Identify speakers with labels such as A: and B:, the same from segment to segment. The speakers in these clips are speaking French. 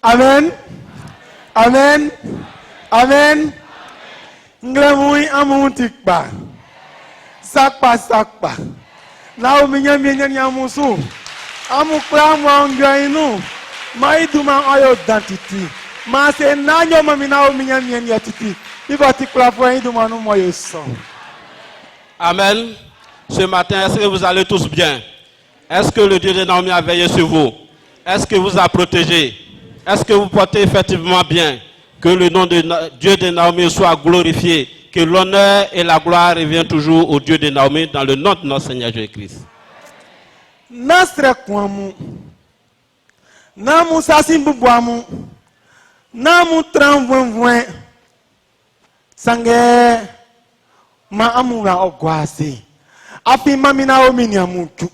A: Amen. Amen. Amen. Nglemoui amuntikba. Sakpa sakpa. Now minyamusu. Amukla mwangainu. Maiduma ayo dentity. Ma se nanyo mamina minyanyatiti. Ivatikla fwaiduma no moyeso.
B: Amen. Ce matin, est-ce que vous allez tous bien? Est-ce que le Dieu de Naomi a veillé sur vous? Est-ce que vous a protégé? Est-ce que vous portez effectivement bien? Que le nom de Dieu de Naomi soit glorifié. Que l'honneur et la gloire reviennent toujours au Dieu de Naomi dans le nom de notre Seigneur Jésus-Christ.
A: Nasre kwamu. Namu sasimbubuamu. Namu tramvunvuen. Sange ma amura ogwase. Afi mami Naomi ni amutu.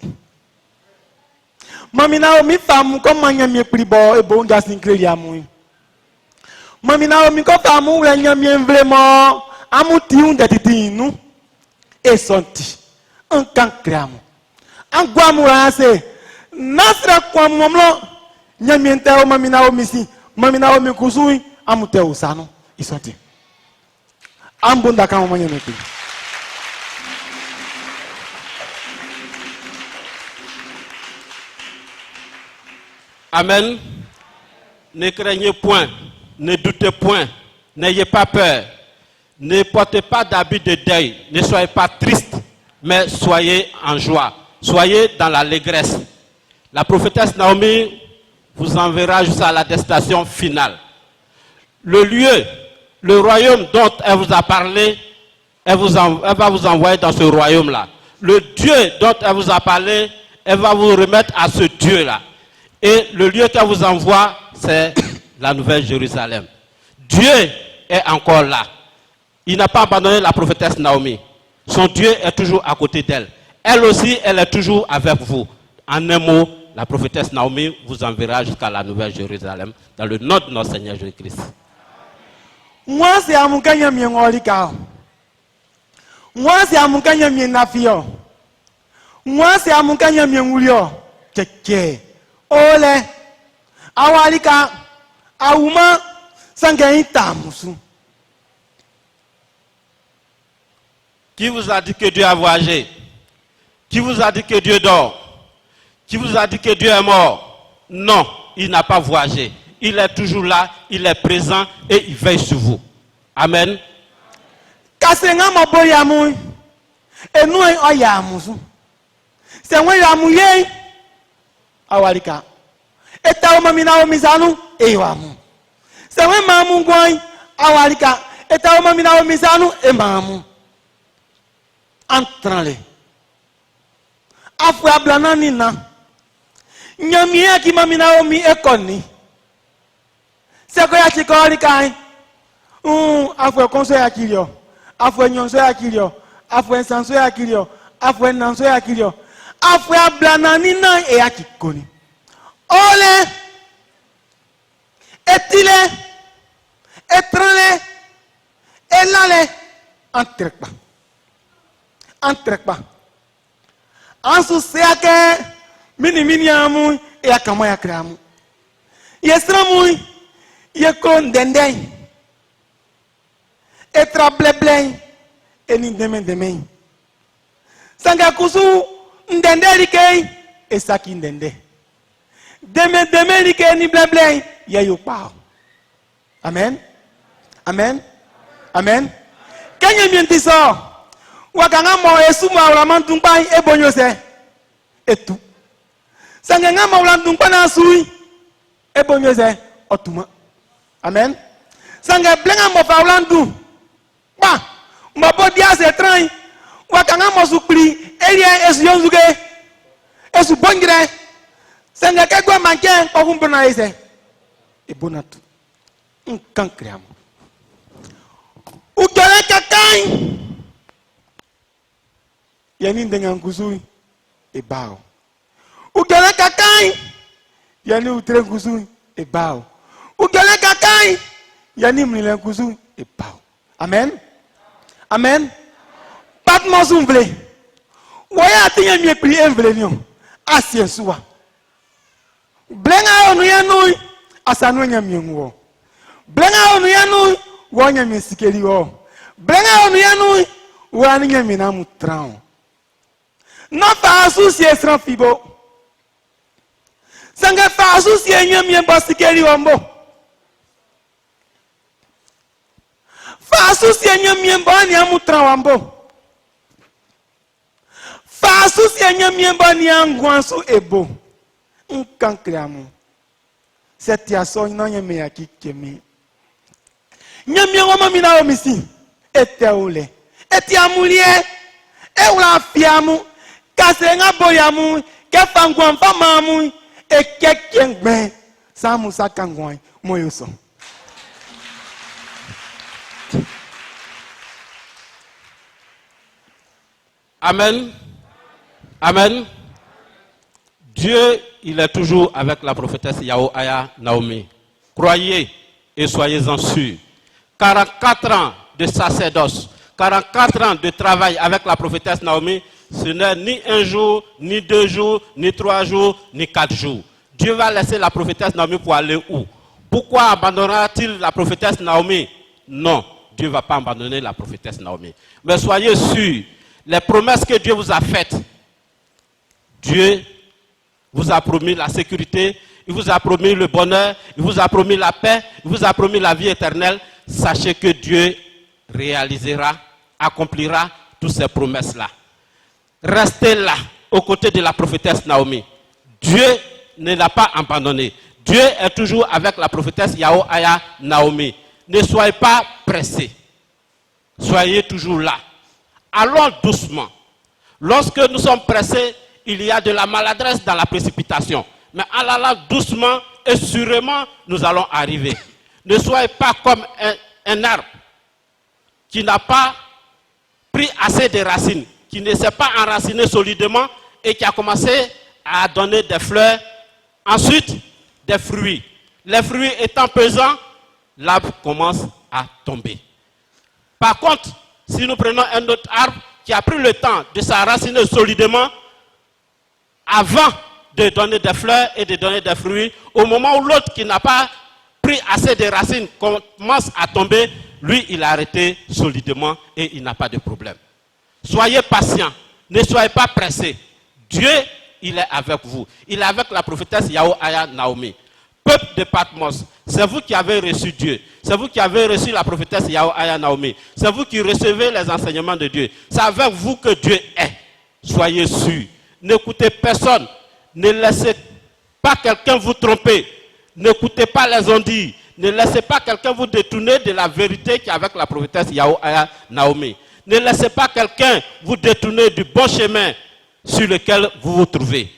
A: Mami Naomi famu ko manyamie pribo ebo nja sinkleri amu. Mami Naomi ko famu ura nyamie vremo amuti unda titinu. Esonti. Ankankre amu. Angwamu rase. Nasra kwa mwamlo nyamie nteo mami Naomi si. Mami Naomi kusui amute usano. Isonti. Ambunda kama manyamie pribo.
B: Amen. Ne craignez point, ne doutez point, n'ayez pas peur, ne portez pas d'habit de deuil, ne soyez pas triste, mais soyez en joie, soyez dans l'allégresse. La prophétesse Naomi vous enverra jusqu'à la destination finale. Le lieu, le royaume dont elle vous a parlé, elle va vous envoyer dans ce royaume-là. Le Dieu dont elle vous a parlé, elle va vous remettre à ce Dieu-là. Et le lieu qu'elle vous envoie, c'est la Nouvelle Jérusalem. Dieu est encore là. Il n'a pas abandonné la prophétesse Naomi. Son Dieu est toujours à côté d'elle. Elle aussi, elle est toujours avec vous. En un mot, la prophétesse Naomi vous enverra jusqu'à la Nouvelle Jérusalem dans le nom de notre Seigneur Jésus-Christ.
A: Moi, c'est Amukanya Miengolika. Moi, c'est Amukanya Mienafio. Moi, c'est Amukanya Miengulio. Tchèque. Ole, awalika, auma, sangain tamusu.
B: Qui vous a dit que Dieu a voyagé? Qui vous a dit que Dieu dort? Qui vous a dit que Dieu est mort? Non, il n'a pas voyagé. Il est toujours là, il est présent et il veille sur vous. Amen.
A: Kasenga maboyamu, et nous ayamusu. C'est moi yamuye. Awalika. Eta mami Naomi zanu ewamu. Sewe mamu ngwai awalika. Eta mami Naomi zanu emamu. Entrale. Afu ablana nina. Nyamie ki mami Naomi ekoni. Seko ya chikolika. Afu konso ya kilio. Afu nyonso ya kilio. Afu ensanso ya kilio. Afu nanso ya kilio. Afu ablana nina e akikoni. Ole, etile, etrale, elale, entrekpa. Entrekpa. Ansu seake, mini amu, e akamo ya kreamu. Yesramu, yekron dendeng. Etra blebleng, eni demen. Sanga kusu, ndenderike, esaki ndende. Deme ni ke ni blebleng, ya yo pa. Amen. Amen. Amen. Kanye mienti so. Wakanga mo esu ma uraman tumpai ebonyo se. Etu. Sanga nga ma ulan tumpa na sui. Ebonyo se otuma. Amen. Sanga blenga mo fa ulan du. Ba. Mo bo dia se tran. Wakanga mo supli erie esu yonzuge. Esu bongire. Sanga kegwa manken kwa kumbona ise. Ebonatu. Nkankriamu. Ukele kakai. Yani ndenga nguzui. Ebao. Ukele kakai. Yani utre nguzui. Ebao. Ukele kakai. Yani mnile nguzui. Ebao. Amen. Amen. Pat mosumble. Waya atinye miekli envle nyo. Asien suwa. Blenga onu yenui. asanu nyamien wo blenga onu yanu wo nyamien sikeli wo blenga onu yanu wo ani nyamien na mutran no fa asusi esran fibo sanga fa asusi nyamien basikeli wombo fa asusi nyamien bani amutran wombo fa asusi nyamien bani angwansu ebo nkankriamu seti aso nanye me akikemi nyamie ngoma mina o misi eteule eti amulie ewla fiamu kasenga boyamu kefangwan famamu ekekengbe samu sakangwan moyoso.
B: Amen. Amen. Dieu, il est toujours avec la prophétesse Yahoaya Naomi. Croyez et soyez-en sûrs. 44 ans de sacerdoce, 44 ans de travail avec la prophétesse Naomi, ce n'est ni un jour, ni 2 jours, ni 3 jours, ni 4 jours. Dieu va laisser la prophétesse Naomi pour aller où? Pourquoi abandonnera-t-il la prophétesse Naomi? Non, Dieu ne va pas abandonner la prophétesse Naomi. Mais soyez sûrs, les promesses que Dieu vous a faites, Dieu vous a promis la sécurité, il vous a promis le bonheur, il vous a promis la paix, il vous a promis la vie éternelle. Sachez que Dieu réalisera, accomplira toutes ces promesses-là. Restez là, aux côtés de la prophétesse Naomi. Dieu ne l'a pas abandonné. Dieu est toujours avec la prophétesse Yahoaya Naomi. Ne soyez pas pressés. Soyez toujours là. Allons doucement. Lorsque nous sommes pressés, il y a de la maladresse dans la précipitation. Mais en allant doucement et sûrement, nous allons arriver. Ne soyez pas comme un arbre qui n'a pas pris assez de racines, qui ne s'est pas enraciné solidement et qui a commencé à donner des fleurs, ensuite des fruits. Les fruits étant pesants, l'arbre commence à tomber. Par contre, si nous prenons un autre arbre qui a pris le temps de s'enraciner solidement, avant de donner des fleurs et de donner des fruits, au moment où l'autre qui n'a pas pris assez de racines commence à tomber, lui il a arrêté solidement et il n'a pas de problème. Soyez patients, ne soyez pas pressés. Dieu, il est avec vous. Il est avec la prophétesse Yahoaya Naomi. Peuple de Patmos, c'est vous qui avez reçu Dieu. C'est vous qui avez reçu la prophétesse Yahoaya Naomi. C'est vous qui recevez les enseignements de Dieu. C'est avec vous que Dieu est. Soyez sûrs. N'écoutez personne. Ne laissez pas quelqu'un vous tromper. N'écoutez pas les ondits. Ne laissez pas quelqu'un vous détourner de la vérité qui est avec la prophétesse Yahoaya Naomi. Ne laissez pas quelqu'un vous détourner du bon chemin sur lequel vous vous trouvez.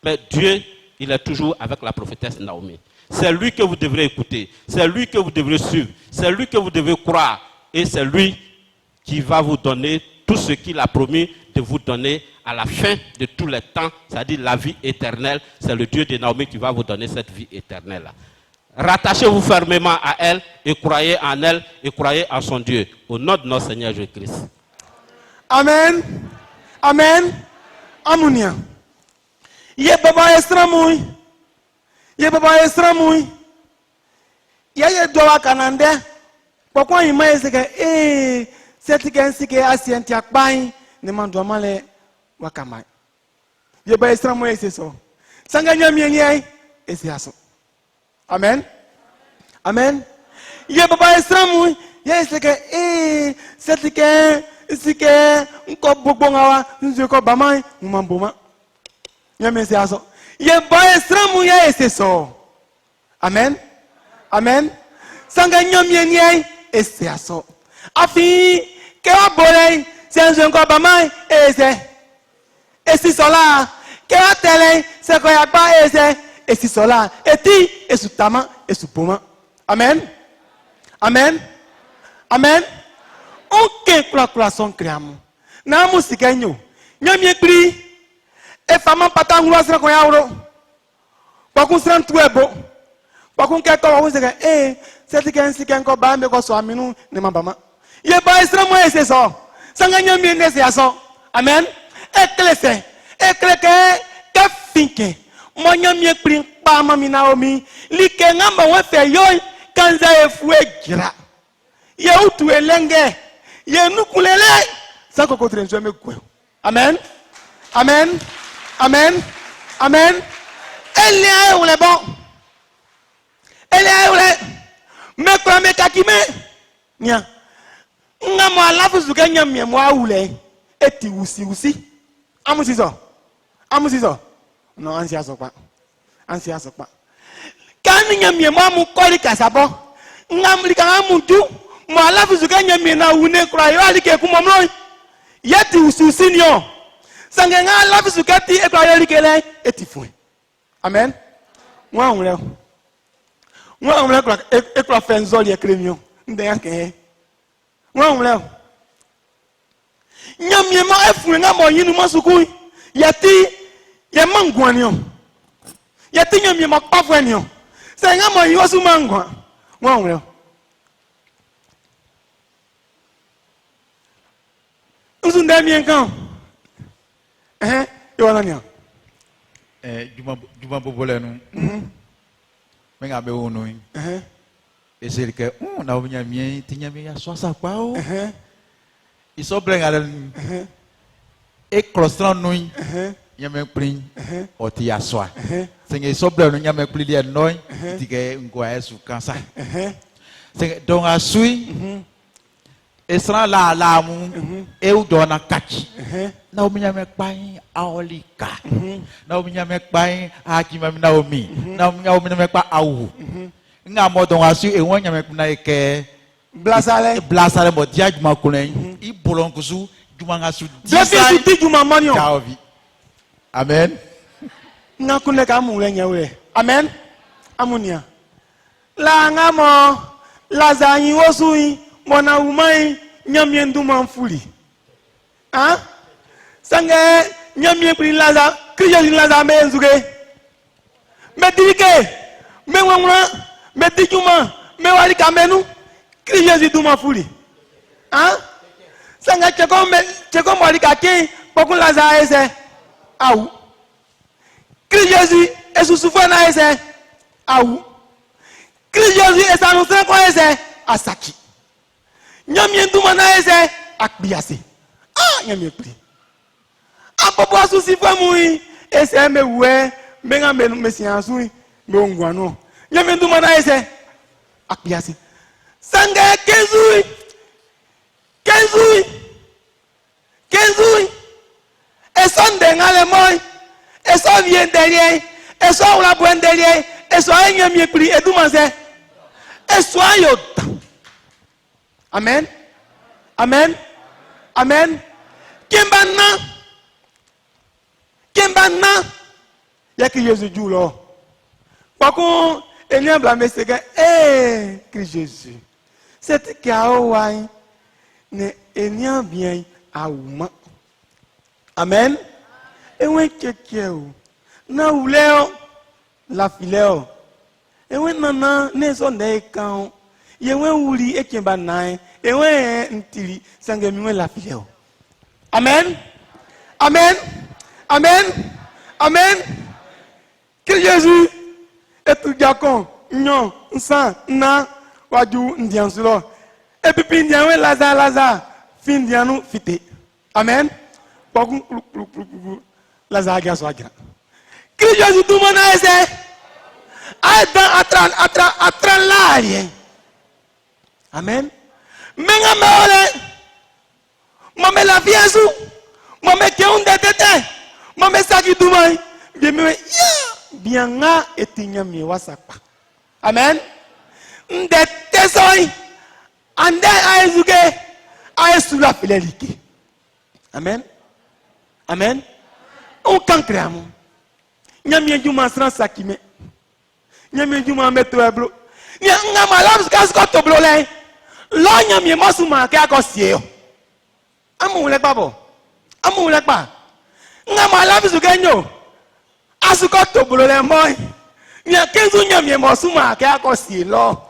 B: Mais Dieu, il est toujours avec la prophétesse Naomi. C'est lui que vous devrez écouter. C'est lui que vous devrez suivre. C'est lui que vous devez croire. Et c'est lui qui va vous donner tout ce qu'il a promis de vous donner à la fin de tous les temps, c'est-à-dire la vie éternelle. C'est le Dieu de Naomi qui va vous donner cette vie éternelle. Rattachez-vous fermement à elle et croyez en elle et croyez en son Dieu. Au nom de notre Seigneur Jésus-Christ.
A: Amen. Amen. Amunia. Ye baba esramui. Ye baba esramui. Ye doa kanande. Pourquoi il m'a dit que cette que asienti akbai ne mando male wakamai. Ye baba esramui c'est ça. Sanganya mienye et c'est ça. Amen. Amen. Ye baba esramui. Ye c'est que cette que nko bogbongawa nzeko bamai mamboma. Ye c'est ça. Ye baba esramui ye c'est ça. Amen. Amen. Sanganya mienye et c'est ça. Afi que wa bolei c'est un jeune bamai et c'est et si cela que wa tele c'est ko ya ba et si cela et ti et sutama et supoma. Amen. Amen. Amen. Ok kula son kriamu. Na musika nyo. Nyamie pri e fama patangulu asra ko yauro. Kwa kusran tuebo. Kwa kunke ko wa seka c'est que ainsi qu'encore bambe ko so aminu ne mabama. Ye ba isra mo ese so. Sanga nyamie ne se aso. Amen. Ekleke ke finke. Mo nyamie pri pa mami Naomi like ngamba we fe yoy kanza efue gira ye utu elenge ye nukulele sako kotrenzo me kwe. Amen. Amen. Amen. Amen. Elle est où les bon? Elle est où les? Me kwa me kakime? Nya. Nga mo alafu zuka nya me mo awule. Eti usi. Amusizo. No ansia sokpa. Kani nya me mo amu koli kasabo. Nga mlika amuju. Mo alafu zuka nya me na une kura yo alike kumomlo. Yeti usi nyo. Sangenga alafu zukati ekura yo likele eti fue. Amen. Mwa umle ekura fenzoli ekremio. Nde yanke. Mwa umle. Nyamye ma efure nga mo yinu masuku. Yati ye mangwa niyo. Yati nyamye ma pafwe niyo. Senga mo yosu mangwa. Mwa umle. Uzunde mienkan. Yohanania.
C: Juma bobolenu. Menga be onu. Ese que na obinya mi tinha mi asoasa pa o. Iso brenga den. E klostran nu. Nyame prin o ti asoa. Senge iso brenu nyame pli dia noi tike ngwa esu kansa. Senge don asui. Esra la mu eu dona kaki. Na ominya me kpai aolika. Na ominya me kpai akima mi Naomi. Na ominya me kpai awu. Nga modon asu e wonya me kuna eke blasale mo dia juma kunen. I bolon kusu juma ngasu.
A: Dese ti juma manio.
C: Kaovi. Amen.
A: Nga kune ka mu lenya we. Amen. Amunia. La ngamo la zanyi wosui mona umai nyamye nduma mfuli. Ah? Sange nyamye pri laza kriyo laza me nzuge. Me dike me wonwa me dijuma me wali kamenu kriyo ziduma fuli. Ah? Sange cheko wali kake pokun laza ese. Au. Kriyo zi esusufa na ese. Au. Kriyo zi esanusre kwa ese asaki. Nyamye nduma na ese akbiase. Ah, nyamye pri. Apopo asusi famui ese mewe menga mesiansui meongwano. Nyamye nduma na ese akbiase. Sange kenzui. Eso ndengale moi. Eso vient derrière. Eso la buen derrière. Eso nyamye pri eduma se. Eso ayota. Amen. Amen. Amen. Kembana. Yaki Jésus joue là. Par contre, il y a un blâme c'est que que Jésus. C'est kawaii ne enya bien auma. Amen. Et ouais kekeo. Na uleo la fileo. Et ouais nana ne son de kan. Yewe uli ekemba nai ewe ntili sange miwe la fileo. Amen. Amen. Amen. Amen. Que Jésus est tout diacon nyon nsan na waju ndiansulo et puis ndianwe Lazare fin ndianu fite. Amen. Pokun Lazare ga so agra. Que Jésus tout mona ese atran la. Amen. Menga meole. Mame la fiasu. Mame ke un detete. Mame saki dumai. Bien nga etinya mi wasapa. Amen. Ndete soi. Ande aizuge. Aesula fileliki. Amen. Amen. On kankreamu. Nyamie juma sran sakime. Nyamie juma metweblo. Nga malam skasko toblole. Lo nyamie masuma ke akosio. Amu le babo. Amu le ba. Nga malam sugenyo. Asuko toblole moy. Nya kenzu nyamie masuma ke akosio lo.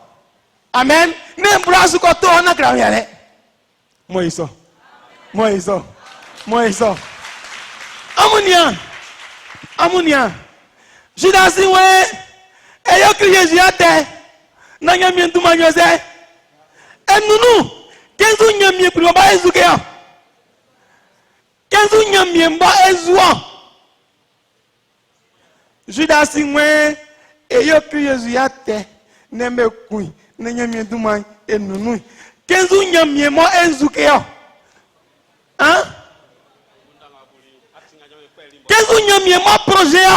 A: Amen. Ne mbra suko to na kra yale. Moiso. Amunia. Judasi we écrit Jésus à terre. N'a mien tout magnose. Et nous, 15 nyamie pour ba ezuke. 15 nyamie ba ezwa. Judas Simon et yo écrit Jésus à terre. Ne me couille. N'a nyamie tout magne et nous. 15 nyamie mo ezuke. Hein? 15 nyamie mo projet.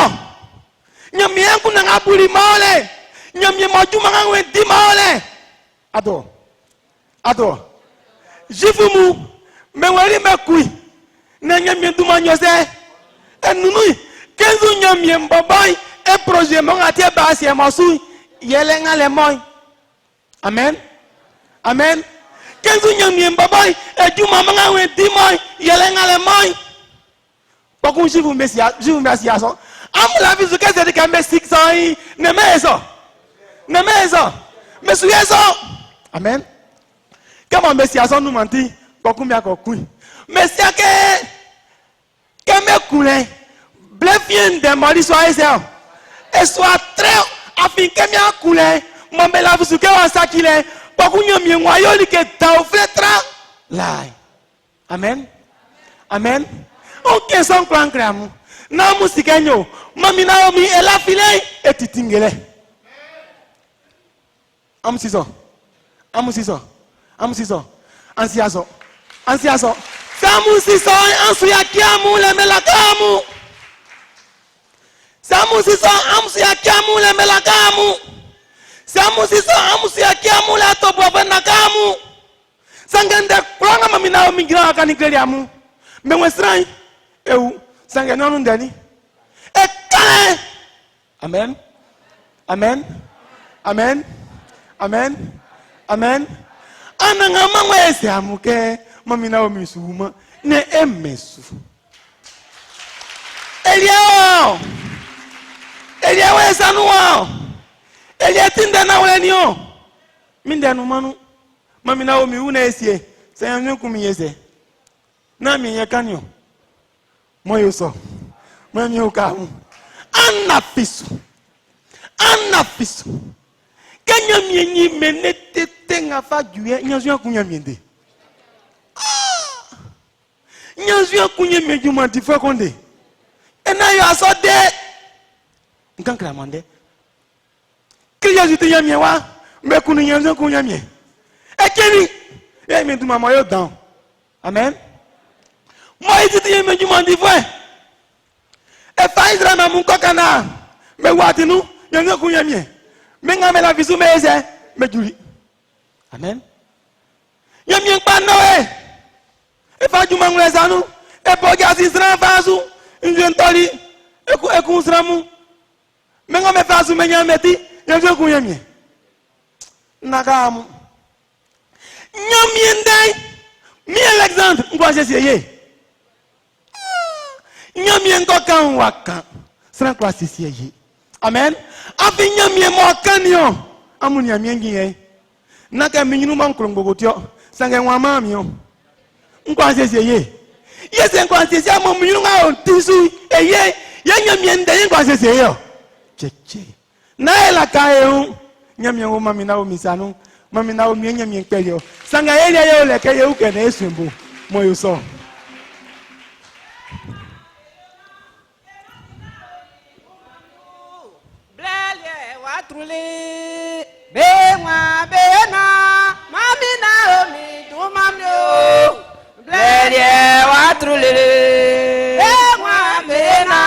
A: Nyamie ku na ngabuli maole. Nyamie mo juma ngwe di maole. Ado. Jifumu me wari me kui. Na nyamie du manyose. E nunu 15 nyamie mbabai e projet mo ngati e ba asie masu yele ngale moy. Amen. 15 nyamie mbabai e juma ngwe di moy yele ngale moy. Pourquoi je vous remercie à ça? La vie de qu'est-ce que mes 600 ne me ça. Monsieur ça. Amen. Comment merci à ça nous mentir? Pourquoi bien qu'on couille? Merci à que me coulé. Blefien de mali soit ça. Et soit très afin que me coulé. Mon bel la vie que on ça qu'il est. Pourquoi nous mieux moyen que ta offre là. Amen. Ok, son clan cram. Na musikanyo, mami Naomi ela file etitingele. Amusiso. Ansiaso. Samusiso ansuyakiamu le melakamu. Samusiso ansuyakiamu le melakamu. Samusiso ansuyakiamu le tobovenakamu. Sangende kwanga mami Naomi gira kanikeliamu. Mewesrai eu sanga nonu ndani ekale. Amen. Ananga mangwese amuke mami na omisuma ne emesu Eliawe sanuwa Eliatinda na wenio mindanu manu mami na omi una esie sayanyo kumiyese na mi yekanyo moyo so mami ukamu anafisu kanya mienyi menete tenga fa duye nyazu kunya miende nyazu kunya mejuma difa konde ena yo asode nkankra mande kriya jite ya miewa me kunu nyazu kunya mie ekeni e me duma moyo down. Amen. Moi jite ya mejuma difa e fa Israel ma munko kana me watinu nyazu kunya mie menga me la visu meze mejuli. Amen. Yamien pa noe e fa juma ngulezanu e poja sisra fasu njentoli e ku sramu menga me fasu menya meti yanzo ku yamie nakamu nyamien dai mi Alexandre ngwa sesiye nyamien ko kan waka sra kwa sesiye. Amen. Afi nyamien mo kanio amuni yamien giye naka minyinu mankrongogotio sange nwama amio nkwansesiye yese nkwansesiye amo minyinu nga ontisu eye yanyamie ndeye nkwansesiye yo cheche na ela kae nyamie wo mami na omisanu mami na omi nyamie pelio sanga elia yo leke ye uke na esumbu moyo so.
D: Blele watrule Bewa bena, mami Naomi du mamio. Blele watrulele. Bewa bena,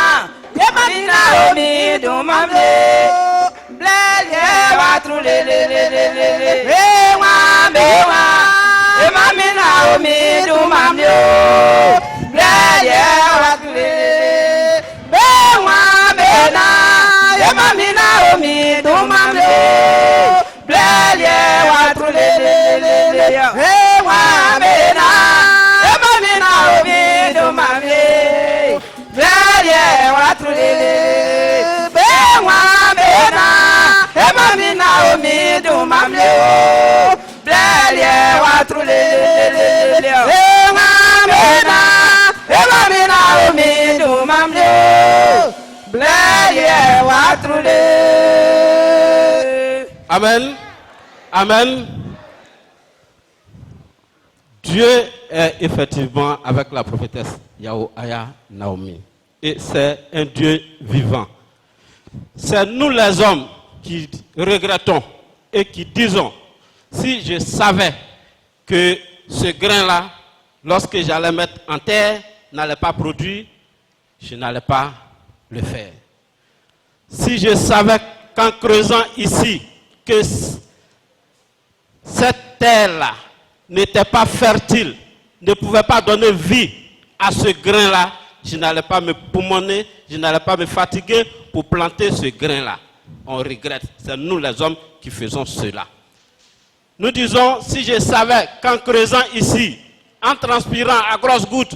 D: mami Naomi du mamio. Blele watrulele. Bewa mami Naomi du mamio. Blele watrulele. Bewa bena, mami Naomi du mamio. Blele watrulele, hey wamena, mami Naomi du mami. Blele watrulele, hey wamena, mami Naomi du mami. Blele watrulele, hey wamena, mami Naomi du mami. Blele watrulele.
B: Amen. Amen. Dieu est effectivement avec la prophétesse Yahuaya Naomi. Et c'est un Dieu vivant. C'est nous les hommes qui regrettons et qui disons, si je savais que ce grain-là, lorsque j'allais mettre en terre, n'allait pas produire, je n'allais pas le faire. Si je savais qu'en creusant ici, que cette terre-là n'était pas fertile, ne pouvait pas donner vie à ce grain-là, je n'allais pas me poumonner, je n'allais pas me fatiguer pour planter ce grain-là. On regrette, c'est nous les hommes qui faisons cela. Nous disons, si je savais qu'en creusant ici, en transpirant à grosses gouttes,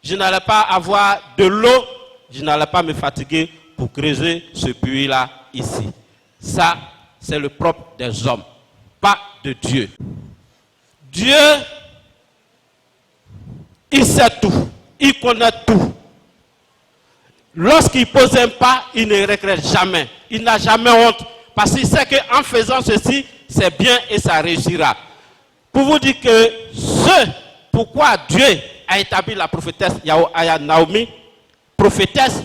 B: je n'allais pas avoir de l'eau, je n'allais pas me fatiguer pour creuser ce puits-là ici. Ça, c'est le propre des hommes, pas de Dieu. Dieu, il sait tout, il connaît tout. Lorsqu'il pose un pas, il ne regrette jamais. Il n'a jamais honte, parce qu'il sait qu'en faisant ceci, c'est bien et ça réussira. Pour vous dire que ce pourquoi Dieu a établi la prophétesse Yahuaya Naomi, prophétesse,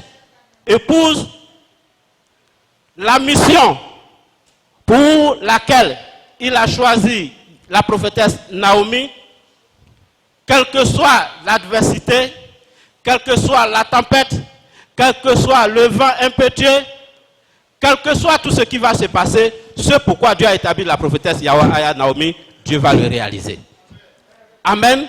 B: épouse la mission pour laquelle il a choisi la prophétesse Naomi, quelle que soit l'adversité, quelle que soit la tempête, quel que soit le vent impétueux, quel que soit tout ce qui va se passer, ce pourquoi Dieu a établi la prophétesse Yahuaya Naomi, Dieu va le réaliser. Amen.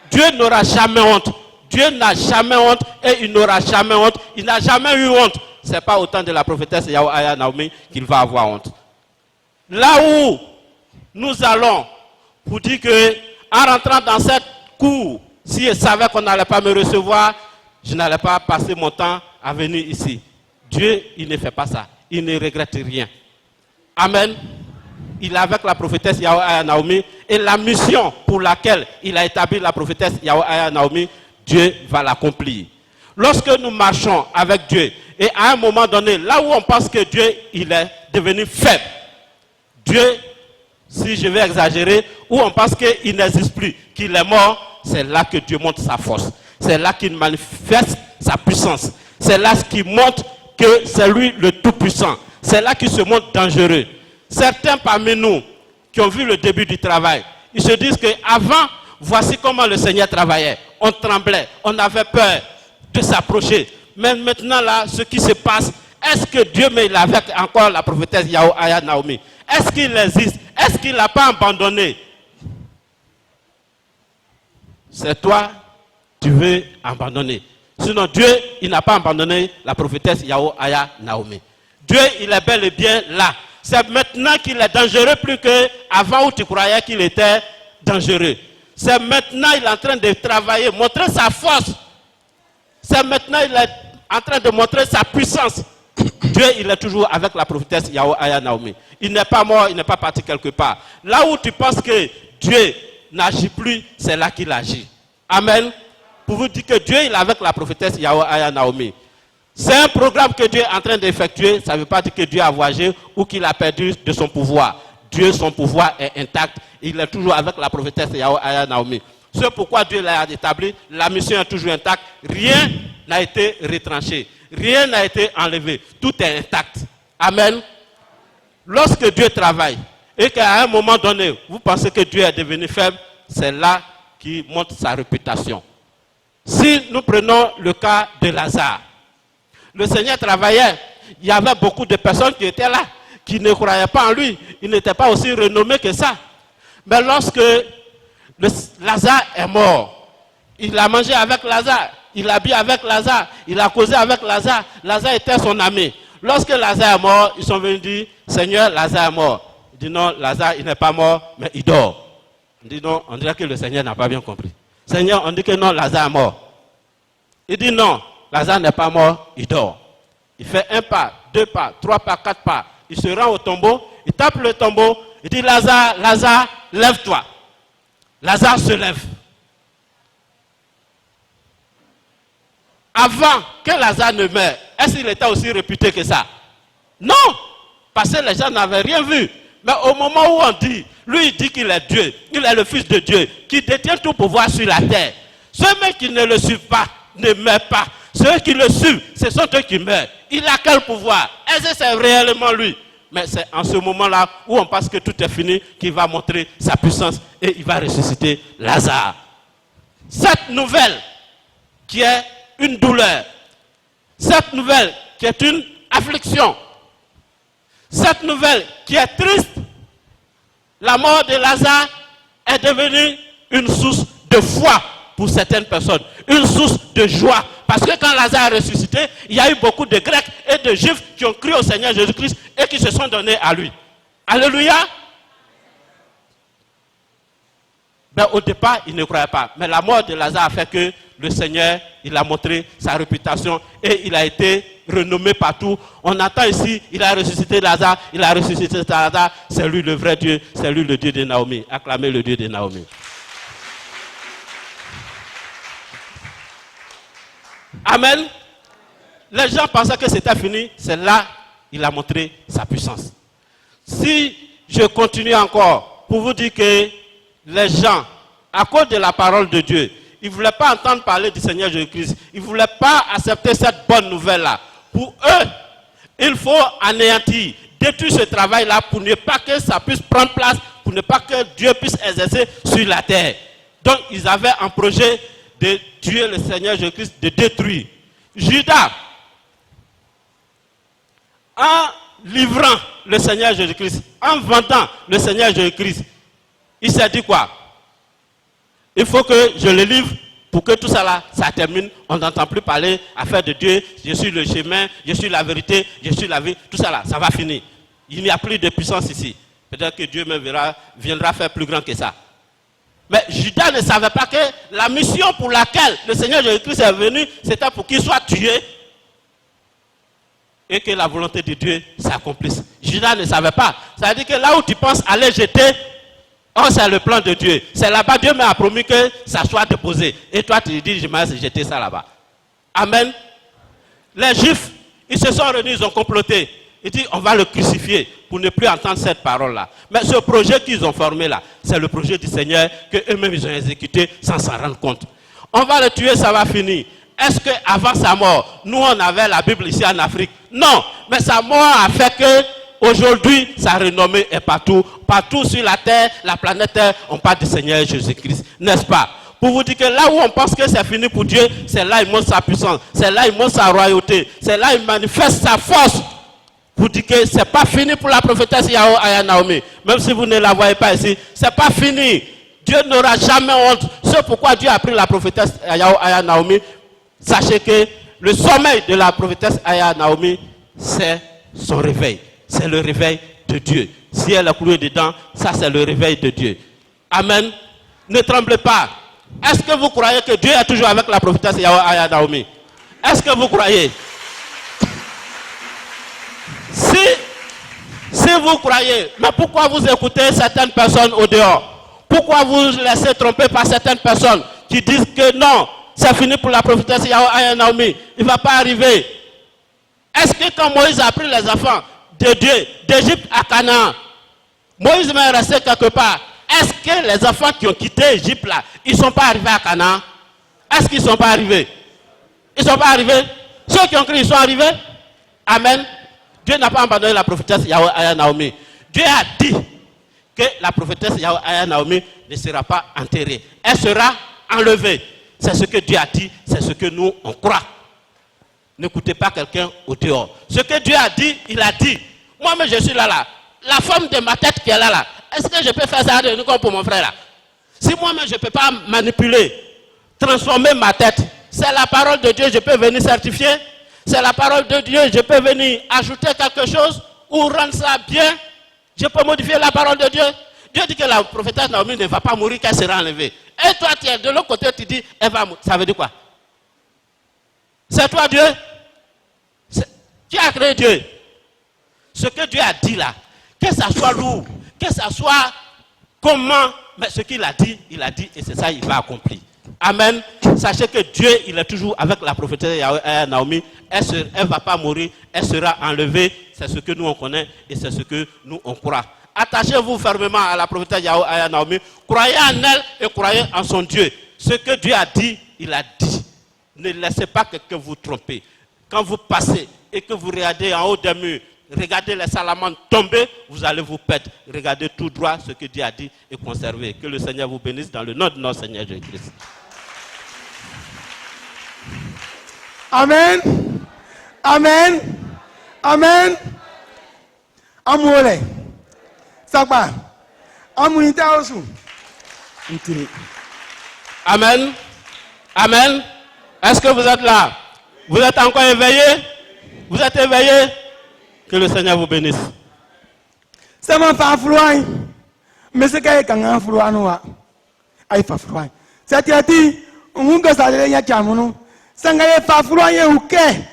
B: Dieu n'aura jamais honte. Dieu n'a jamais honte et il n'aura jamais honte. Il n'a jamais eu honte. Ce n'est pas au temps de la prophétesse Yahuaya Naomi qu'il va avoir honte. Là où nous allons, pour dire que en rentrant dans cette cour, si je savais qu'on n'allait pas me recevoir, je n'allais pas passer mon temps à venir ici. Dieu, il ne fait pas ça. Il ne regrette rien. Amen. Il est avec la prophétesse Yahuaya Naomi et la mission pour laquelle il a établi la prophétesse Yahuaya Naomi, Dieu va l'accomplir. Lorsque nous marchons avec Dieu et à un moment donné, là où on pense que Dieu il est devenu faible, Dieu, si je vais exagérer, où on pense qu'il n'existe plus, qu'il est mort, c'est là que Dieu montre sa force. C'est là qu'il manifeste sa puissance. C'est là qu'il montre que c'est lui le Tout-Puissant. C'est là qu'il se montre dangereux. Certains parmi nous qui ont vu le début du travail, ils se disent qu'avant, voici comment le Seigneur travaillait. On tremblait, on avait peur de s'approcher. Mais maintenant là, ce qui se passe, est-ce que Dieu met avec encore la prophétesse Yahuaya Naomi? Est-ce qu'il existe? Est-ce qu'il n'a pas abandonné? C'est toi, tu veux abandonner. Sinon Dieu, il n'a pas abandonné la prophétesse Yahuaya Naomi. Dieu, il est bel et bien là. C'est maintenant qu'il est dangereux plus qu'avant où tu croyais qu'il était dangereux. C'est maintenant qu'il est en train de travailler, montrer sa force. C'est maintenant qu'il est en train de montrer sa puissance. Dieu, il est toujours avec la prophétesse Yahuaya Naomi. Il n'est pas mort, il n'est pas parti quelque part. Là où tu penses que Dieu n'agit plus, c'est là qu'il agit. Amen. Pour vous dire que Dieu, il est avec la prophétesse Yahuaya Naomi. C'est un programme que Dieu est en train d'effectuer. Ça ne veut pas dire que Dieu a voyagé ou qu'il a perdu de son pouvoir. Dieu, son pouvoir est intact. Il est toujours avec la prophétesse Yahuaya Naomi. C'est pourquoi Dieu l'a établi. La mission est toujours intacte. Rien n'a été retranché. Rien n'a été enlevé. Tout est intact. Amen. Lorsque Dieu travaille et qu'à un moment donné, vous pensez que Dieu est devenu faible, c'est là qu'il montre sa réputation. Si nous prenons le cas de Lazare, le Seigneur travaillait, il y avait beaucoup de personnes qui étaient là, qui ne croyaient pas en lui. Il n'était pas aussi renommé que ça. Mais lorsque Lazare est mort, il a mangé avec Lazare, il a bu avec Lazare, il a causé avec Lazare. Lazare était son ami. Lorsque Lazare est mort, ils sont venus dire, Seigneur, Lazare est mort. Il dit non, Lazare, il n'est pas mort, mais il dort. Il dit non, on dirait que le Seigneur n'a pas bien compris. Seigneur, on dit que non, Lazare est mort. Il dit non, Lazare n'est pas mort, il dort. Il fait un pas, 2 pas, 3 pas, 4 pas. Il se rend au tombeau, il tape le tombeau, il dit Lazare, Lazare, lève-toi. Lazare se lève. Avant que Lazare ne meure, est-ce qu'il était aussi réputé que ça? Non, parce que les gens n'avaient rien vu. Mais au moment où on dit, lui il dit qu'il est Dieu, il est le Fils de Dieu, qui détient tout pouvoir sur la terre. Ceux même qui ne le suivent pas, ne meurent pas. Ceux qui le suivent, ce sont eux qui meurent. Il a quel pouvoir? Est-ce que c'est réellement lui? Mais c'est en ce moment-là où on pense que tout est fini qu'il va montrer sa puissance et il va ressusciter Lazare. Cette nouvelle qui est une douleur, cette nouvelle qui est une affliction, cette nouvelle qui est triste, la mort de Lazare est devenue une source de foi pour certaines personnes, une source de joie. Parce que quand Lazare est ressuscité, il y a eu beaucoup de Grecs et de Juifs qui ont cru au Seigneur Jésus-Christ et qui se sont donnés à lui. Alléluia. Ben, au départ, ils ne croyaient pas. Mais la mort de Lazare a fait que le Seigneur, il a montré sa réputation et il a été renommé partout. On attend ici, il a ressuscité Lazare, il a ressuscité Lazare. C'est lui le vrai Dieu, c'est lui le Dieu de Naomi. Acclamez le Dieu de Naomi. Amen. Les gens pensaient que c'était fini. C'est là qu'il a montré sa puissance. Si je continue encore pour vous dire que les gens, à cause de la parole de Dieu, ils ne voulaient pas entendre parler du Seigneur Jésus-Christ. Ils ne voulaient pas accepter cette bonne nouvelle-là. Pour eux, il faut anéantir, détruire ce travail-là pour ne pas que ça puisse prendre place, pour ne pas que Dieu puisse exercer sur la terre. Donc, ils avaient un projet de tuer le Seigneur Jésus-Christ, de détruire. Judas, en livrant le Seigneur Jésus-Christ, en vendant le Seigneur Jésus-Christ, il s'est dit quoi? Il faut que je le livre pour que tout ça là, ça termine. On n'entend plus parler, affaire de Dieu, je suis le chemin, je suis la vérité, je suis la vie, tout ça là, ça va finir. Il n'y a plus de puissance ici. Peut-être que Dieu même viendra faire plus grand que ça. Mais Judas ne savait pas que la mission pour laquelle le Seigneur Jésus-Christ est venu, c'était pour qu'il soit tué et que la volonté de Dieu s'accomplisse. Judas ne savait pas. Ça veut dire que là où tu penses aller jeter, oh, c'est le plan de Dieu. C'est là-bas, Dieu m'a promis que ça soit déposé. Et toi, tu dis, je vais jeter ça là-bas. Amen. Les Juifs, ils se sont réunis, ils ont comploté. Ils disent, on va le crucifier pour ne plus entendre cette parole-là. Mais ce projet qu'ils ont formé là, c'est le projet du Seigneur qu'eux-mêmes ils ont exécuté sans s'en rendre compte. On va le tuer, ça va finir. Est-ce qu'avant sa mort, nous on avait la Bible ici en Afrique? Non, mais sa mort a fait que aujourd'hui, sa renommée est partout. Partout sur la terre, la planète Terre, on parle du Seigneur Jésus-Christ. N'est-ce pas? Pour vous dire que là où on pense que c'est fini pour Dieu, c'est là il montre sa puissance. C'est là il montre sa royauté. C'est là il manifeste sa force. Pour dire que ce n'est pas fini pour la prophétesse Yahweh Aya Naomi. Même si vous ne la voyez pas ici, ce n'est pas fini. Dieu n'aura jamais honte. C'est pourquoi Dieu a pris la prophétesse Yahweh Aya Naomi. Sachez que le sommeil de la prophétesse Aya Naomi, c'est son réveil. C'est le réveil de Dieu. Si elle a cloué dedans, ça c'est le réveil de Dieu. Amen. Ne tremblez pas. Est-ce que vous croyez que Dieu est toujours avec la prophétesse Yahweh Aya Naomi? Est-ce que vous croyez? Si vous croyez, mais pourquoi vous écoutez certaines personnes au dehors? Pourquoi vous laissez tromper par certaines personnes qui disent que non, c'est fini pour la prophétesse Yahweh Aya Naomi, il ne va pas arriver? Est-ce que quand Moïse a pris les enfants de Dieu d'Égypte à Canaan, Moïse est resté quelque part, est-ce que les enfants qui ont quitté l'Égypte là, ils ne sont pas arrivés à Canaan? Est-ce qu'ils ne sont pas arrivés? Ils ne sont pas arrivés? Ceux qui ont cru, ils sont arrivés? Amen. Dieu n'a pas abandonné la prophétesse Yahweh Aya Naomi. Dieu a dit que la prophétesse Yahweh Aya Naomi ne sera pas enterrée. Elle sera enlevée. C'est ce que Dieu a dit, c'est ce que nous, on croit. N'écoutez pas quelqu'un au dehors. Ce que Dieu a dit, il a dit. Moi-même, je suis là. La forme de ma tête qui est là. Est-ce que je peux faire ça de nous comme pour mon frère là? Si moi-même, je ne peux pas manipuler, transformer ma tête, c'est la parole de Dieu, je peux venir certifier. C'est la parole de Dieu, je peux venir ajouter quelque chose ou rendre ça bien. Je peux modifier la parole de Dieu. Dieu dit que la prophétesse Naomi ne va pas mourir, qu'elle sera enlevée. Et toi, tu es de l'autre côté, tu dis, elle va mourir. Ça veut dire quoi? C'est toi Dieu? Qui a créé Dieu? Ce que Dieu a dit là, que ça soit lourd, que ça soit comment, mais ce qu'il a dit, et c'est ça, il va accomplir. Amen. Sachez que Dieu, il est toujours avec la prophétesse Yahweh Naomi. Elle ne va pas mourir, elle sera enlevée. C'est ce que nous on connaît et c'est ce que nous on croit. Attachez-vous fermement à la prophétesse Yahweh Naomi. Croyez en elle et croyez en son Dieu. Ce que Dieu a dit, il a dit. Ne laissez pas quelqu'un vous tromper. Quand vous passez et que vous regardez en haut des murs, regardez les salamandres tomber, vous allez vous perdre. Regardez tout droit ce que Dieu a dit et conservez. Que le Seigneur vous bénisse dans le nom de notre Seigneur Jésus-Christ.
A: Amen. Amen. Amen. Amoureux. Sakba. Amourita osu.
B: Amen. Amen. Est-ce que vous êtes là? Vous êtes encore éveillés? Vous êtes éveillés? Que le Seigneur vous bénisse.
A: C'est mon fafrouin. Mais c'est qu'il y a un fafrouin. Aïe fafrouin. C'est-à-dire, on va s'aller à Kamounou. Sangaye fafrouin ye uke.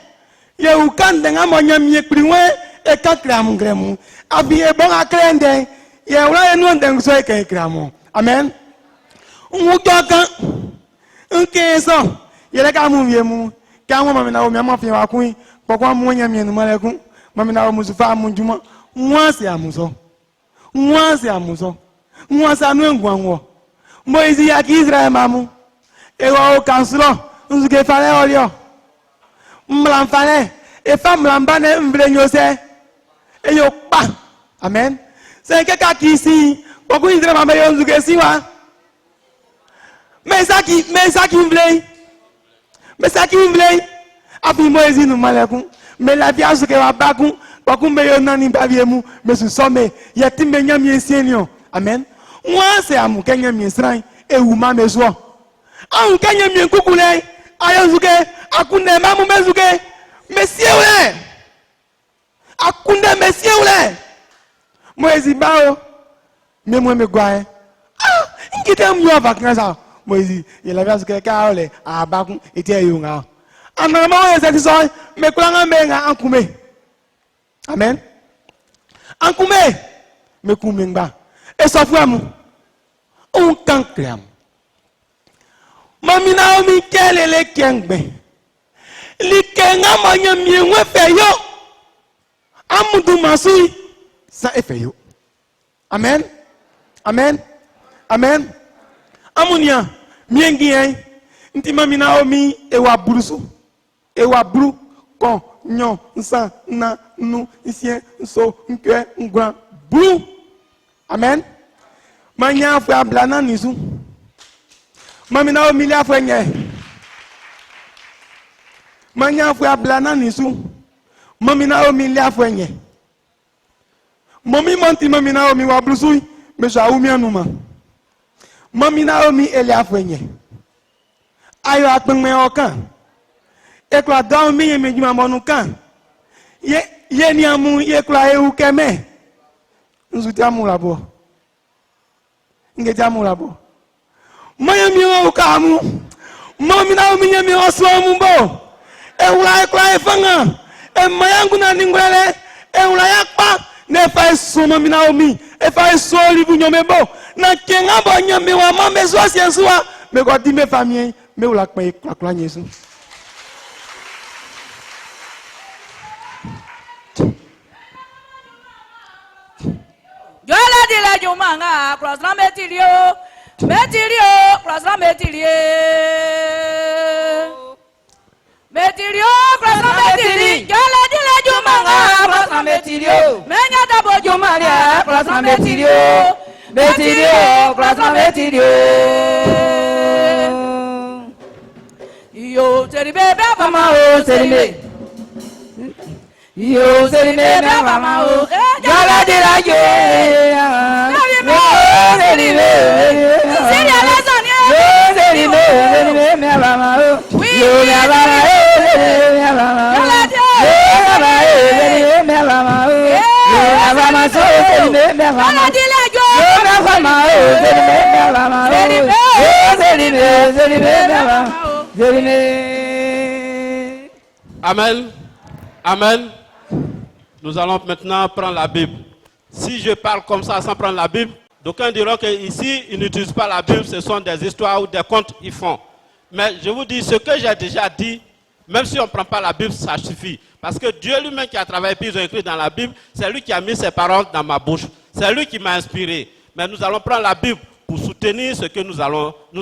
A: Ye ukan denga monya miye priwe e ka kramu gremu. Abi e bon akrende. Ye ura e non dengu so e ka kramu. Amen. Umutoka. Unke so. Ye le ka mu yemu. Ka mo mama na o mi ama fi wa kun. Pokwa mu nya mi enu malekun. Mami na o musufa amunjuma. Nwanse amuso. Nwanse amuso. Nwanse anu engwanwo. Moizi ya ki Israel mamu. Ewa o kanslo. Nzuke fale olio. Mlamfane. Efa mlambane mvlenyose. Eyo pa. Amen. C'est kaka kisi. Boku Israel mamu yo nzuke siwa. Mesaki mvlei. Mesaki mvlei. Afi Moizi nu malekun. Mais la vie a ce que va pas qu'on va qu'on me yonani baviemu mais ce sommet y a timbe nyami ensienio amen moi c'est amu kenya mi sran e wuma mezo an kenya mi kukule ayanzuke akunde mamu mezuke monsieur ule akunde monsieur ule Moïse bao mais moi me gwae ah ngite mu yo vacances Moïse il avait ce que ka ole abakun etie yunga Anama est satisfait, mais quand on a un amen. Un coumé, mais coumé et ça fait un cancre. Mami Naomi quel est le kengbe? Li kenga manya mienwe feyo. Amudu masui ça est feyo. Amen. Amen. Amen. Amunia miengi hein. Nti mami Naomi e wa burusu. Ewa bru, kon, nyon, nsan, nan, nou, isien, nso, nkwe, ngwan, bru. Amen. Manya fwe ablana nisu. Mami na Naomi la fwe nye. Manya fwe ablana nisu. Mami na Naomi la fwe nye. Mami monti mami na Naomi wa brusui, me sha umi anuma. Mami na Naomi ele a fwe nye. Ayo akpeng me okan. Et que la dame me dit maman nous quand ye ni amu ye kla e ou keme nous uti amu labo ngeti amu labo moyo mi o kamu mami na o mi nyami o so mu bo e ula e kla e fanga e mayangu na ningwele e ula ya pa ne fa so mami na o mi e fa so libu nyome bo na kenga bo nyame wa mambe so asiensuwa me ko di me famille me ula pa e kla nyesu.
D: Yola di la jumanga, cross la metilio, cross la metilie. Metilio, cross la metili. Yola di la jumanga, cross la metilio. Menya dabo jumanga, cross la metilio. Metilio, cross la metilio. Yo, seribe baba ma o seribe. Yo seribe baba ma o. Yola di la yo. Seribe. Seribe la zone. Seribe, seribe me baba ma o. Yo me baba o. Yola di. Baba o, seribe me baba ma o. Yo baba ma so seribe me baba. Yola di la yo. Yo me baba ma o. Seribe me baba ma o. Seribe, seribe me baba. Seribe.
B: Amen. Amen. Nous allons maintenant prendre la Bible. Si je parle comme ça sans prendre la Bible, d'aucuns diront qu'ici, ils n'utilisent pas la Bible, ce sont des histoires ou des contes qu'ils font. Mais je vous dis, ce que j'ai déjà dit, même si on ne prend pas la Bible, ça suffit. Parce que Dieu lui-même qui a travaillé, puis ils ont écrit dans la Bible, c'est lui qui a mis ses paroles dans ma bouche. C'est lui qui m'a inspiré. Mais nous allons prendre la Bible pour soutenir ce que nous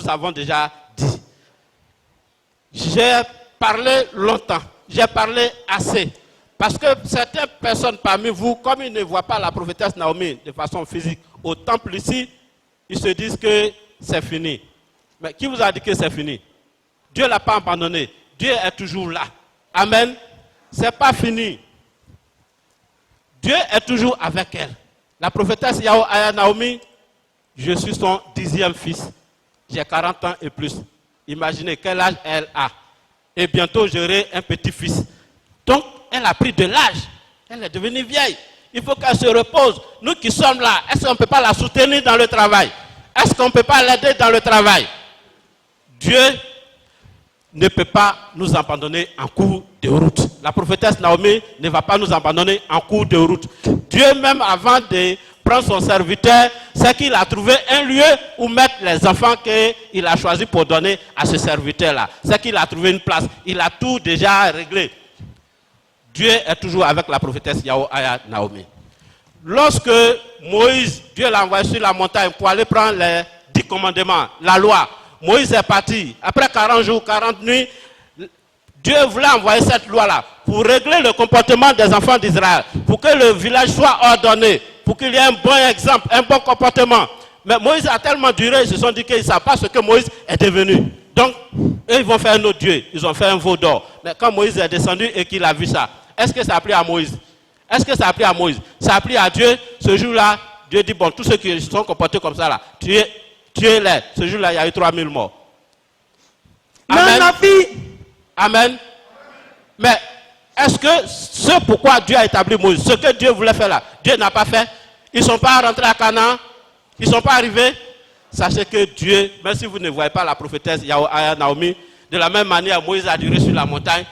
B: avons déjà dit. J'ai parlé longtemps, j'ai parlé assez. Parce que certaines personnes parmi vous, comme ils ne voient pas la prophétesse Naomi de façon physique au temple ici, ils se disent que c'est fini. Mais qui vous a dit que c'est fini? Dieu ne l'a pas abandonné. Dieu est toujours là. Amen. Ce n'est pas fini. Dieu est toujours avec elle. La prophétesse Yahweh Aya Naomi, je suis son 10e fils. J'ai 40 ans et plus. Imaginez quel âge elle a. Et bientôt j'aurai un petit-fils. Donc, elle a pris de l'âge. Elle est devenue vieille. Il faut qu'elle se repose. Nous qui sommes là, est-ce qu'on ne peut pas la soutenir dans le travail? Est-ce qu'on ne peut pas l'aider dans le travail? Dieu ne peut pas nous abandonner en cours de route. La prophétesse Naomi ne va pas nous abandonner en cours de route. Dieu même avant de prendre son serviteur, c'est qu'il a trouvé un lieu où mettre les enfants qu'il a choisi pour donner à ce serviteur-là. C'est qu'il a trouvé une place. Il a tout déjà réglé. Dieu est toujours avec la prophétesse Yahweh Aya Naomi. Lorsque Moïse, Dieu l'a envoyé sur la montagne pour aller prendre les 10 commandements, la loi, Moïse est parti. Après 40 jours, 40 nuits, Dieu voulait envoyer cette loi-là pour régler le comportement des enfants d'Israël, pour que le village soit ordonné, pour qu'il y ait un bon exemple, un bon comportement. Mais Moïse a tellement duré, ils se sont dit qu'ils ne savent pas ce que Moïse est devenu. Donc, eux, ils vont faire un autre Dieu. Ils ont fait un veau d'or. Mais quand Moïse est descendu et qu'il a vu ça, est-ce que ça a plu à Moïse? Est-ce que ça a plu à Moïse? Ça a plu à Dieu. Ce jour-là, Dieu dit, bon, tous ceux qui se sont comportés comme ça, là, tuez-les. Ce jour-là, il y a eu 3000 morts. Amen. Amen. Mais est-ce que ce pourquoi Dieu a établi Moïse, ce que Dieu voulait faire là, Dieu n'a pas fait? Ils ne sont pas rentrés à Canaan? Ils ne sont pas arrivés? Sachez que Dieu, même si vous ne voyez pas la prophétesse Yahweh Aya Naomi, de la même manière, Moïse a duré sur la montagne,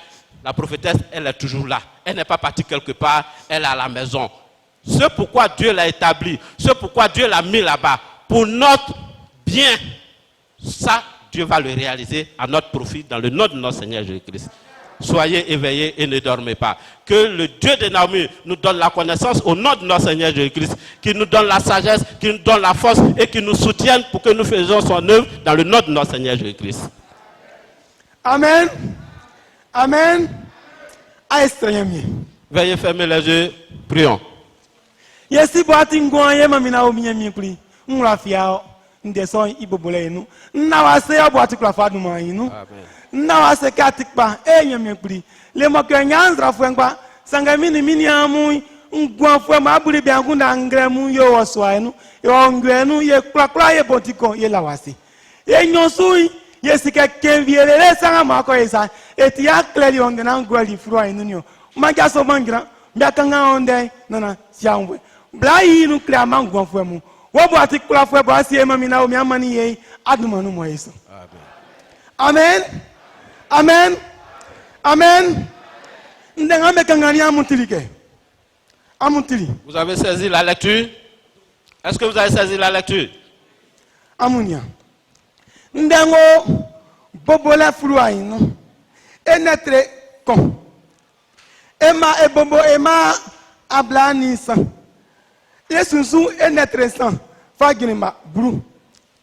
B: la prophétesse, elle est toujours là. Elle n'est pas partie quelque part, elle est à la maison. Ce pourquoi Dieu l'a établi, ce pourquoi Dieu l'a mis là-bas, pour notre bien, ça, Dieu va le réaliser à notre profit dans le nom de notre Seigneur Jésus-Christ. Soyez éveillés et ne dormez pas. Que le Dieu de Naomi nous donne la connaissance au nom de notre Seigneur Jésus-Christ, qu'il nous donne la sagesse, qu'il nous donne la force et qu'il nous soutienne pour que nous faisions son œuvre dans le nom de notre Seigneur Jésus-Christ.
A: Amen. Amen.
B: Veuillez fermer les yeux, prions.
A: Yesi boati ngwa mami na omi mi kuri. Nra fia ndeso ibobole inu. Na wa se aboati kula fadu ma inu.
B: Amen.
A: Na wa se katikpa nyami kuri. Le mo ke nyanzra fuengba sanga mini amu ngwa fu ma aburi bi angu na ngremu yo oswa inu. Yo ngwenu ye kula ye botiko ye lawasi. Ye nyosu yesi ke kenviere sanga ma ko esa. Eti ya clearly on the ngwa fru inu nyo. Maga so mangira mbakanga onde nana siamwe. Blai nu kla mangwa fuemu. Wobo atikula fuebo asi mami na omi amani ye adumanu mo yeso. Amen. Amen. Amen. Ndenga mekangani amutilike. Amutili.
B: Vous avez saisi la lecture? Est-ce que vous avez saisi la lecture?
A: Amunia. Ndengo bobola flua ino. Enetre kon. Ema ebombo ema ablani san. Yesunsu enetre san. Faginima bru.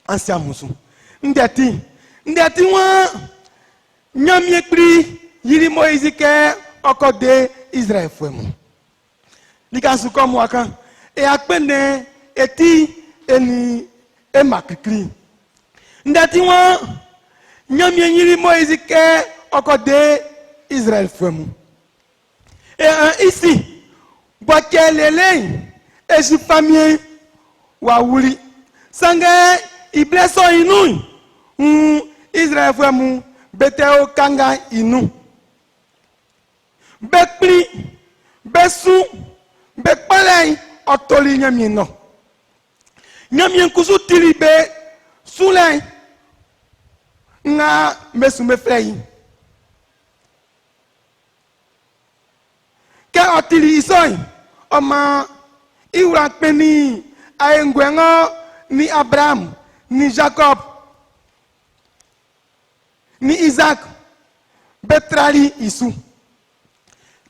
A: Ancien musu. Ndeti wa nyamie pri yiri Moïse ke okode Israël fuemu. Likansu comme waka e akpene eti eni emakri. Ndeti wa nyamie yiri Moïse ke okode Israël fuemu. Et ici, bokelele eji famille wa wuri. Sanga ibleso inu. Israël fuemu beteo kanga inu. Bekpli, besu, bekpalei otoli nyamino. Nyamien kusu tilibe sulei nga mesu meflei. Ke otili isoi oma iura peni aengwengo ni Abraham ni Jacob. ni Isaac, betrali isu.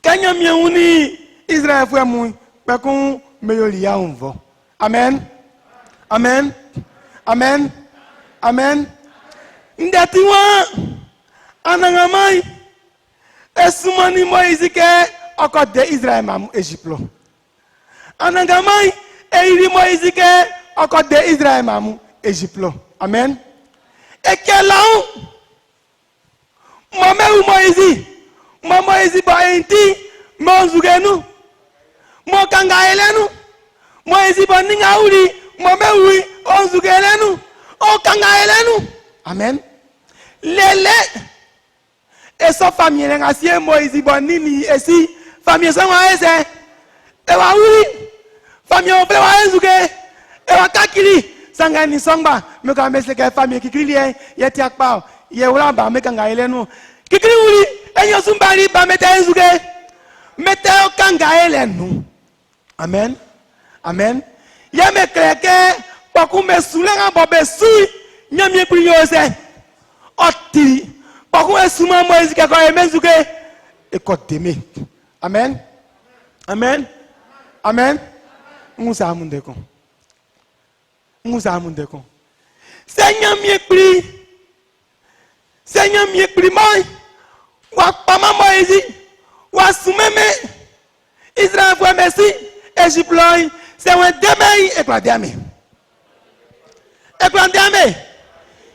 A: Kanya miuni Israël frère mou, pekon meyolia onvo. Amen. Amen. Amen. Amen. Ndatiwa anangamai esumani Moïse ke okot de Israël mamu Égypte. Anangamai eiri Moïse ke okot de Israël mamu Égypte. Amen. Et quel là Moïse ba enti monzugenu mo kanga elenu Moïse ba ninga uri momewi onzugelenu o kanga elenu. Amen. Lele et sa famille lengasie Moïse ba nini esi famille sanga ese e wa uri famille on wa enzuge e wa kakili sanga ni songba me ka mesle ke famille kikili yeti akpa ye wala ba me kanga elenu kikili uri enyo sumbari ba mete enzuge mete o kanga elenu. Amen. Amen. Ya me kreke paku me sulenga bobe sui nyamie kunyose oti paku esuma Moïse ke ko emenzuge e ko deme. Amen. Amen. Amen. Musa mundeko. Musa mundeko. Seigneur mi ekpri moi wa pama Moïse wa sumeme Israël foi merci Égypte loy c'est un demain et pas demain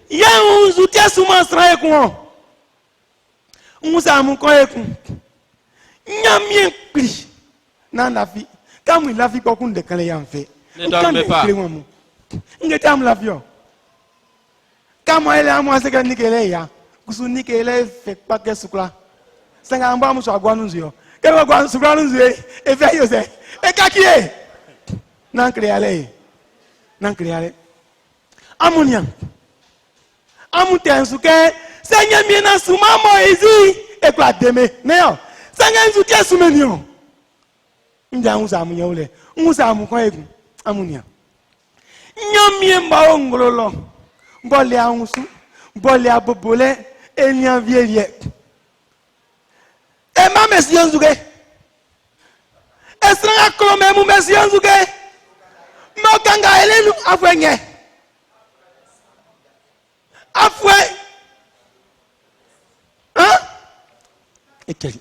A: ya un outil souvent sera ko Musa mu ko eku nyami ekpri na na fi kamu la fi ko kun de kan ya nfe
B: ne dormez pas
A: ngeta mu la fi o kamu ele amu aseka nikele ya kusu nikele fe pa ke sukla sanga amba mu so agwa nunzio ke wa gwa sukla nunzio e fe yo se e kakie nan kreale amunia amuten suke senya miena suma Moïse e kwa deme neo sanga nzuke sumenio nja unsa amunya ule unsa amuko egu amunia nyamie mba ongololo mbole ansu mbole abobole enya vielie e ma mesio nzuke esra klome mu mesio nzuke no kanga elenu afwenye afwe hein ekeli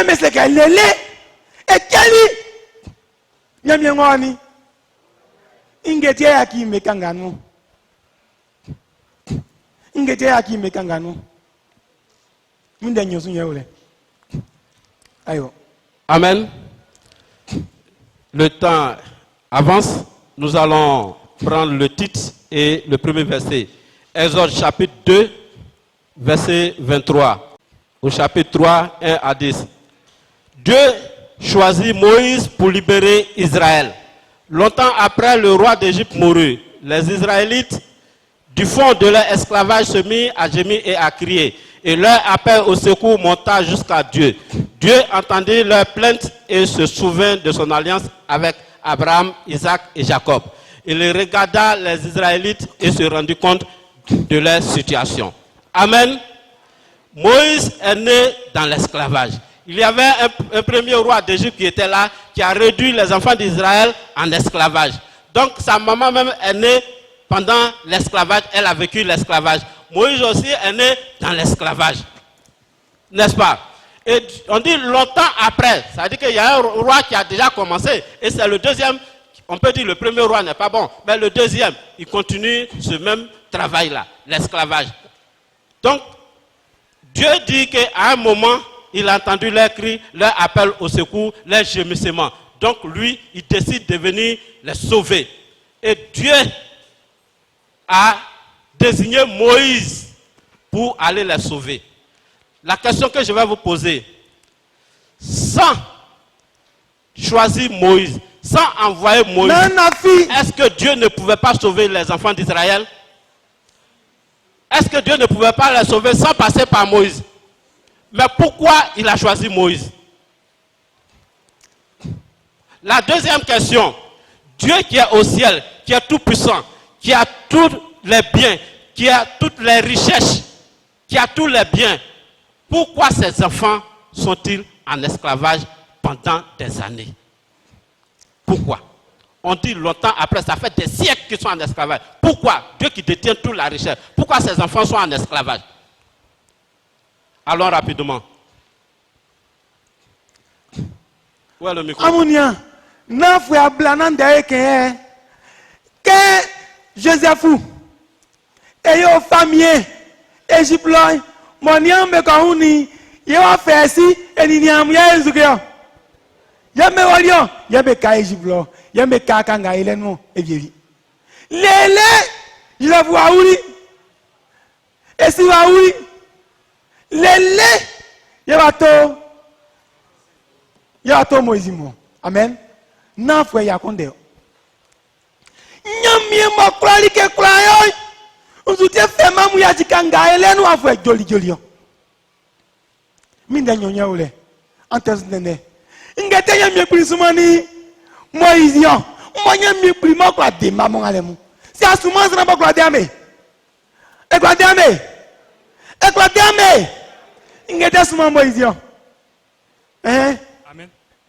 A: mesleke lele ekeli nyamye ngoni ingete yaki mekanganu minde nyosu nyeule ayo.
B: Amen. Le temps avance, nous allons prendre le titre et le premier verset. Exode chapitre 2, verset 23. Au chapitre 3, 1 à 10. Dieu choisit Moïse pour libérer Israël. Longtemps après le roi d'Égypte mourut, les Israélites du fond de leur esclavage se mirent à gémir et à crier. Et leur appel au secours monta jusqu'à Dieu. Dieu entendit leur plainte et se souvint de son alliance avec Abraham, Isaac et Jacob. Il regarda les Israélites et se rendit compte de leur situation. Amen. Moïse est né dans l'esclavage. Il y avait un premier roi d'Égypte qui était là, qui a réduit les enfants d'Israël en esclavage. Donc sa maman même est née pendant l'esclavage, elle a vécu l'esclavage. Moïse aussi est né dans l'esclavage. N'est-ce pas? Et on dit longtemps après, ça veut dire qu'il y a un roi qui a déjà commencé, et c'est le deuxième, on peut dire le premier roi n'est pas bon, mais le deuxième, il continue ce même travail-là, l'esclavage. Donc, Dieu dit qu'à un moment, il a entendu leurs cris, leur appel au secours, leurs gémissements. Donc lui, il décide de venir les sauver. Et Dieu a désigné Moïse pour aller les sauver. La question que je vais vous poser, sans choisir Moïse, sans envoyer Moïse, est-ce que Dieu ne pouvait pas sauver les enfants d'Israël? Est-ce que Dieu ne pouvait pas les sauver sans passer par Moïse? Mais pourquoi il a choisi Moïse? La deuxième question, Dieu qui est au ciel, qui est tout puissant, qui a tous les biens, qui a toutes les richesses, qui a tous les biens, pourquoi ces enfants sont-ils en esclavage pendant des années? Pourquoi? On dit longtemps après, ça fait des siècles qu'ils sont en esclavage. Pourquoi? Dieu qui détient toute la richesse. Pourquoi ces enfants sont en esclavage? Allons rapidement. Où est le micro?
A: Amounia, n'a frère blanan de que Joseph et yo famille Égypte là, mon yambe kauni, yo fait si et ni yam ya ezukio. Yambe walio, yambe ka Égypte là, yambe ka kanga ilenu e vievi. Lele, il a voix oui. Et si va oui. Lele, yabato Moïse mo. Amen. Na frère yakonde. Nyamie mo kwali ke kwayo. Uzute fema mu ya jikanga elenu afwe joli joli. Minda nyonya ule. Antes nene. Ngete nyamie kulisumani Moïse yo. Mo nyamie kulimo kwa de mamu alemu. Si asuma zana ba kwa de ame. E kwa de ame. E kwa de ame. Ngete suma Moïse yo.
E: Amen.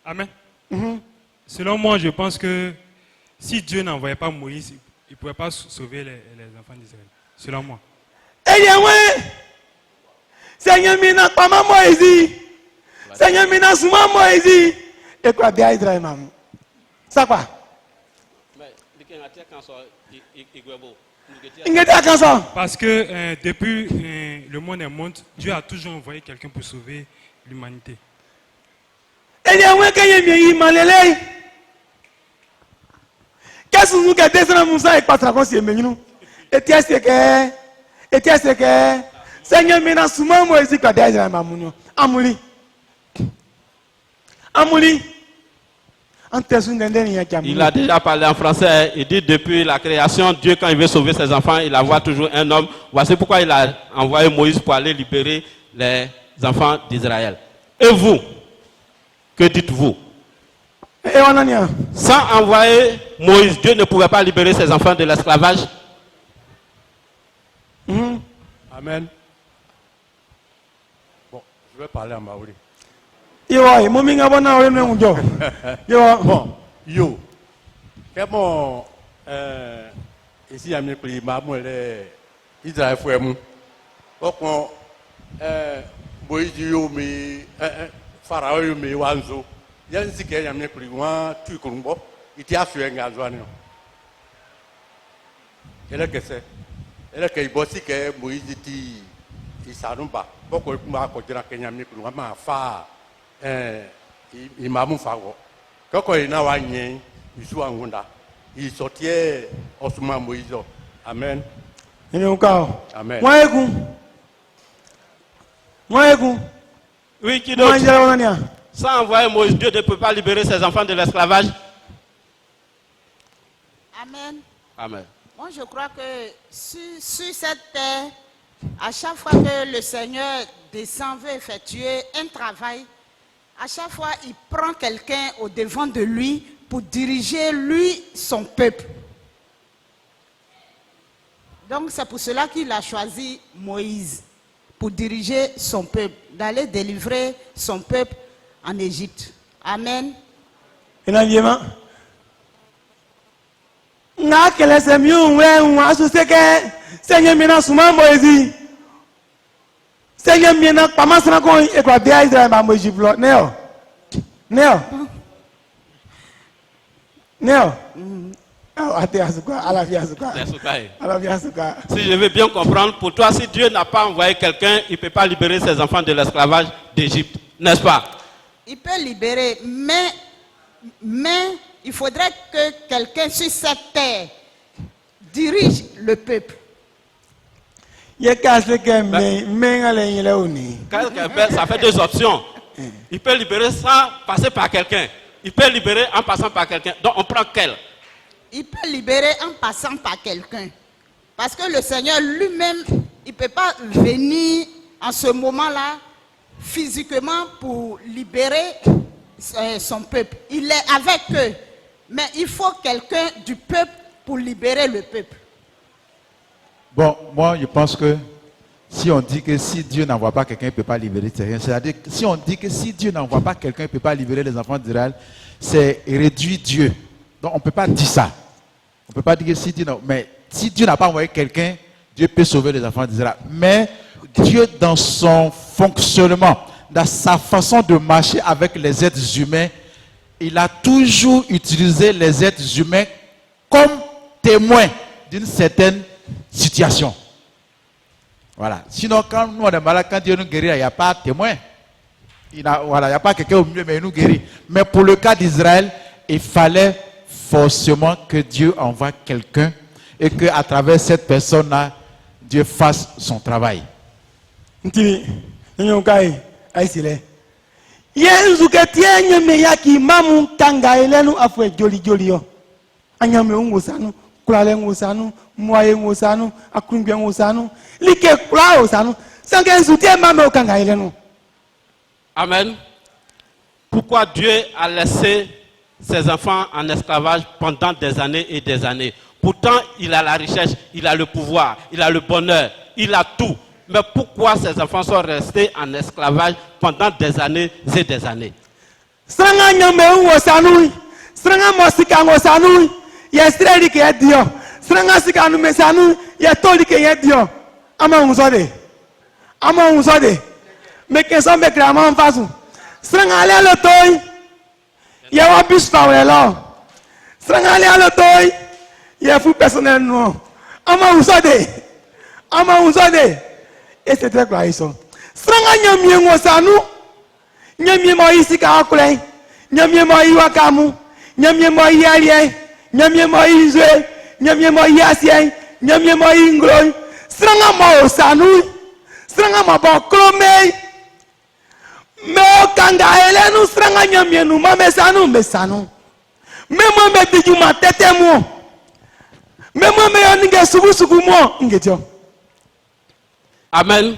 E: Amen. Selon moi, je pense que si Dieu n'envoyait pas Moïse, il ne pourrait pas sauver les enfants d'Israël. Selon moi.
A: Seigneur, mina pama Moïse. Seigneur, mina suma Moïse. Et quoi, bien Israël, maman. Ça quoi?
E: Parce que depuis le monde est monde, Dieu a toujours envoyé quelqu'un pour sauver l'humanité.
A: Qu'est-ce que nous avons fait avec Patra Consier? Et qu'est-ce que Seigneur, maintenant, souvent, moi, je dis que Amouli. Amouli.
B: Il a déjà parlé en français. Il dit depuis la création, Dieu, quand il veut sauver ses enfants, il envoie toujours un homme. Voici pourquoi il a envoyé Moïse pour aller libérer les enfants d'Israël. Et vous, que dites-vous? Sans envoyer Moïse, Dieu ne pouvait pas libérer ses enfants de l'esclavage?
F: Amen. Bon, je vais parler en maori.
A: Bon,
F: yo. Comment ici à Mépri, maman, Israël Fouemou. Pourquoi Moïse yo me Pharaon yo me wanzo. Yann si qu'il y a Mépri, moi, tu comprends? Il t'a fait un gazon. Et là, qu'est-ce que c'est? Et là, qu'il bossi que Moïse dit, il s'en va. Pourquoi il m'a accordé la Kenya Mépri, moi, ma fa. Il m'a mon fagot. Quand il n'a pas rien, il joue en Honda. Il sortait au Souma Moïse. Amen. Amen.
B: Oui, qui d'autre? Sans envoyer Moïse, Dieu ne peut pas libérer ses enfants de l'esclavage?
G: Amen.
B: Amen.
G: Moi, je crois que sur cette terre, à chaque fois que le Seigneur descend, veut effectuer un travail, à chaque fois, il prend quelqu'un au devant de lui pour diriger, lui, son peuple. Donc, c'est pour cela qu'il a choisi Moïse, pour diriger son peuple, d'aller délivrer son peuple en Égypte. Amen.
A: Seigneur, maintenant, pas mal ça qu'on est quoi bien Israël ma Moïse bloc. Néo.
B: Si je veux bien comprendre, pour toi, si Dieu n'a pas envoyé quelqu'un, il ne peut pas libérer ses enfants de l'esclavage d'Égypte, n'est-ce pas?
G: Il peut libérer, mais il faudrait que quelqu'un sur cette terre dirige le peuple.
B: Ça fait deux options. Il peut libérer sans passer par quelqu'un. Il peut libérer en passant par quelqu'un. Donc on prend quel?
G: Il peut libérer en passant par quelqu'un. Parce que le Seigneur lui-même, il ne peut pas venir en ce moment-là physiquement pour libérer son peuple. Il est avec eux. Mais il faut quelqu'un du peuple pour libérer le peuple.
C: Bon, moi je pense que Si on dit que si Dieu n'envoie pas quelqu'un, il ne peut pas libérer, c'est rien. C'est-à-dire que si on dit que si Dieu n'envoie pas quelqu'un, il ne peut pas libérer les enfants d'Israël, c'est réduire Dieu. Donc on ne peut pas dire ça. On ne peut pas dire que si Dieu n'a pas envoyé quelqu'un, Dieu peut sauver les enfants d'Israël. Mais Dieu, dans son fonctionnement, dans sa façon de marcher avec les êtres humains, il a toujours utilisé les êtres humains comme témoins d'une certaine situation. Voilà. Sinon, quand nous on est malade, quand Dieu nous guérit, il n'y a pas de témoin. Il n'y a pas quelqu'un au milieu, mais il nous guérit. Mais pour le cas d'Israël, il fallait forcément que Dieu envoie quelqu'un et qu'à travers cette personne-là, Dieu fasse son travail.
B: Amen. Pourquoi Dieu a laissé ses enfants en esclavage pendant des années et des années? Pourtant, il a la richesse, il a le pouvoir, il a le bonheur, il a tout. Mais pourquoi ces enfants sont restés en esclavage pendant des années et des années?
A: Et c'est très clair. Sranga nyamie ngosanu, nyamie mo isika akule, nyamie mo iwakamu, nyamie mo iyalie, nyamie mo izwe, nyamie mo yasien, nyamie mo ingloy. Sranga mo osanu, sranga mo bokrome. Me okanga elenu sranga nyamie nu ma mesanu mesanu. Me mo me dijuma tetemu. Me mo me yoninge sugu mo ngejo.
B: Amen.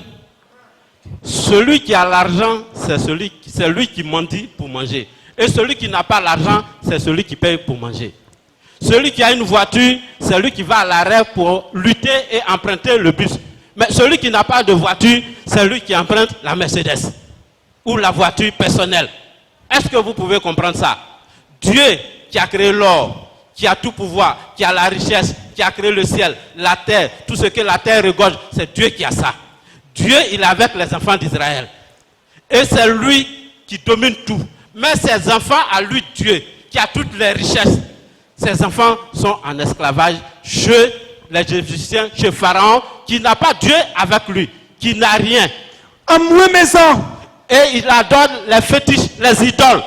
B: Celui qui a l'argent, c'est lui qui mendie pour manger. Et celui qui n'a pas l'argent, c'est celui qui paye pour manger. Celui qui a une voiture, c'est lui qui va à l'arrêt pour lutter et emprunter le bus. Mais celui qui n'a pas de voiture, c'est lui qui emprunte la Mercedes ou la voiture personnelle. Est-ce que vous pouvez comprendre ça? Dieu qui a créé l'or, qui a tout pouvoir, qui a la richesse, qui a créé le ciel, la terre, tout ce que la terre regorge, c'est Dieu qui a ça. Dieu, il est avec les enfants d'Israël. Et c'est lui qui domine tout. Mais ses enfants, à lui, Dieu, qui a toutes les richesses, ses enfants sont en esclavage chez les Égyptiens, chez Pharaon, qui n'a pas Dieu avec lui, qui n'a rien. Et il adore les fétiches, les idoles,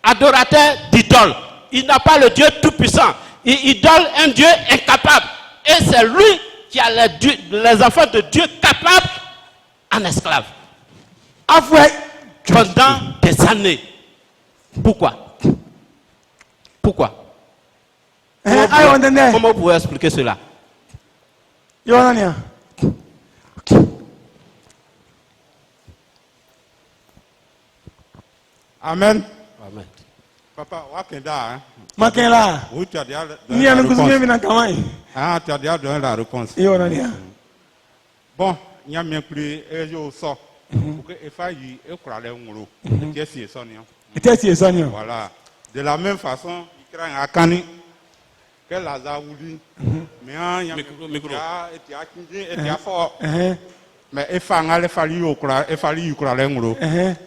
B: adorateurs d'idoles. Il n'a pas le Dieu tout-puissant. Il idole un Dieu incapable. Et c'est lui qui a les enfants de Dieu capables en esclave. Pendant des années. Pourquoi? Pourquoi? Comment vous pouvez expliquer cela?
F: Amen.
B: Amen.
F: Papa, Wakenda,
A: Makela.
F: oui, tu as déjà donné la réponse. Tu as déjà donné la réponse. Bon, il y a bien plus et je sors. Pour que faille et croire les ngolo. Voilà. De la même façon, il crée un cani que Lazare voulu. Mais il y a micro et fort. Mais il fallait y croire les ngolo.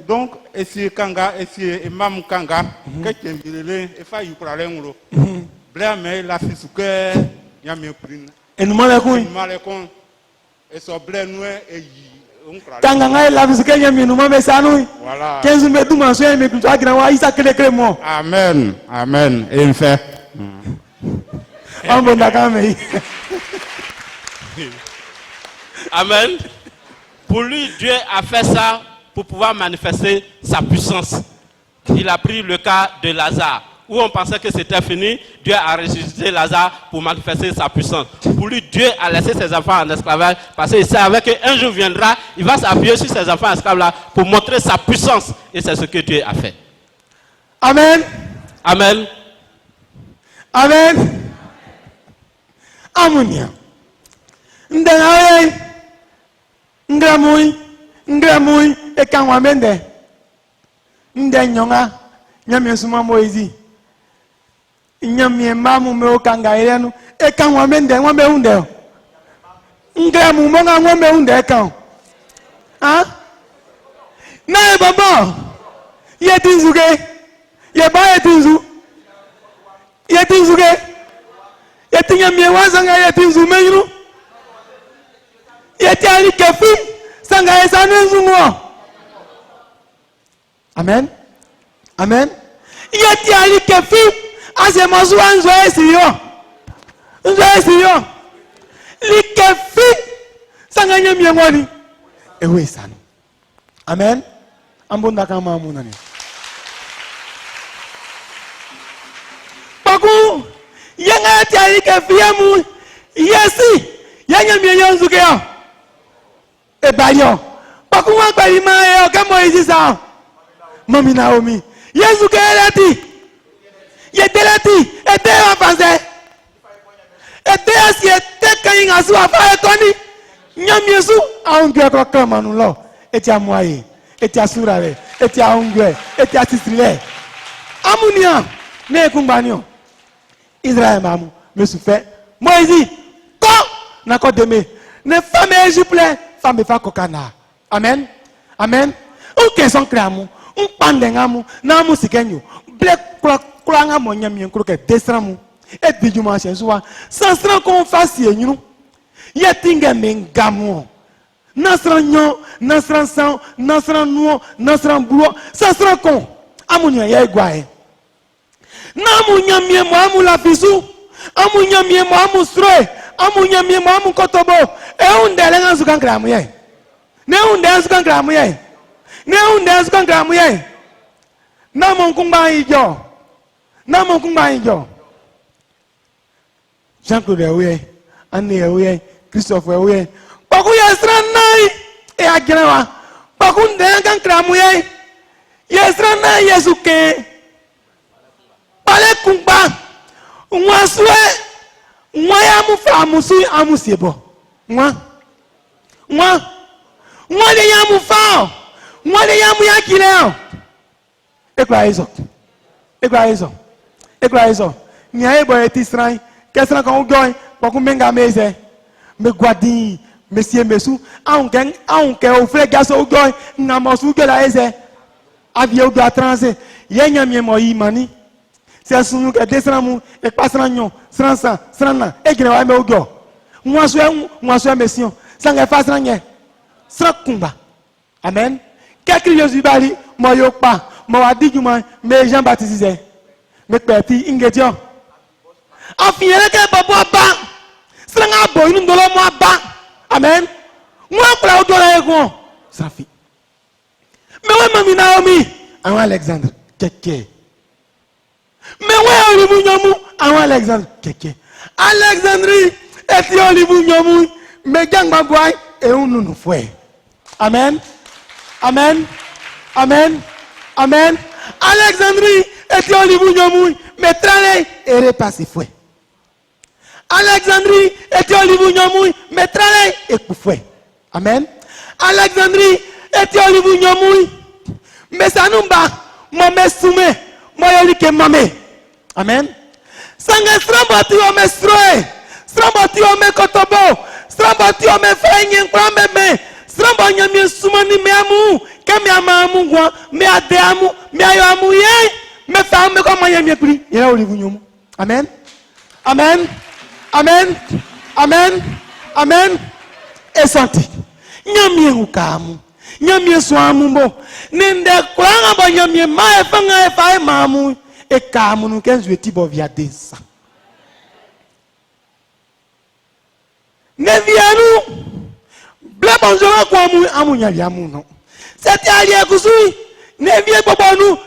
F: Donc, essayer kanga, essayer imam kanga, que tu aimes il faut y croire les ngolo. Blair mais la fille que il y a bien plus.
A: Et nous malekon.
F: Et so Blair nous et
A: Kanga la fille que nyami nous ma sanu.
F: Voilà.
A: 15 me du manso me tu agra wa isa kele mo.
F: Amen. Amen. Et il fait.
B: Amen. Pour lui, Dieu a fait ça pour pouvoir manifester sa puissance. Il a pris le cas de Lazare, où on pensait que c'était fini. Dieu a ressuscité Lazare pour manifester sa puissance. Pour lui, Dieu a laissé ses enfants en esclavage parce qu'il savait qu'un jour viendra, il va s'appuyer sur ses enfants en esclavage pour montrer sa puissance. Et c'est ce que Dieu a fait.
A: Amen.
B: Amen.
A: Amen. Amunia. ngramui e kanwa mende nde nyonga nyamie suma Moïse nyamie mamu me okanga irenu e kanwa mende ngwa me unde ngramu monga ngwa me unde kan ah na e baba yetinzuge ye ba yetinzu yetinzuge yetinyamie wazanga yetinzu menyuru yeti ali kefi sanga esanu nzungo amen amen yeti ali kefi ase mazuwa nzo esiyo li kefi sanga nyamie ngoni ewe esanu amen ambunda kama amunani paku yenga yeti ali kefi yamu yesi yanyamie yonzuke yo ebayo pakuwa kwalima yo kama Moïse sa mami Naomi Yesu keleti yeteleti ete afanze ete asi ete kainga su afa ekoni nyami Yesu aungwe ko kama nulo eti amwaye eti asurare eti aungwe eti asisile amunia ne kumbanio Israël mamu mesufe Moïse ko na ko deme ne femme Égypte femme fa kokana amen amen o son kramu un pandengamu na mu sikenyo ble kuranga monyamie nkruke desramu e bijuma shensuwa sansran kon fasi enyunu yetinga mengamu nasran nyo nasran san nasran nuo nasran buo sansran kon amunya ye gwae na munyamie mo amu la fisu amunyamie mo amu stroe amunyamie mo amu kotobo e undele ngazuka ngramu ye ne undele ngazuka ngramu ye ne undele ngazuka ngramu ye na monkumba ijo na monkumba ijo Jean-Claude Ewe Anne Ewe Christophe Ewe paku yesra nai e agrewa paku ndele ngramu ye yesra nai Yesuke pale kumba nwaswe nwaya mufa musu amusiebo nwa de yamu fa nwa de yamu yakile ekwa izo nya ebo etisran kesran kan goy poku menga meze me gwadi monsieur mesu aunque o frère gaso goy na mosu gela eze avio do transe yenya miemo imani se sunu ke desramu e pasranyo sransa srana e gre wa me ogo mwaso mesion sanga fasranye srakumba amen kekri Jésus bali mo yopa mo wadijuma me Jean Baptiste me peti ingedio afiere ke babo ba sranga bo inu ndolo mo ba amen mwa kula odola ego safi me we mami Naomi awon Alexandre keke me we olivu nyomu awon Alexandre keke Alexandrie eti olivu nyomu me jangba boy e ununu fue amen amen amen amen Alexandrie eti olivu nyomu me trale e repassi fue Alexandrie eti olivu nyomu me trale e kufue amen Alexandrie eti olivu nyomu me sanumba mo me sume mo yolike mame amen sanga strambati o me stroe strambati o me kotobo strambati o me fenye nkwambe me stramba nyami sumani me amu kemi amamu ngwa me ade amu me ayo amu ye me fa me ko manyami pri ye olivu nyomu amen amen amen amen amen esanti nyami hukamu nyami swamu mbo ninde kwanga bo nyami ma e fanga e fa e mamu e kamu nu kenzu etibo via desa ne vianu ble bonjour kwa mu amunya via mu no seti ali ekusui ne vie gbobonu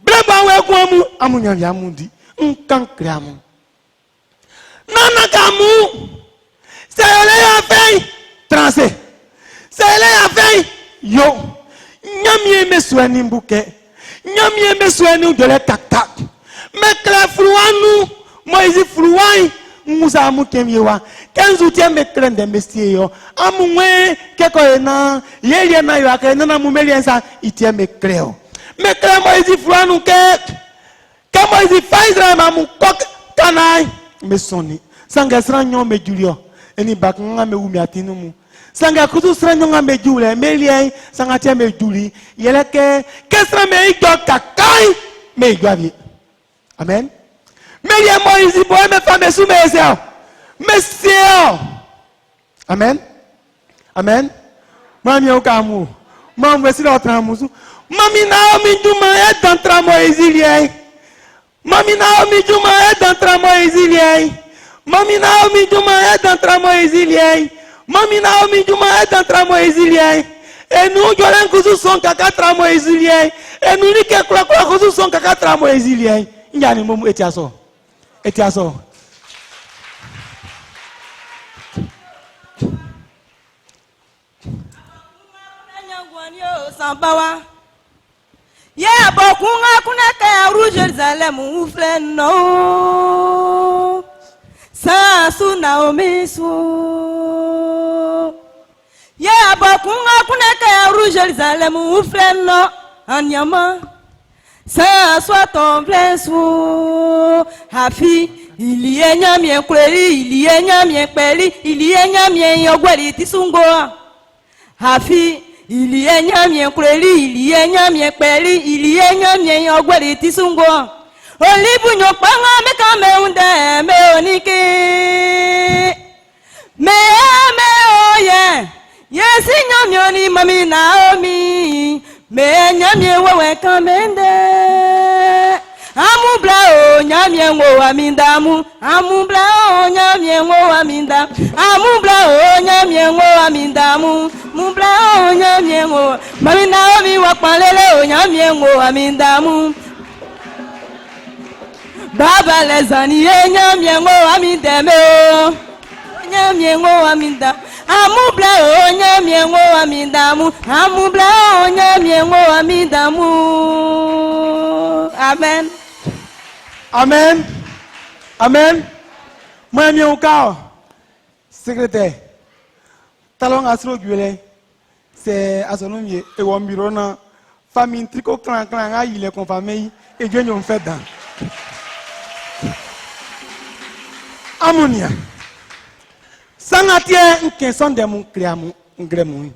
A: ble bawe kwa mu amunya via mu di nkan kramu nana kamu sele ya fei transe sele ya fei yo nyamie meswani mbuke nyamie meswani dole taktak me kla fruanu Moïse fruai musa amu kemyewa kenzu tiembe krende mestio amu mwe keko ena yeye na yo akena na mumeliensa itiembe creo me cremo izi fulanu ke kamo izi faizra mamu kok kanai me soni sanga sranyo me julio eni bakanga me umi atinumu sanga kutu sranyo me jule melie sanga tiembe juli yeleke kesra me ido kakai me igwavi amen. Melia Moïse boy me femme sous mes yeux. Monsieur. Amen. Amen. Mami au kamu. Mam voici l'autre amour. Mami Naomi Juma est dans tramo exilien. Mami Naomi Juma est dans tramo exilien. Mami Naomi Juma est dans tramo exilien. Mami Naomi Juma est dans tramo exilien. Et nous jolens kuzu son kaka tramo exilien. Et nous ni ke kula kuzu son kaka tramo exilien. Nyani momu etiaso. Etiaso.
D: Sambawa. Yeah, bokunga kunaka rouge Jérusalem oufle no. Sa su Naomi su. Yeah, bokunga kunaka rouge Jérusalem oufle no. Anyama. Ça soit ton plein sou, hafi, il y a nyamien kweli, il y a nyamien kweli, il y a nyamien yogweli tisungo. Hafi, il y a nyamien kweli, il y a nyamien kweli, il y a nyamien yogweli tisungo. Olibu nyopanga me kame unde me onike. Me oye, yesi nyamio ni mami Naomi. Me nyamie wewe kamende amubla o nyamie ngo amindamu amubla o nyamie ngo aminda amubla o nyamie ngo amindamu mubla o nyamie ngo mami Naomi wakpalele o nyamie ngo amindamu baba lezani e nyamie ngo amindeme o nyamie ngo aminda amubla o nyamie ngo amindamu amubla o nyamie ngo amindamu. Amen.
A: Amen. Amen. Moi mi au cas secrétaire talon asro guele c'est asonomie et wombirona famille tricot clan clan a il est confirmé et Dieu nous fait dans amonia sangatie nkenson de mon créamu ngremu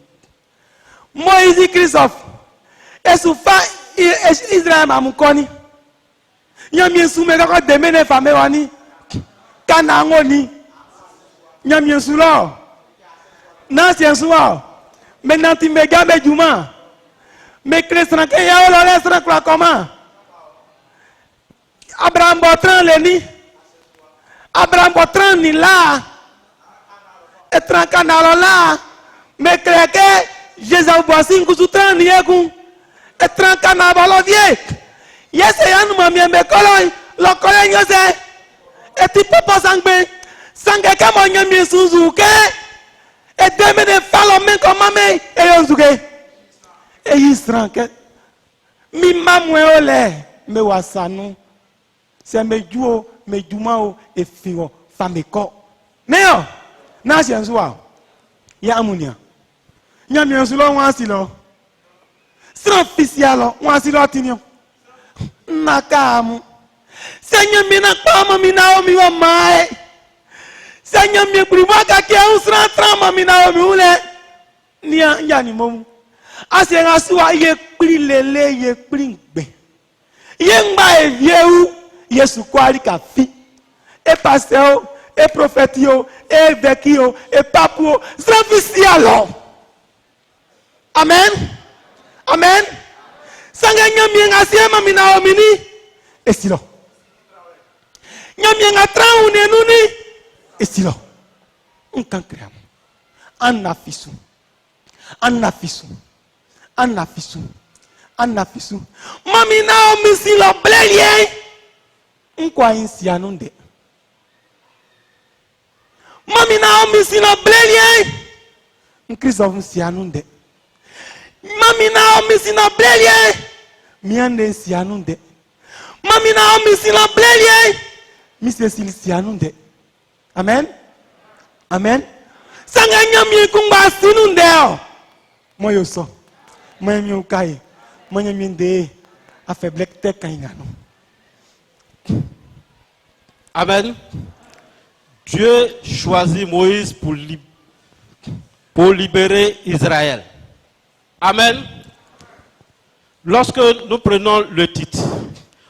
A: Moïse Christophe et soufa Israël mamukoni nyamien soumé ko demene fame wani kana ngoni nyamien soulo na sien soulo maintenant tu me gabe juma me crescent que ya lo lestra quoi comment Abraham botran leni Abraham botran ni là et trancanalo là me crée que Jésus voici que soutran ni eku et trancanalo vie yes yanu mami me koloi lo koloi nyose et tu papa sangbe sangue que mo nyami suzuke et demene falo men comme me et yonzuke et yistranke mi mamwe ole me wasanu c'est me juo me jumao et fio fameko neo na sienzua ya amunia nyami ensulo wansilo sra officialo wansilo tinio nakamu senya mina kama mina omi wa mae senya mi priwaka ke usra trama mina omi ule nia yani momu asenga suwa ye kpri lele ye kpri ngbe ye ngba evieu Yesu kwali ka fi e pasteur e prophétio e vekio e papuo officialo amen amen sanga nyamie ngasiema mina omini estilo nyamie ngatrau nenuni estilo unkankream anafisu mami na omisilo blelie nkwa insianunde mami na omisilo blelie nkristo insianunde mami na omisilo blelie miande insianunde mami na omisilo blelie misesili sianunde Amen. Amen. Sanga nyami kumba sinundeo. Moyo so. Moyo miukai. Moyo minde. Afeblek te kaingano.
B: Amen. Dieu choisit Moïse pour libérer Israël. Amen. Lorsque nous prenons le titre,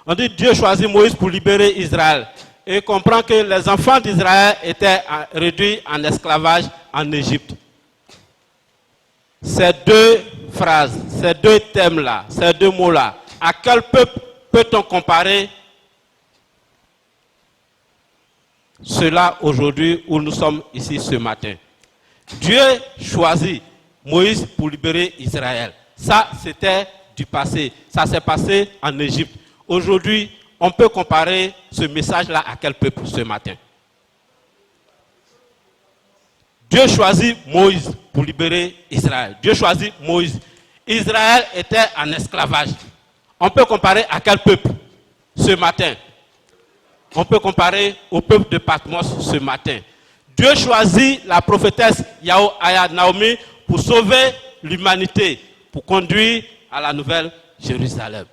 B: on dit Dieu choisit Moïse pour libérer Israël. Et comprend que les enfants d'Israël étaient réduits en esclavage en Égypte. Ces deux phrases, ces deux thèmes-là, ces deux mots-là, à quel peuple peut-on comparer cela aujourd'hui où nous sommes ici ce matin? Dieu choisit Moïse pour libérer Israël. Ça, c'était du passé. Ça s'est passé en Égypte. Aujourd'hui, on peut comparer ce message-là à quel peuple ce matin? Dieu choisit Moïse pour libérer Israël. Dieu choisit Moïse. Israël était en esclavage. On peut comparer à quel peuple ce matin? On peut comparer au peuple de Patmos ce matin. Dieu choisit la prophétesse Yahuaya Naomi pour sauver l'humanité, pour conduire à la nouvelle Jérusalem.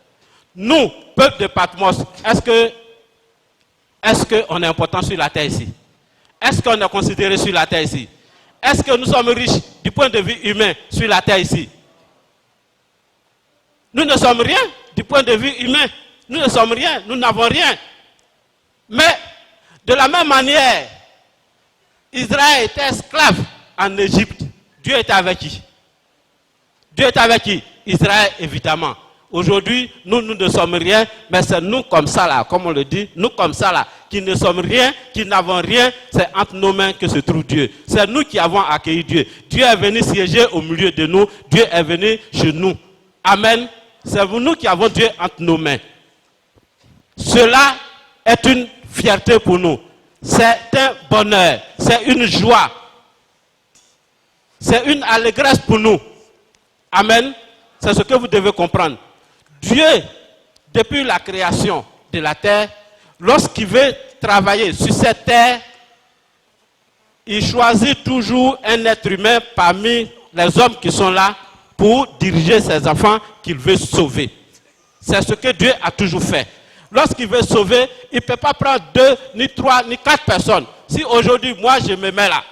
B: Nous, peuple de Patmos, est-ce qu'on est important sur la terre ici? Est-ce qu'on est considéré sur la terre ici? Est-ce que nous sommes riches du point de vue humain sur la terre ici? Nous ne sommes rien du point de vue humain. Nous ne sommes rien, nous n'avons rien. Mais de la même manière, Israël était esclave en Égypte. Dieu était avec qui? Dieu était avec qui? Israël, évidemment. Aujourd'hui, nous ne sommes rien, mais c'est nous comme ça là, comme on le dit, nous comme ça là, qui ne sommes rien, qui n'avons rien, c'est entre nos mains que se trouve Dieu. C'est nous qui avons accueilli Dieu. Dieu est venu siéger au milieu de nous, Dieu est venu chez nous. Amen. C'est nous qui avons Dieu entre nos mains. Cela est une fierté pour nous. C'est un bonheur, c'est une joie. C'est une allégresse pour nous. Amen. C'est ce que vous devez comprendre. Dieu, depuis la création de la terre, lorsqu'il veut travailler sur cette terre, il choisit toujours un être humain parmi les hommes qui sont là pour diriger ses enfants qu'il veut sauver. C'est ce que Dieu a toujours fait. Lorsqu'il veut sauver, il ne peut pas prendre 2, ni 3, ni 4 personnes. Si aujourd'hui, moi, je me mets là,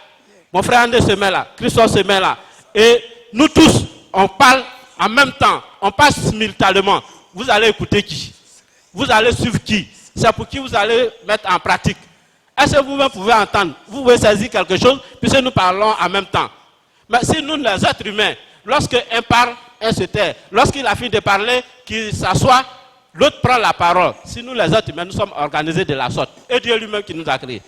B: mon frère André se met là, Christophe se met là, et nous tous, on parle en même temps, on parle simultanément. Vous allez écouter qui? Vous allez suivre qui? C'est pour qui vous allez mettre en pratique. Est-ce que vous-même pouvez entendre? Vous pouvez saisir quelque chose, puisque nous parlons en même temps. Mais si nous, les êtres humains, lorsqu'un parle, un se tait. Lorsqu'il a fini de parler, qu'il s'assoit, l'autre prend la parole. Si nous, les êtres humains, nous sommes organisés de la sorte. Et Dieu lui-même qui nous a créés.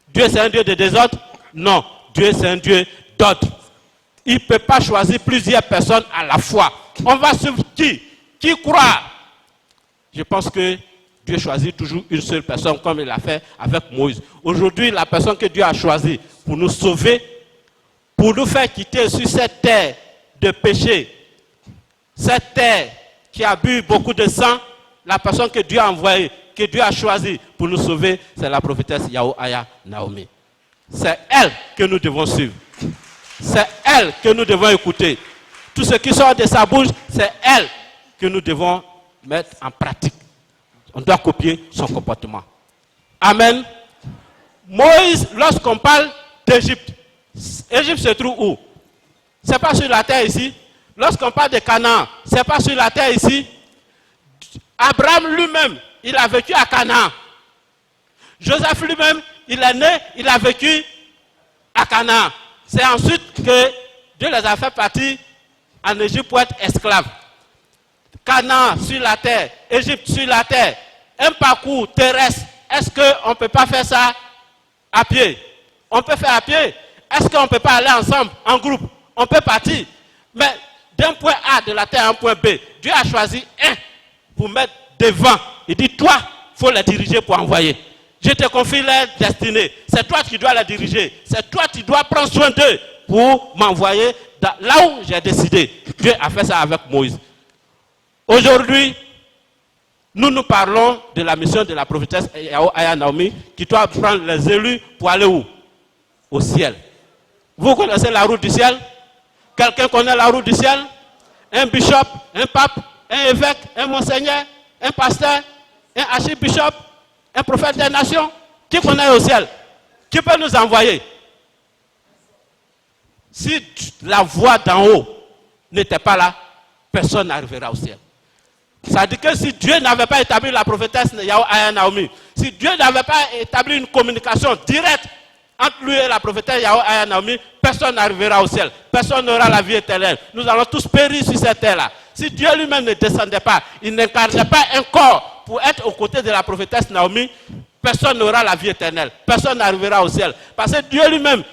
B: Dieu, c'est un Dieu de désordre? Non. Dieu, c'est un Dieu d'ordre. Il ne peut pas choisir plusieurs personnes à la fois. On va suivre qui? Qui croit? Je pense que Dieu choisit toujours une seule personne comme il a fait avec Moïse. Aujourd'hui, la personne que Dieu a choisie pour nous sauver, pour nous faire quitter sur cette terre de péché, cette terre qui a bu beaucoup de sang, la personne que Dieu a envoyée, que Dieu a choisie pour nous sauver, c'est la prophétesse Yahuaya Naomi. C'est elle que nous devons suivre. C'est elle que nous devons écouter. Tout ce qui sort de sa bouche, c'est elle que nous devons mettre en pratique. On doit copier son comportement. Amen. Moïse, lorsqu'on parle d'Égypte, Égypte se trouve où? Ce n'est pas sur la terre ici. Lorsqu'on parle de Canaan, ce n'est pas sur la terre ici. Abraham lui-même, il a vécu à Canaan. Joseph lui-même, il est né, il a vécu à Canaan. C'est ensuite que Dieu les a fait partir en Égypte pour être esclaves. Canaan sur la terre, Égypte sur la terre, un parcours terrestre. Est-ce qu'on ne peut pas faire ça à pied? On peut faire à pied. Est-ce qu'on ne peut pas aller ensemble, en groupe? On peut partir. Mais d'un point A de la terre à un point B, Dieu a choisi un pour mettre devant. Il dit, toi, il faut les diriger pour envoyer. Je te confie leur destinée. C'est toi qui dois les diriger. C'est toi qui dois prendre soin d'eux pour m'envoyer là où j'ai décidé. Dieu a fait ça avec Moïse. Aujourd'hui, Nous parlons de la mission de la prophétesse Yao Aya Naomi qui doit prendre les élus pour aller où? Au ciel. Vous connaissez la route du ciel? Quelqu'un connaît la route du ciel? Un bishop, un pape, un évêque, un monseigneur, un pasteur, un archibishop, un prophète des nations? Qui connaît au ciel? Qui peut nous envoyer? Si la voix d'en haut n'était pas là, personne n'arrivera au ciel. Ça veut dire que si Dieu n'avait pas établi la prophétesse Yao Aya Naomi, si Dieu n'avait pas établi une communication directe entre lui et la prophétesse Yao Aya Naomi, personne n'arrivera au ciel. Personne n'aura la vie éternelle. Nous allons tous périr sur cette terre-là. Si Dieu lui-même ne descendait pas, il n'incarnait pas un corps pour être aux côtés de la prophétesse Naomi, personne n'aura la vie éternelle. Personne n'arrivera au ciel. Parce que Dieu lui-même,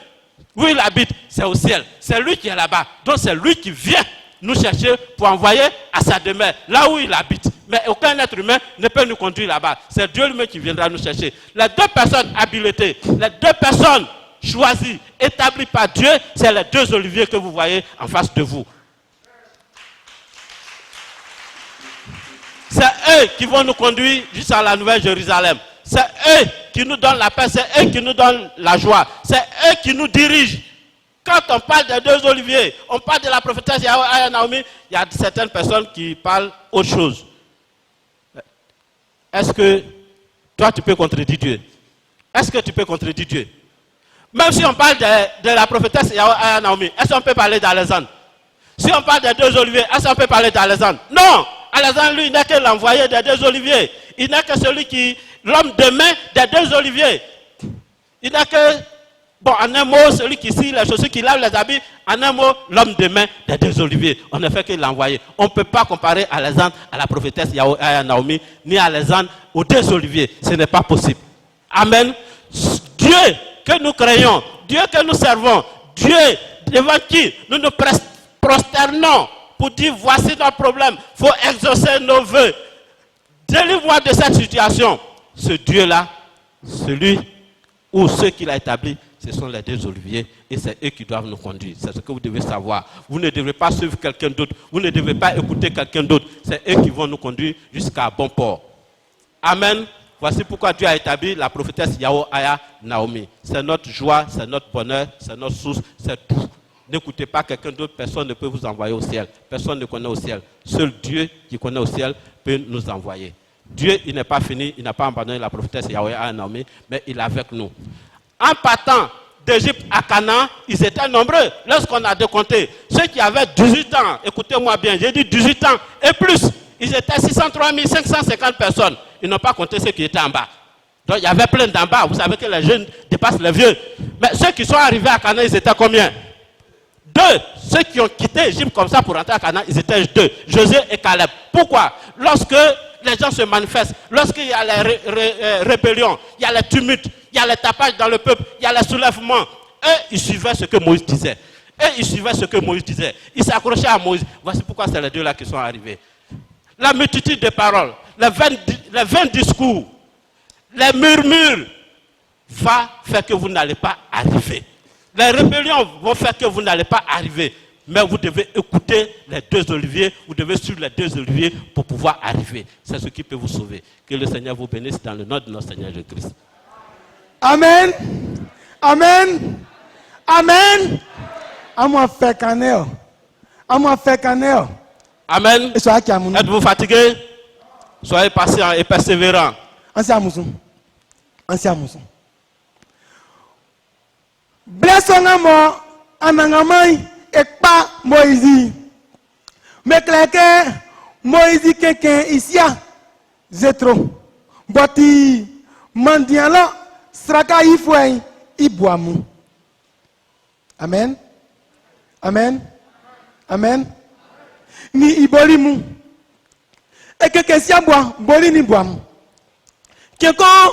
B: où il habite, c'est au ciel. C'est lui qui est là-bas. Donc c'est lui qui vient nous chercher pour envoyer à sa demeure, là où il habite. Mais aucun être humain ne peut nous conduire là-bas. C'est Dieu lui-même qui viendra nous chercher. Les deux personnes habilitées, les deux personnes choisies, établies par Dieu, c'est les deux oliviers que vous voyez en face de vous. C'est eux qui vont nous conduire jusqu'à la Nouvelle Jérusalem. C'est eux qui nous donnent la paix, c'est eux qui nous donnent la joie. C'est eux qui nous dirigent. Quand on parle des deux oliviers, on parle de la prophétesse Yao Aya Naomi, il y a certaines personnes qui parlent autre chose. Est-ce que toi tu peux contredire Dieu? Est-ce que tu peux contredire Dieu? Même si on parle de la prophétesse Yao Aya Naomi, est-ce qu'on peut parler d'Alexandre? Si on parle des deux oliviers, est-ce qu'on peut parler d'Alexandre? Non! Alexandre, lui, il n'est que l'envoyé des deux oliviers. Il n'est que celui qui, l'homme de main des deux oliviers. Il n'est que, bon, en un mot, celui qui scie les chaussures, qui lave les habits, en un mot, l'homme de main des deux oliviers. On ne fait que l'envoyer. On ne peut pas comparer Alexandre à la prophétesse Yao Aya Naomi, ni Alexandre aux deux oliviers. Ce n'est pas possible. Amen. Dieu que nous créons, Dieu que nous servons, Dieu devant qui nous nous prosternons pour dire voici notre problème, il faut exaucer nos vœux. Délivre-moi de cette situation. Ce Dieu-là, celui ou ceux qu'il a établis, ce sont les deux oliviers et c'est eux qui doivent nous conduire. C'est ce que vous devez savoir. Vous ne devez pas suivre quelqu'un d'autre, vous ne devez pas écouter quelqu'un d'autre. C'est eux qui vont nous conduire jusqu'à bon port. Amen. Voici pourquoi Dieu a établi la prophétesse Yao Aya Naomi. C'est notre joie, c'est notre bonheur, c'est notre source, c'est tout. N'écoutez pas quelqu'un d'autre, personne ne peut vous envoyer au ciel. Personne ne connaît au ciel. Seul Dieu qui connaît au ciel peut nous envoyer. Dieu, il n'est pas fini, il n'a pas abandonné la prophétesse Yao Aya Naomi, mais il est avec nous. En partant d'Égypte à Canaan, ils étaient nombreux. Lorsqu'on a décompté, ceux qui avaient 18 ans, écoutez-moi bien, j'ai dit 18 ans et plus, ils étaient 603 550 personnes. Ils n'ont pas compté ceux qui étaient en bas. Donc il y avait plein d'en bas. Vous savez que les jeunes dépassent les vieux. Mais ceux qui sont arrivés à Canaan, ils étaient combien? 2. Ceux qui ont quitté l'Égypte comme ça pour rentrer à Canaan, ils étaient 2. Josué et Caleb. Pourquoi? Lorsque les gens se manifestent, lorsqu'il y a les rébellions, il y a les tumultes, il y a les tapages dans le peuple, il y a les soulèvements, eux, ils suivaient ce que Moïse disait. Ils s'accrochaient à Moïse. Voici pourquoi c'est les deux là qui sont arrivés. La multitude de paroles, les 20 discours, les murmures, va faire que vous n'allez pas arriver. Les rébellions vont faire que vous n'allez pas arriver. Mais vous devez écouter les deux oliviers, vous devez suivre les deux oliviers pour pouvoir arriver. C'est ce qui peut vous sauver. Que le Seigneur vous bénisse dans le nom de notre Seigneur Jésus-Christ.
A: Amen. Amen. Amen. Amen.
B: Amen. Êtes-vous fatigué? Soyez patient et persévérant.
A: Blessons-moi, anangamai, et pas Moïse. Mais que Moïse quelqu'un ici, Zetro. Boti, mandiala, sraka ifoué, iboamou. Amen. Amen. Amen. Ni ibolimu. Et que si aboa, boli ni boamou. Quelqu'un,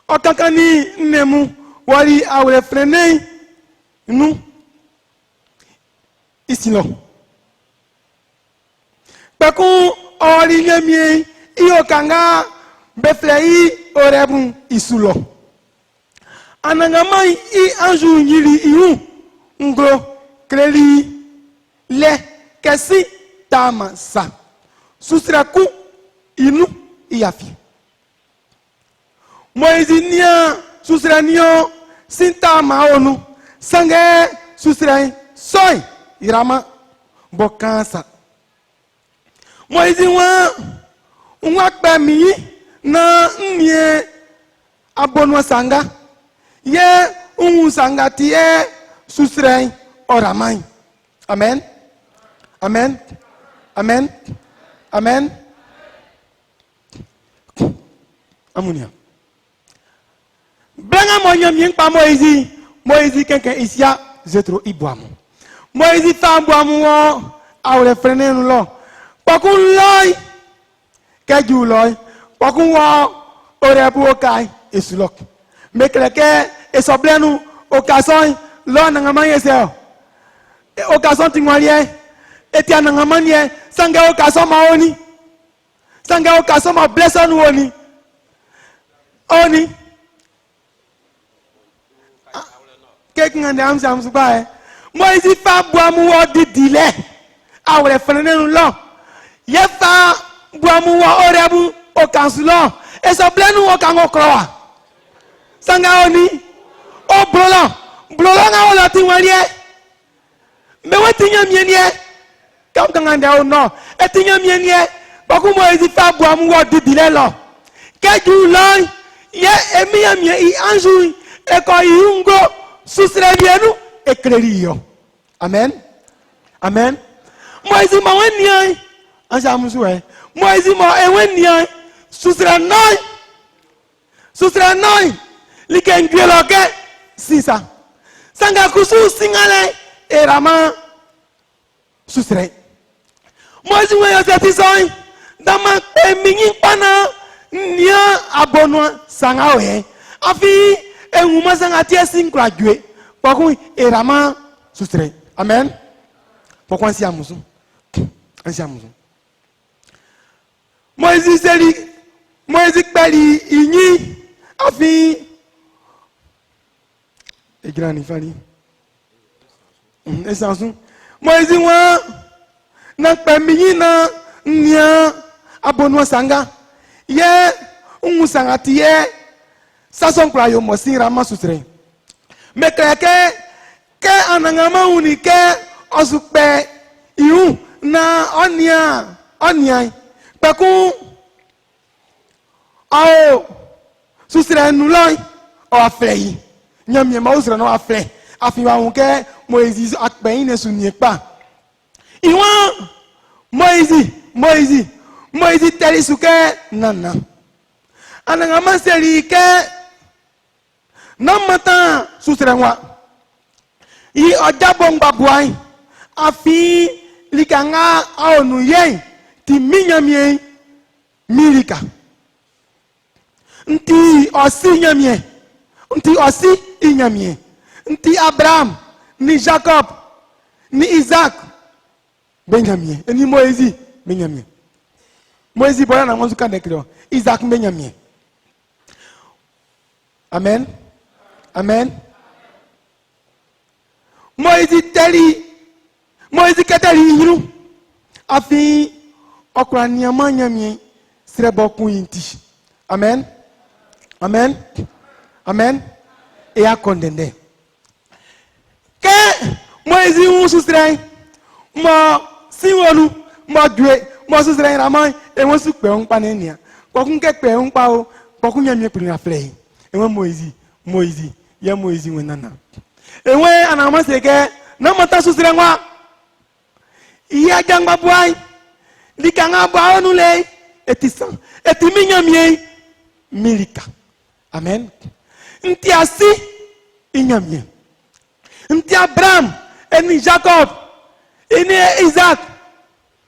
A: otakani nemu. Wali aure frené nous ici là. Parce qu'on oli nyemie iokanga beflei orebu isulo. Anangama I anju nyili iu ngro kreli le kasi tamasa. Susraku inu iyafi. Moïse nia susrenio sinta maonu sange susren soy irama bokansa. Moïse wa kpemi na nye abonwa sanga ye sanga tie susren oramai. Amen. Amen. Amen. Amen. Amunia. Blenga moyam yin pa Moïse kenken isia zetro ibuamu. Moïse fa buamu wo awle frene nu lo. Pakun loy keju loy. Pakun wo orebu okai esulok. Mekleke esoblenu okason lo nangama yeseo. Okason tingwalie etia nangamanie sanga okason maoni. Sanga okason ma blesson woni. Oni kek ngande am sam subae Moïse fa boamu wo didile awre fenenu lo ye fa boamu wo orebu o kansulo e so blenu o kan okroa sanga oni o blolo nga o lati walie me wetinya mienie kam ngande o no etinya mienie baku Moïse fa boamu wo didile lo keju lo ye emiya mie I anju eko iungo susrevienu eklerio. Amen. Amen. Moïse ma wenia anja musue. Moïse ma ewenia susrenoi like ngweloke sisa. Sanga kusu singale erama susre. Moïse we yosetisoi dama eminyin pana nia abonwa sanga we afi ehuma sanga tie sinkra dwe pokun erama sustre. Amen. Pokun ansi amusu Moïse peli inyi afi egrani fali esansu Moïse wa na pemini na nia abonwa sanga ye sangati ye sason kwa yo mosi rama susre me kreke ke anangama unike osukpe iu na onia peku ao susre nuloi o aflei nyamye ma usre no afle afiwa unke Moïse akpe ine suniepa iwa Moïse teli suke nana. Anangama seri ke namata susrenwa. I ojabong babuai afi likanga aonu ye ti minyamie milika. Nti osi nyamie. Nti osi inyamie. Nti Abraham ni Jacob ni Isaac Benjamin ni Moïse Benjamin. Moïse boya na mwanzu kanekiro Isaac Benjamin. Amen. Amen. Moïse keteli yiru afi okra nyama nyamie srebo kuinti. Amen. Amen. Amen. Et à condamner. Que Moïse ou soustrait mo siwolu mo due mo soustrait ramai e won su pe on pa nenia kokun ke pe on pa o kokun nyamie prin aflei e won Moïse ya Moïse wenana e won anama se ke na mata soustrait wa iya jangba boy likanga ba onu le etisan etimi nyamie milika. Amen. Nti asi inyamie. Nti Abraham eni Jacob eni Isaac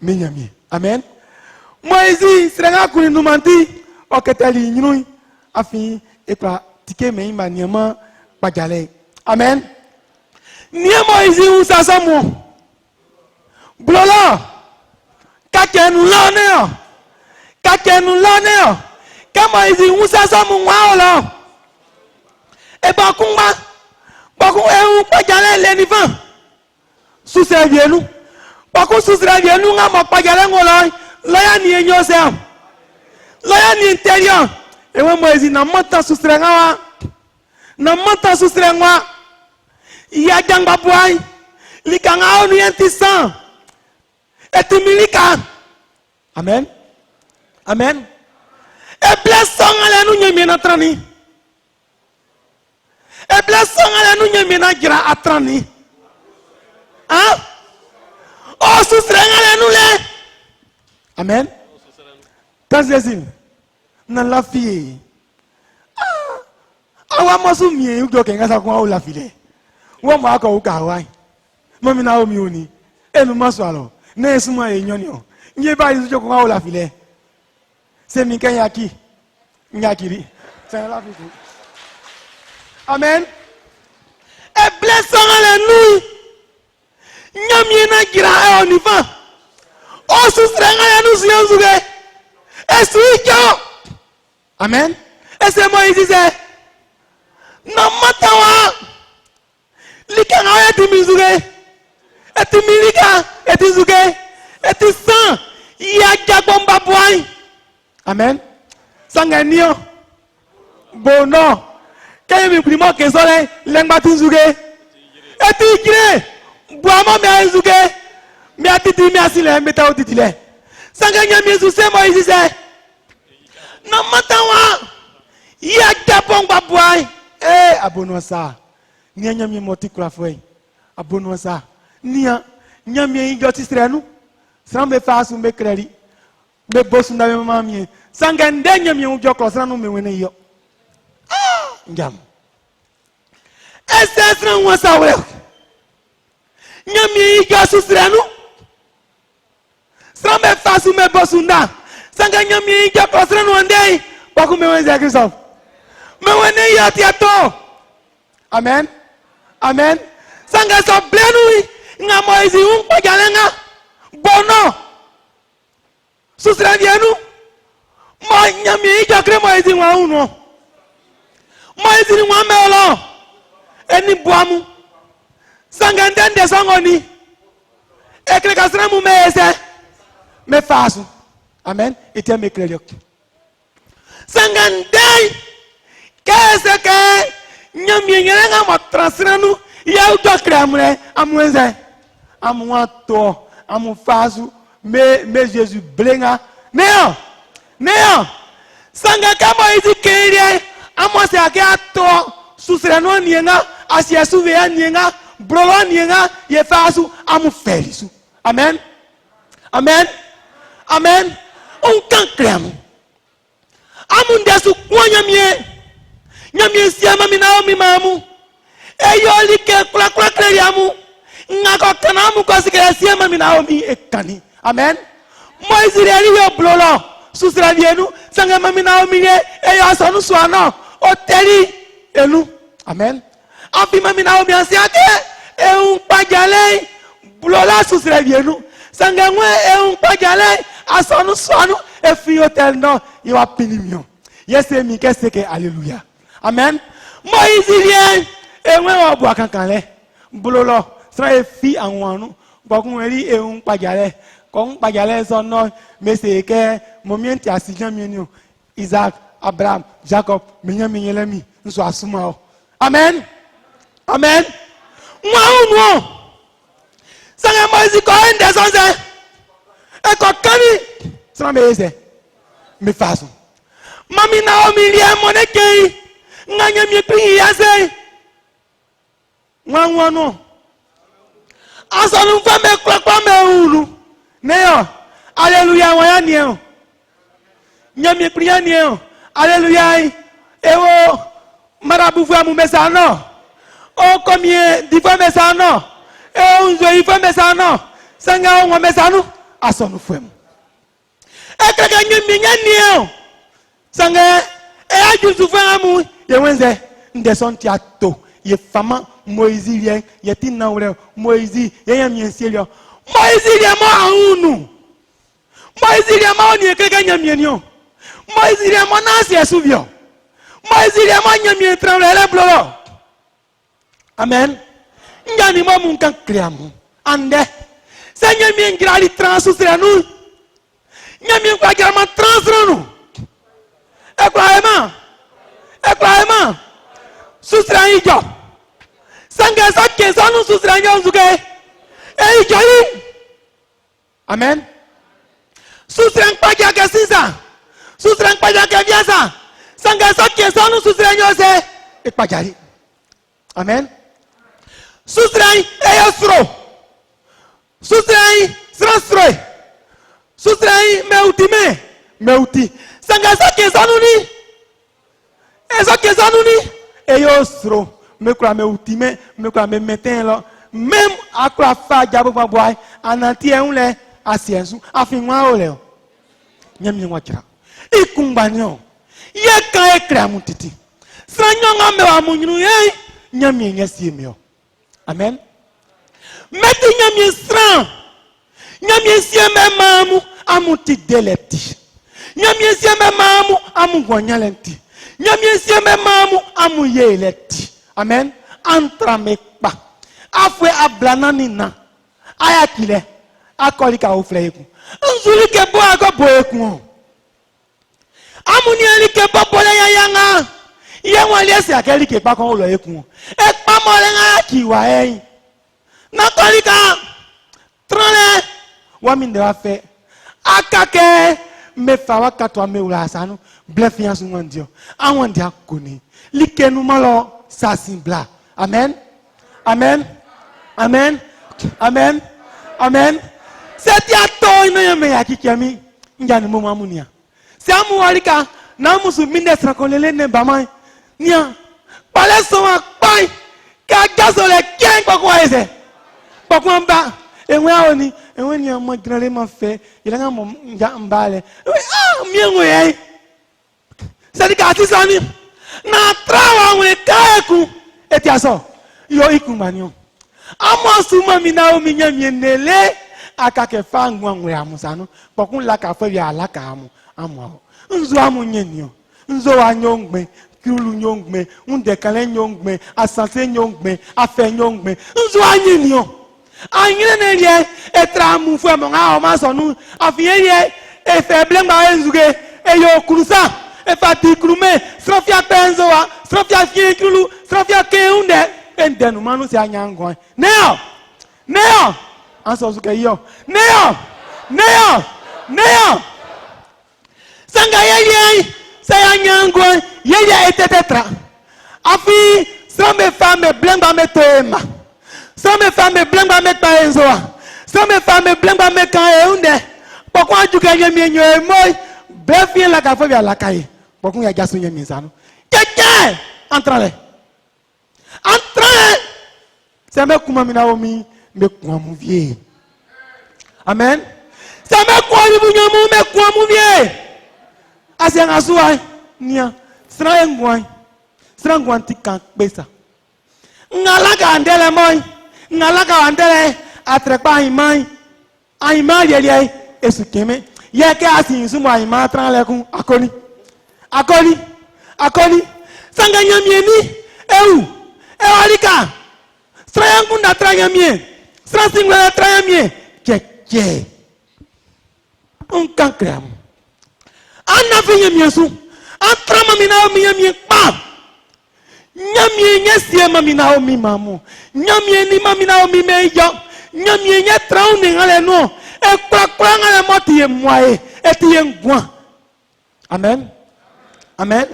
A: minyamie. Amen. Moïse srenga kuni numanti oketeli nyinu afi ekwa tike meimba niema pajale. Amen. Nie Moïse usasamu blolo kakenu loneo kama Moïse usasamu waolo eba kumba baku ewu pajale lenivan susrevienu baku susrevienu nga mo pajale ngolo laya ni enyo se Loya ni intérieur. Et Moïse n'a montant sous strenga. Na montant sous strenga. Ya jangba boy. Likanga onu yentisan. Et milika. Amen. Amen. Et blessons à nous nyemina trani. Et blessons à nous nyemina gira atrani. Hein? Oh, soustrenga à nous les. Amen. Tanzézine. Nan la fille. Awa mosu mie ugo kenga sa kwa la fille. Wo mo aka uka wai. Mami na omi oni. Enu maso alo. Na esuma enyoni o. Nye ba isu kwa la fille. C'est mi kanyaki. Nyakiri. C'est la fille. Amen. Et blessons à nous. Nyamina gira e onifa. O sustrenga ya nous yanzuge. Et suijo. Amen. Et c'est Moïse disait. Non matawa. Likana ya timizuge. Et timilika et tizuge. Et tisan. Ya jabomba boy. Amen. Sanganio. Bono. Quand il me primo que sole lengba tizuge. Et tigre. Boama me azuge. Me atiti me asile meta otitile. Sanganya me suse Moïse disait. Non matawa. Ya jabomba boy. Eh abono sa. Nia nyami moti kula foi. Abono sa. Nia nyami ingoti strenu. Srambe fasu me kredi. Me bosu na me mami. Sangande nyami unjo klosranu me wene yo. Ah, njam. Ese sran wasa we. Nyami ingoti strenu. Srambe fasu me bosu na. Sangande nyami ingoti klosranu ande. Baku me wene Kristo. Me wene yo tiato. Amen. Amen. Sanga so blenu nga Moïse un pajalenga. Bono. Susra vienu. Mo nyami jakre Moïse wa uno. Moïse ni wa melo. Eni boamu. Sanga ndende songoni. Ekre kasra mu mese. Me fasu. Amen. Ete me kreliok. Sanga ndai. Kese ke nyami ngelenga mo transranu ya uto kremre amwenze amwato amufazu me Jesus blenga neo sanga kama hizi kere amose akato susrano nienga asiesu ve nienga brolo nienga ye fazu amufelisu. Amen. Amen. Amen. On kan krem amundesu kwanya mie nyami siama minaomi mamu eyoli ke kula kreriamu ngako kanamu ko sikere siama minaomi ekani. Amen. Moïse reli we blolo susra vienu sanga minaomi ne eyo asonu suano oteli elu. Amen. Afi minaomi asiake e un pajale blola susra vienu sanga ngwe e un pajale asonu suano e fi hotel no yo pinimio. Yese mi keseke hallelujah. Amen. Moïse vient et moi on boit kankanle blolo sera fi anwanu bokun eri e un pajale kon pajale so no mais c'est que momien ti asijan mienu Isaac, Abraham, Jacob, Benjamin yelemi nso asuma o. Amen. Amen. Moi sanga Moïse ko ende so se e ko kani sera me ese me façon mami na o mi lie moneke nganya mi pri yase nwanwanu asanu fa me klakwa me ulu neo hallelujah wa ni o nyami pri ya ni o hallelujah ewo marabu fu amu mesa no o komie di fa mesa no e unzo ifa mesa no sanga o mesa no asanu fu amu e kaka nyami nyani o sanga e ajuzu fa amu ye wenze ndeson ti ato ye fama Moïse vient ye tinna wure Moïse ye yam yenselio Moïse ye mo aunu Moïse ye mo ni keke nyamienio Moïse ye mo na se suvio Moïse ye mo nyamien trawle blolo. Amen. Ngani mo mun kan kriamu ande se nyamien grali transusrenu nyamien kwa grama transrenu Éclairement. Éclairement. Soustrain ijo. Sanga so ke so nu soustrain yo zuke. E ijo yi. Amen. Soustrain pa ja ke sisa. Soustrain pa ja ke biasa. Sanga so ke so nu soustrain yo se. E pa jari. Amen. Soustrain e yo sro. Soustrain sro. Soustrain me uti. Sanga so ke so nu ni. Eso que ça nous dit, et yo sro, me croit me ultime, me croit me mettre là, même à quoi faire diabo boy, ananti un le, asiensu, afin ole. Nyami wachira. Ikumbanyo. Ye kan ekra mutiti. Sanyo ngame wa munyunu ye, nyami nyesi mio. Amen. Meti nyami sran. Nyami sieme mamu amuti deleti. Nyami sieme mamu amu gwanyalenti. Nyamie sieme mamu amu yeleti. Amen. Antra mekpa. Afwe ablanani na. Ayakile. Akolika ofleku. Nzuli ke bo ako boeku. Amu ni eli ke popole ya yanga. Ye wali ese akeli ke pa kon olo eku. E pa mole nga kiwa ei. Na kolika trane waminde wa fe. Akake me fawa katwa me ula sanu. Blefiance ndio awandia koni likenu malo sasimbla. Amen. Amen. Amen. Amen. Amen. Seti ato ino yeme yakikemi njani mo mamunia. Se amu walika na musu mindestra kolele ne bamai nia pale so akpai ka gasole ken kwa ese kwa mba enwe awoni enwe ni mo grale ma fe ilanga mo nja mbale miengo yai. C'est que si ça na trawa on kaeku etiaso yo ikumanyo amo suma mina o minya mienele akake fangwa ngwe amusano pokun la ka fe ya alaka amu amo nzo amu nyenyo nzo wa nyongbe kiulu nyongbe unde kale nyongbe asante nyongbe afe nyongbe nzo anyenyo anyine ne rie etramu fu amo nga o ma sonu afiye e faible ngba enzuge e yo kurusa e fati krume srofia penzoa srofia fiekulu srofia keunde endenu manu se anyango neo anso zuke yo neo sanga yeye se anyango yeye etetetra afi some femme blemba metema some femme blemba metaenzoa some femme blemba mekaunde pokwa ajuke nyemienyo emoy befie la ka fobia la kai pokun ya jaso nyemi sanu keke entrale c'est me kuma mina omi me kwa mu vie. Amen. C'est me kwa ni bunyamu me kwa mu vie. Asia ngasuai nia srangwan tikan pesa ngalaka andele moy ngalaka andele atrepa imai aima yeli esukeme yeke asin sumo aima tranlekun akoni sanga nyamieni ewalika strayangu na tranyamie strasingwa na tranyamie keke unkankram anna finya miesu atrama mina mi pa nyamie nyesie mamina o mi mamu nyamie ni mamina o mi mejo nyamie nye traune ngale no e kwa ngale moti e moye etie ngwa. Amen. Amen.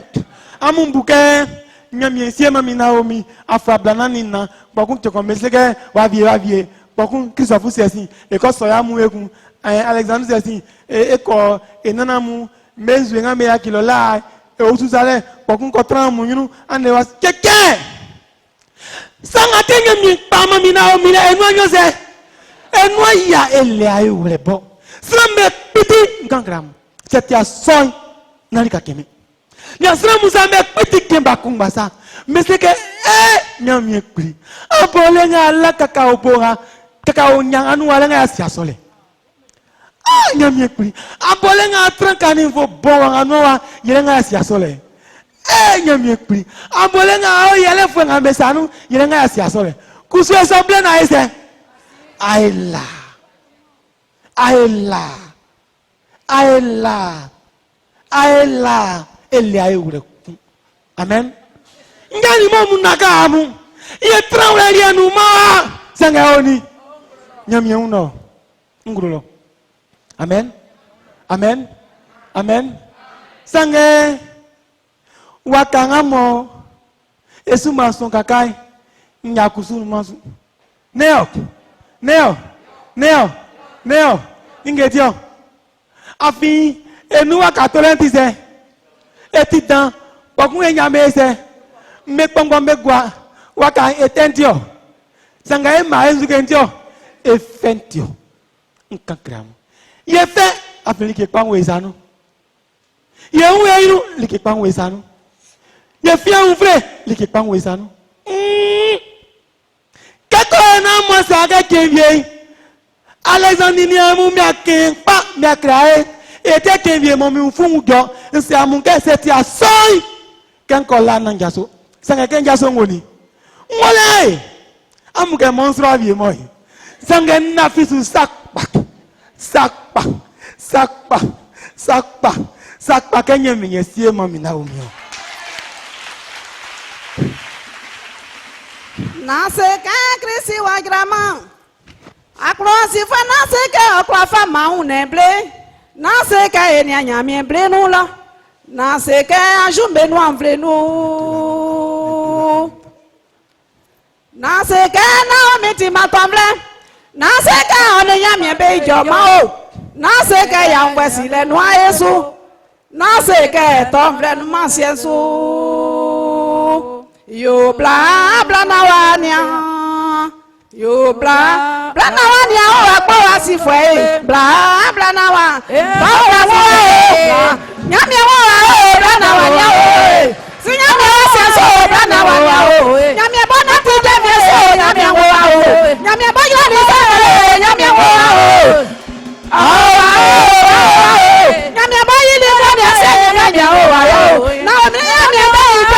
A: Amumbuke nyamie sie mamina o mi afabla nina bokun te komeseke wavie bokun Christophe sesi e ko soya mu ekun Alexander sesi e ko enanamu mezu nga me yakilo la e osusale bokun ko tran mu yunu ande was keke sanga tenye mi pama mina o mi enu anyose enu ya ele ayi wlebo srambe piti ngangram setia soy nalika kemi ya sramu sambe piti kemba kumbasa meseke nyami ekuri abole nga la kakao boha kakao nyanga anu wala nga asia sole nyami ekuri abole nga trankani vo boha anu wa yele nga asia sole nyami ekuri abole nga o yele fo nga mesanu yele nga asia sole kusu assemble na ese aila elia eure. Amen. Ngani mo munaka amu. Ye traure ria nu ma. Sanga oni. Nyamye uno. Ngurulo. Amen. Amen. Amen. Sanga wakanga mo. Esu mason kakai. Nyakusu masu. Neo. Ingetio. Afi enua katolenti se. Etitan. Wakun enyame se. Mekpongwa megwa. Waka etentio. Sanga ema ezugentio. Efentio. Nkakramu. Yefe afilike kpangwe sanu. Yewe iru like kpangwe sanu. Yefi ouvre like kpangwe sanu. Keko na mo saga kevie. Alexandre ni amu mi akin pa mi akrae. Ete kevie mo mi fun gyo. Nse amu ke se ti asoy. Ken ko la na njaso. Sanga ken njaso ngoni. Ngole. Amu ke monstro avie mo. Sanga na fisu sakpa. Sakpa kenye minye siye mami na umyo.
G: Naseke Chrisi wa grama. Akro si fa naseke akro fa maune ble. Naseke eni anyami ble nou la. Naseke ajumbe nou anvle nou. Naseke na omiti matomble. Naseke one nyami be joma o. Naseke ya ngwesile nou a Yesu. Naseke tomble nou mansiensu. Yo bla bla na wania. Yo bla bla na wania o akpo asifwe. Bla bla na wa. Ba wa wo. Nyame wo bla na wania o. Si nyame wo senso bla na wania o. Nyame bona ti je meso nyame wo o. Nyame bo yo ni se nyame wo o. Nyame bo yi ni bo de se nyame wo o. Na o ni nyame bo yi jo o.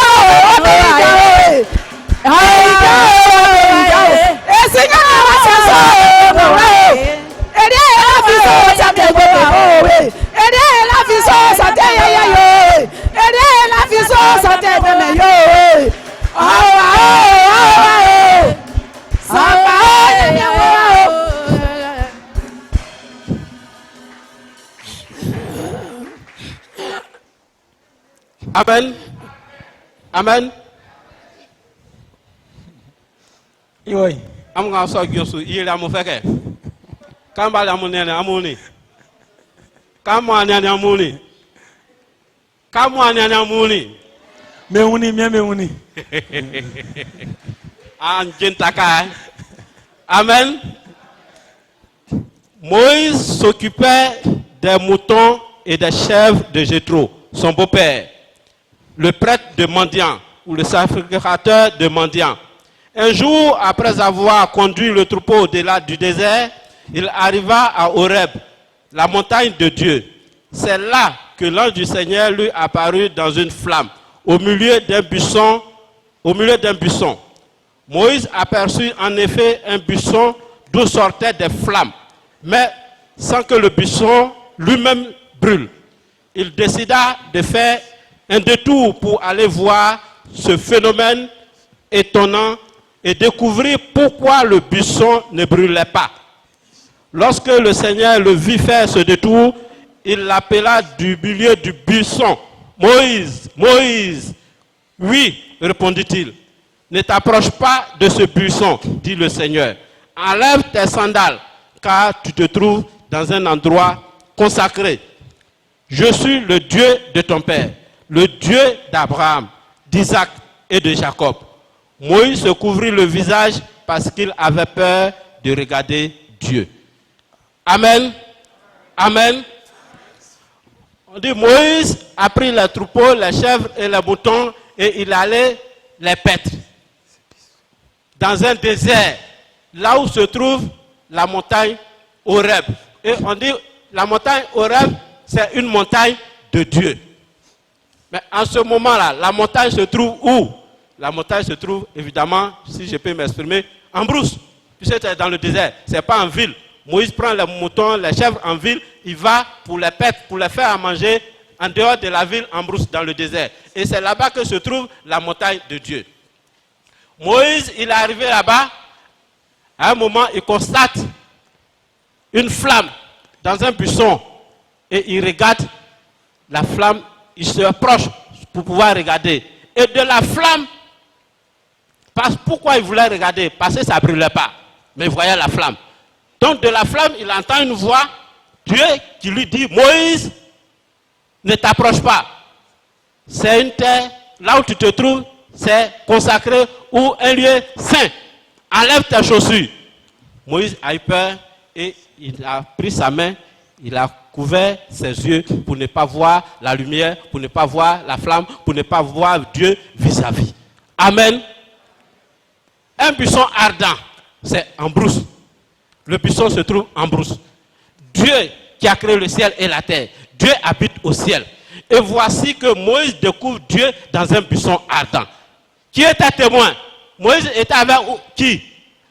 B: Amen. Amen.
A: Yoi.
B: Amga so gyosu ira mo feke. Kamba la munene amuni. Kama nene amuni. Kama nene amuni.
A: Meuni.
B: Anjentaka. Amen. Moïse s'occupait des moutons et des chèvres de Jéthro, son beau-père, le prêtre de Mendian ou le sacrificateur de Mendian. Un jour, après avoir conduit le troupeau au-delà du désert, il arriva à Horeb, la montagne de Dieu. C'est là que l'ange du Seigneur lui apparut dans une flamme, au milieu d'un buisson. Moïse aperçut en effet un buisson d'où sortaient des flammes, mais sans que le buisson lui-même brûle. Il décida de faire un détour pour aller voir ce phénomène étonnant et découvrir pourquoi le buisson ne brûlait pas. Lorsque le Seigneur le vit faire ce détour, il l'appela du milieu du buisson. « Moïse, Moïse !» « Oui, répondit-il. « Ne t'approche pas de ce buisson, dit le Seigneur. Enlève tes sandales, car tu te trouves dans un endroit consacré. Je suis le Dieu de ton père, le Dieu d'Abraham, d'Isaac et de Jacob. » Moïse se couvrit le visage parce qu'il avait peur de regarder Dieu. Amen. Amen. On dit Moïse a pris les troupeaux, les chèvres et les moutons et il allait les paître dans un désert, là où se trouve la montagne Horeb. Et on dit la montagne Horeb, c'est une montagne de Dieu. Mais en ce moment-là, la montagne se trouve où? La montagne se trouve, évidemment, si je peux m'exprimer, en brousse. Puisque c'est dans le désert, ce n'est pas en ville. Moïse prend les moutons, les chèvres en ville, il va pour les paître, pour les faire à manger en dehors de la ville, en brousse, dans le désert. Et c'est là-bas que se trouve la montagne de Dieu. Moïse, il est arrivé là-bas. À un moment, il constate une flamme dans un buisson. Et il regarde la flamme, il se approche pour pouvoir regarder. Et de la flamme, pourquoi il voulait regarder? Parce que ça ne brûlait pas. Mais il voyait la flamme. Donc de la flamme, il entend une voix, Dieu qui lui dit, Moïse, ne t'approche pas. C'est une terre, là où tu te trouves, c'est consacré ou un lieu saint. Enlève tes chaussures. Moïse a eu peur et il a pris sa main, il a couvert ses yeux pour ne pas voir la lumière, pour ne pas voir la flamme, pour ne pas voir Dieu vis-à-vis. Amen. Un buisson ardent, c'est en brousse. Le buisson se trouve en brousse. Dieu qui a créé le ciel et la terre, Dieu habite au ciel. Et voici que Moïse découvre Dieu dans un buisson ardent. Qui était témoin? Moïse était avec qui?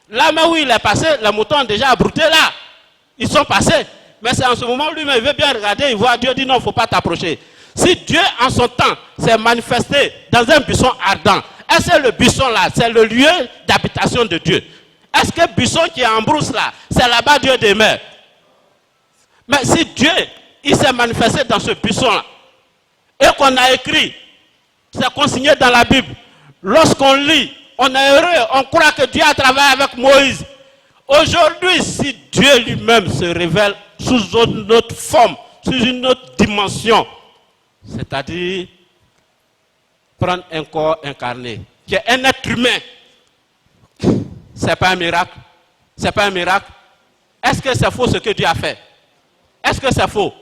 B: Là même où il est passé, les moutons ont déjà abrouté là. Ils sont passés. Mais c'est en ce moment lui-même, il veut bien regarder, il voit Dieu, dit non, il ne faut pas t'approcher. Si Dieu en son temps s'est manifesté dans un buisson ardent, est-ce que le buisson là, c'est le lieu d'habitation de Dieu? Est-ce que le buisson qui est en brousse là, c'est là-bas Dieu demeure? Mais si Dieu, il s'est manifesté dans ce buisson là, et qu'on a écrit, c'est consigné dans la Bible, lorsqu'on lit, on est heureux, on croit que Dieu a travaillé avec Moïse. Aujourd'hui, si Dieu lui-même se révèle sous une autre forme, sous une autre dimension, c'est-à-dire prendre un corps incarné, qui est un être humain, c'est pas un miracle. C'est pas un miracle. Est-ce que c'est faux ce que Dieu a fait? Est-ce que c'est faux?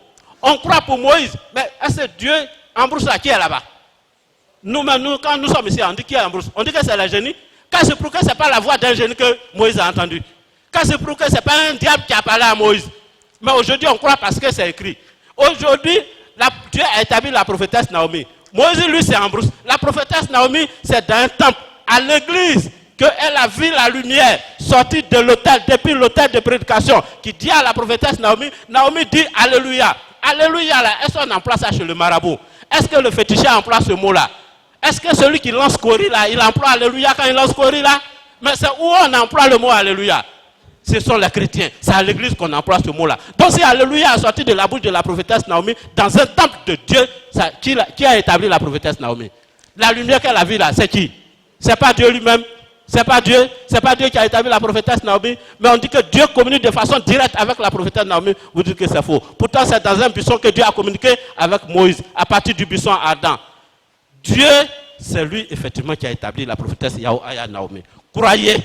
B: On croit pour Moïse, mais est-ce que Dieu en brousse là, qui est là-bas? Nous, quand nous sommes ici, on dit qui est en brousse? On dit que c'est le génie. Quand c'est pour que ce n'est pas la voix d'un génie que Moïse a entendu. Quand c'est pour que ce n'est pas un diable qui a parlé à Moïse. Mais aujourd'hui, on croit parce que c'est écrit. Aujourd'hui, Dieu a établi la prophétesse Naomi. Moïse, lui, c'est en brousse. La prophétesse Naomi, c'est dans un temple, à l'église, qu'elle a vu la lumière sortir de l'autel, depuis l'autel de prédication, qui dit à la prophétesse Naomi, Naomi dit Alléluia. Alléluia, là, est-ce qu'on emploie ça chez le marabout? Est-ce que le féticheur emploie ce mot-là? Est-ce que celui qui lance Cori là, il emploie Alléluia quand il lance Cori là? Mais c'est où on emploie le mot Alléluia? Ce sont les chrétiens. C'est à l'église qu'on emploie ce mot-là. Donc si Alléluia a sorti de la bouche de la prophétesse Naomi, dans un temple de Dieu, qui a établi la prophétesse Naomi? La lumière qu'elle a vue là, c'est qui? C'est pas Dieu lui-même. C'est pas Dieu qui a établi la prophétesse Naomi, mais on dit que Dieu communique de façon directe avec la prophétesse Naomi, vous dites que c'est faux. Pourtant, c'est dans un buisson que Dieu a communiqué avec Moïse, à partir du buisson ardent. Dieu, c'est lui effectivement qui a établi la prophétesse Yahuaya Naomi. Croyez,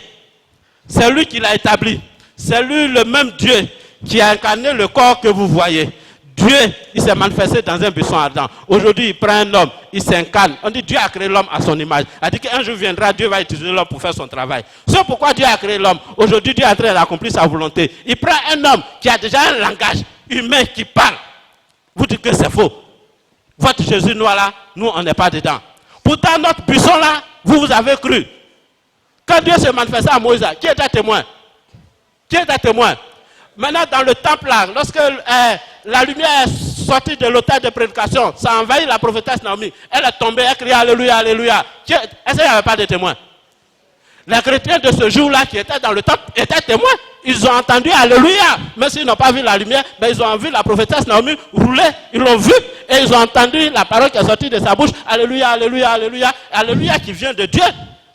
B: c'est lui qui l'a établi. C'est lui le même Dieu qui a incarné le corps que vous voyez. Dieu, il s'est manifesté dans un buisson ardent. Aujourd'hui, il prend un homme, il s'incarne. On dit Dieu a créé l'homme à son image. Il a dit qu'un jour viendra, Dieu va utiliser l'homme pour faire son travail. C'est pourquoi Dieu a créé l'homme. Aujourd'hui, Dieu est en train d'accomplir sa volonté. Il prend un homme qui a déjà un langage humain qui parle. Vous dites que c'est faux. Votre Jésus noir là, nous, on n'est pas dedans. Pourtant, notre buisson là, vous avez cru. Quand Dieu s'est manifesté à Moïse, qui était témoin? Qui était témoin? Maintenant, dans le temple là, lorsque la lumière est sortie de l'autel de prédication, ça a envahi la prophétesse Naomi. Elle est tombée, elle criait Alléluia, Alléluia. Est-ce qu'il n'y avait pas de témoins? Les chrétiens de ce jour-là qui étaient dans le temple étaient témoins. Ils ont entendu Alléluia. Même s'ils n'ont pas vu la lumière, mais ils ont vu la prophétesse Naomi rouler. Ils l'ont vu et ils ont entendu la parole qui est sortie de sa bouche. Alléluia, Alléluia, Alléluia. Alléluia qui vient de Dieu.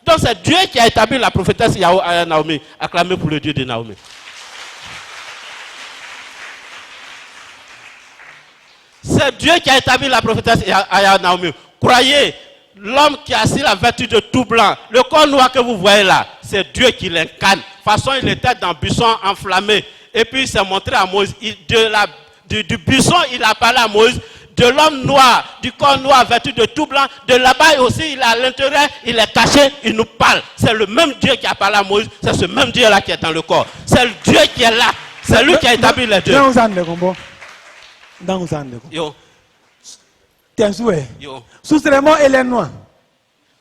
B: Donc c'est Dieu qui a établi la prophétesse Yahuaya Naomi. Acclamez pour le Dieu de Naomi. C'est Dieu qui a établi la prophétesse Yahuaya Naomi. Croyez, l'homme qui a assis la vertu de tout blanc, le corps noir que vous voyez là, c'est Dieu qui l'incarne. De toute façon, il était dans le buisson enflammé. Et puis il s'est montré à Moïse. Du buisson, il a parlé à Moïse. De l'homme noir, du corps noir, vêtu de tout blanc. De là-bas aussi, il est à l'intérieur, il est caché, il nous parle. C'est le même Dieu qui a parlé à Moïse. C'est ce même Dieu là qui est dans le corps. C'est le Dieu qui est là. C'est lui qui a établi les deux. Yo. Yo.
A: Sousremo ele noir.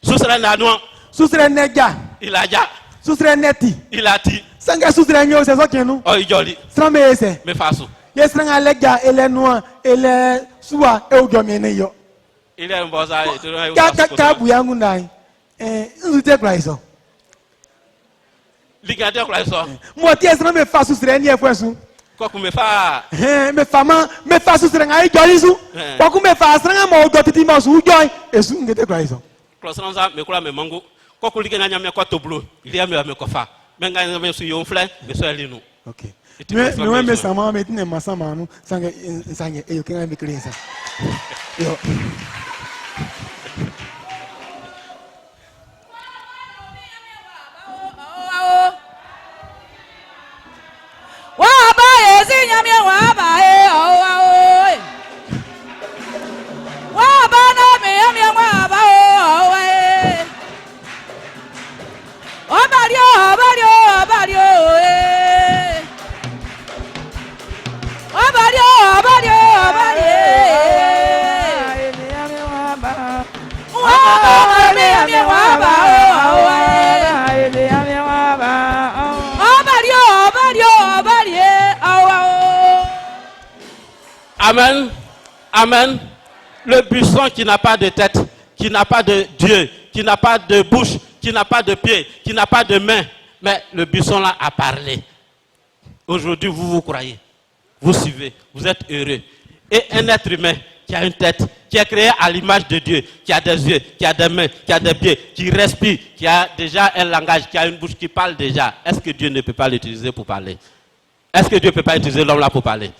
B: Sousre na noir.
A: Sousre nega.
B: Il a ja.
A: Sousre neti.
B: Il a dit.
A: Sanga sousre nyo c'est ça qui nous.
B: Oh, il joli.
A: Strambe ese.
B: Me façon.
A: Yesranga lega ele noa ele suwa e ugomene yo.
B: Il est un bon ça.
A: Ka buyangu ndai. Nzute Christ.
B: Ligade quoi ça?
A: Moi ti esranga me fa susre ni efwesu.
B: Quoi que me fa?
A: Me fa susre ngai jolisu. Quoi que me fa esranga mo do titi mo su joy esu ngete Christ.
B: Croissance me kula me mango. Quoi que ligana nyamia kwa toblo. Il y a me kofa. Menga me su yon fleur, me so elinu.
A: OK. Mais me sama me tine masama nu sange e yo kenga me kresa. Yo.
B: Amen. Amen. Le buisson qui n'a pas de tête, qui n'a pas de Dieu, qui n'a pas de bouche, qui n'a pas de pied, qui n'a pas de main. Mais le buisson là a parlé. Aujourd'hui, vous croyez. Vous suivez. Vous êtes heureux. Et un être humain qui a une tête, qui est créé à l'image de Dieu, qui a des yeux, qui a des mains, qui a des pieds, qui respire, qui a déjà un langage, qui a une bouche, qui parle déjà. Est-ce que Dieu ne peut pas l'utiliser pour parler? Est-ce que Dieu ne peut pas utiliser l'homme là pour parler?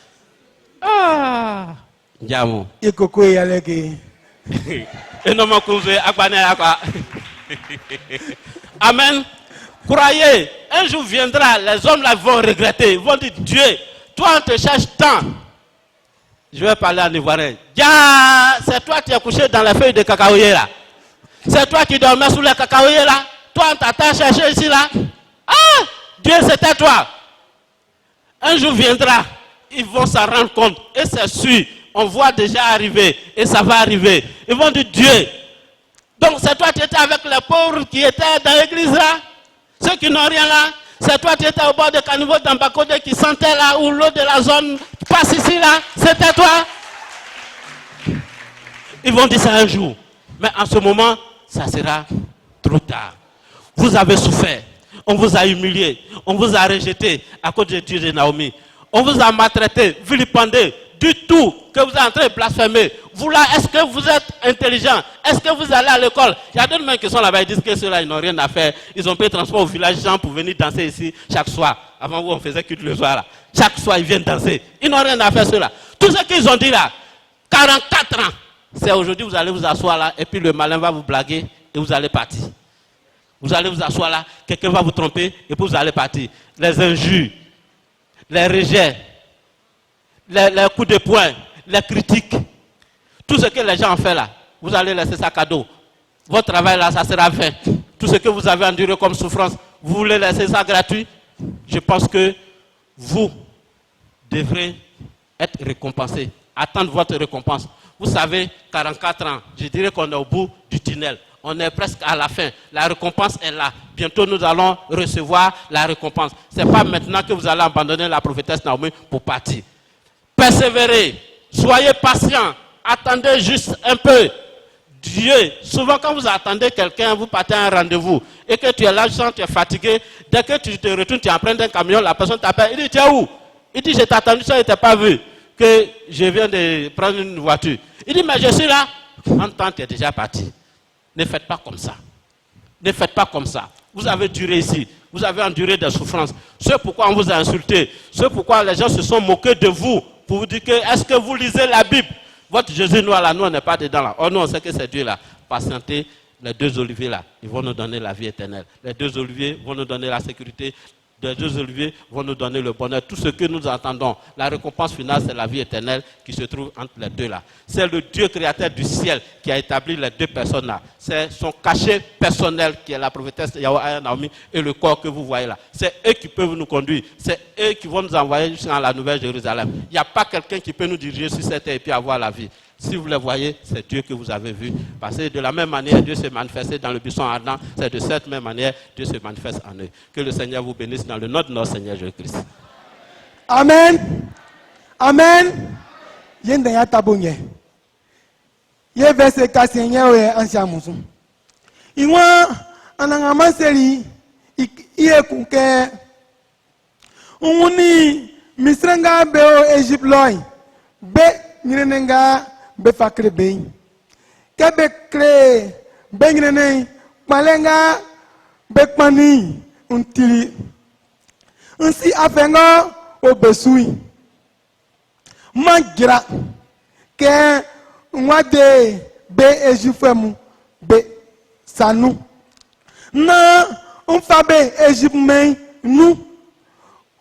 B: Ah, Diamo.
A: Et coco et aleki.
B: Et non mon cousin, Amen. Croyez, un jour viendra, les hommes là vont regretter, ils vont dire Dieu, toi on te cherche tant. Je vais parler en ivoirien. C'est toi qui as couché dans les feuilles de cacaoyer là. C'est toi qui dormais sous les cacaoyers là. Toi on t'attend chercher ici là. Ah, Dieu c'était toi. Un jour viendra, ils vont s'en rendre compte. Et c'est sûr, on voit déjà arriver. Et ça va arriver. Ils vont dire Dieu. Donc c'est toi qui étais avec les pauvres qui étaient dans l'église là. Ceux qui n'ont rien là. C'est toi qui étais au bord de caniveau d'Ambakode qui sentait là où l'eau de la zone passe ici là. C'était toi. Ils vont dire ça un jour. Mais en ce moment, ça sera trop tard. Vous avez souffert. On vous a humilié. On vous a rejeté à cause de Dieu de Naomi. On vous a maltraité, vilipendé, du tout que vous êtes en train de blasphémer. Vous là, est-ce que vous êtes intelligent? Est-ce que vous allez à l'école? Il y a d'autres mecs qui sont là-bas, ils disent que ceux-là, ils n'ont rien à faire. ils ont payé transport au village gens pour venir danser ici chaque soir. Avant où on faisait culte le soir là. Chaque soir ils viennent danser. Ils n'ont rien à faire ceux-là. Tout ce qu'ils ont dit là, 44 ans, c'est aujourd'hui vous allez vous asseoir là et puis le malin va vous blaguer et vous allez partir. Vous allez vous asseoir là, quelqu'un va vous tromper et puis vous allez partir. Les injures, les rejets, les coups de poing, les critiques, tout ce que les gens ont fait là, vous allez laisser ça cadeau. Votre travail là, ça sera vain. Tout ce que vous avez enduré comme souffrance, vous voulez laisser ça gratuit? Je pense que vous devrez être récompensé. Attendre votre récompense. Vous savez, 44 ans, je dirais qu'on est au bout du tunnel. On est presque à la fin. La récompense est là. Bientôt, nous allons recevoir la récompense. Ce n'est pas maintenant que vous allez abandonner la prophétesse Naomi pour partir. Persévérez. Soyez patient. Attendez juste un peu. Dieu, souvent quand vous attendez quelqu'un, vous partez à un rendez-vous et que tu es là, tu sens que tu es fatigué. Dès que tu te retournes, tu empruntes un camion, la personne t'appelle. Il dit, tu es où? Il dit, je t'ai attendu, ça, je ne t'ai pas vu. Que je viens de prendre une voiture. Il dit, mais je suis là. En temps, tu es déjà parti. Ne faites pas comme ça. Ne faites pas comme ça. Vous avez duré ici. Vous avez enduré des souffrances. C'est pourquoi on vous a insulté. C'est pourquoi les gens se sont moqués de vous. Pour vous dire que, est-ce que vous lisez la Bible? Votre Jésus noir là, nous on n'est pas dedans là. Oh non, on sait que c'est Dieu là. Patientez, les deux oliviers là, ils vont nous donner la vie éternelle. Les deux oliviers vont nous donner la sécurité. Les deux oliviers vont nous donner le bonheur. Tout ce que nous attendons, la récompense finale, c'est la vie éternelle qui se trouve entre les deux là. C'est le Dieu créateur du ciel qui a établi les deux personnes là. C'est son cachet personnel qui est la prophétesse Yahweh Naomi et le corps que vous voyez là. C'est eux qui peuvent nous conduire. C'est eux qui vont nous envoyer jusqu'à la Nouvelle Jérusalem. Il n'y a pas quelqu'un qui peut nous diriger sur cette terre et puis avoir la vie. Si vous le voyez, c'est Dieu que vous avez vu. Parce que de la même manière, Dieu s'est manifesté dans le buisson ardent. C'est de cette même manière, Dieu se manifeste en eux. Que le Seigneur vous bénisse dans le nom de notre Seigneur Jésus-Christ.
A: Amen. Amen. Yende ya tabonye. Ye verset 4 ye ancien musu. Iwa ananga maseri iye kuke. Uni misranga beo Egypt loy. Be ngirenenga be fakre be. Kebe kre be ngirene malenga be kmani untiri. Unsi afenga obesui. Mangira ke nwade be ejifemu be sanu na unfabe ejipmen nu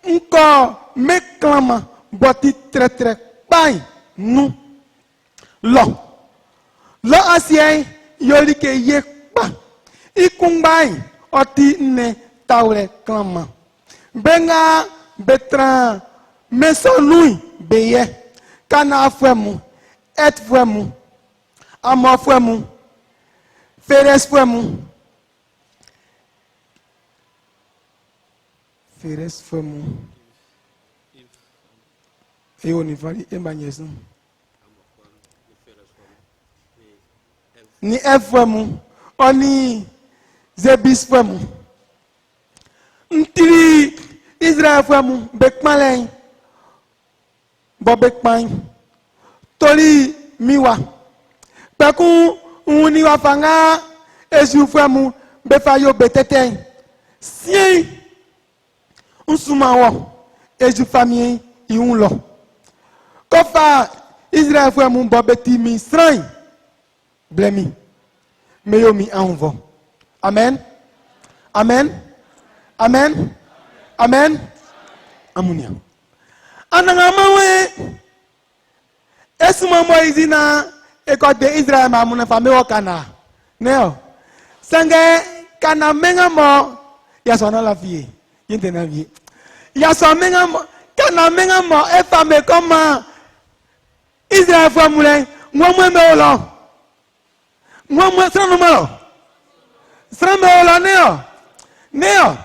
A: nko meklama boti tre pai nu lo asien yorike ye pa ikumbai oti ne taure klama benga betra mesonui beye kana fwemu et fwemu amo fwemu feres fwemu ni vali embanyesu ni fwemu oni zebis fwemu ntiri Israel fwemu bekmalen bobekpan tori miwa peku uni wa fanga esu fwemu befayo betete si unsumawo esu famille iunlo kofa Israel fwemu bobeti mi srain blemi meyomi anvo amen amen amen amen amunia ananga mawe esuma Moïse na ekode Israel ma muna fameo kana neo sange kana menga mo ya sona la vie yente na vie ya so menga mo kana menga mo e fame comme Israel fo mule ngomwe me olo ngomwe sano malo sano me olo neo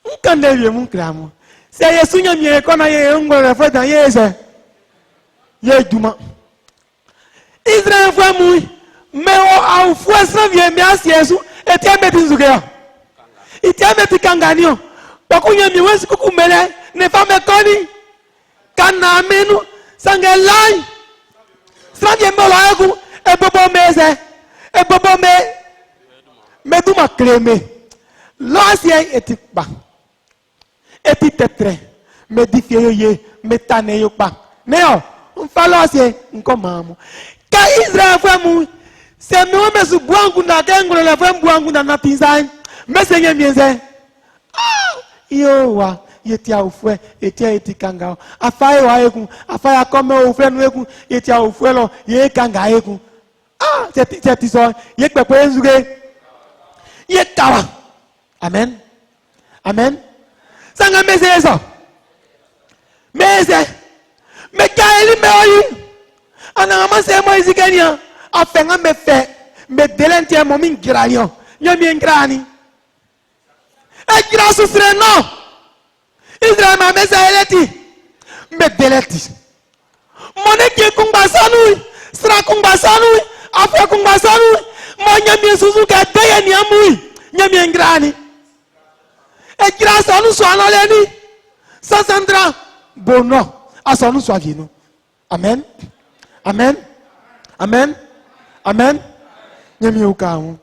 A: nkande vie mun kramo se yesu nyamie kona ye ngore fa dan yese ye duma Israel fo mu me o au fo san vie mi as yesu etia meti nzuke etia meti kanganio bakunya mi wesi kukumele ne fa me koni kana menu sange lai sange mbolo agu ebobo meze ebobo me duma kreme lo asie etikpa eti tetre me difie yo ye me tane yo pa neo mfalo se nko mamu ka Israel femu se me o mesu buangu na kengro le femu buangu na na pinzai me se nye mienze yo wa yetia ofwe etia etikanga afai wa eku afai akome ofwe nu eku yetia ofwe lo ye kanga eku teti so ye pepe enzuge ye kawa amen amen sanga meze eso meze me kaeli me oyi ana ma se mo izigania afenga me fe me delente mo min granio nyami ngrani e gra susre no Israel ma meze eleti me deleti mone ke kumba sanu sra kumba sanu afya kumba sanu mo nyami suzuka deye ni amui nyami ngrani e gra sanu so analeni sasandra bono asonu so agino amen amen amen amen nyami ukawo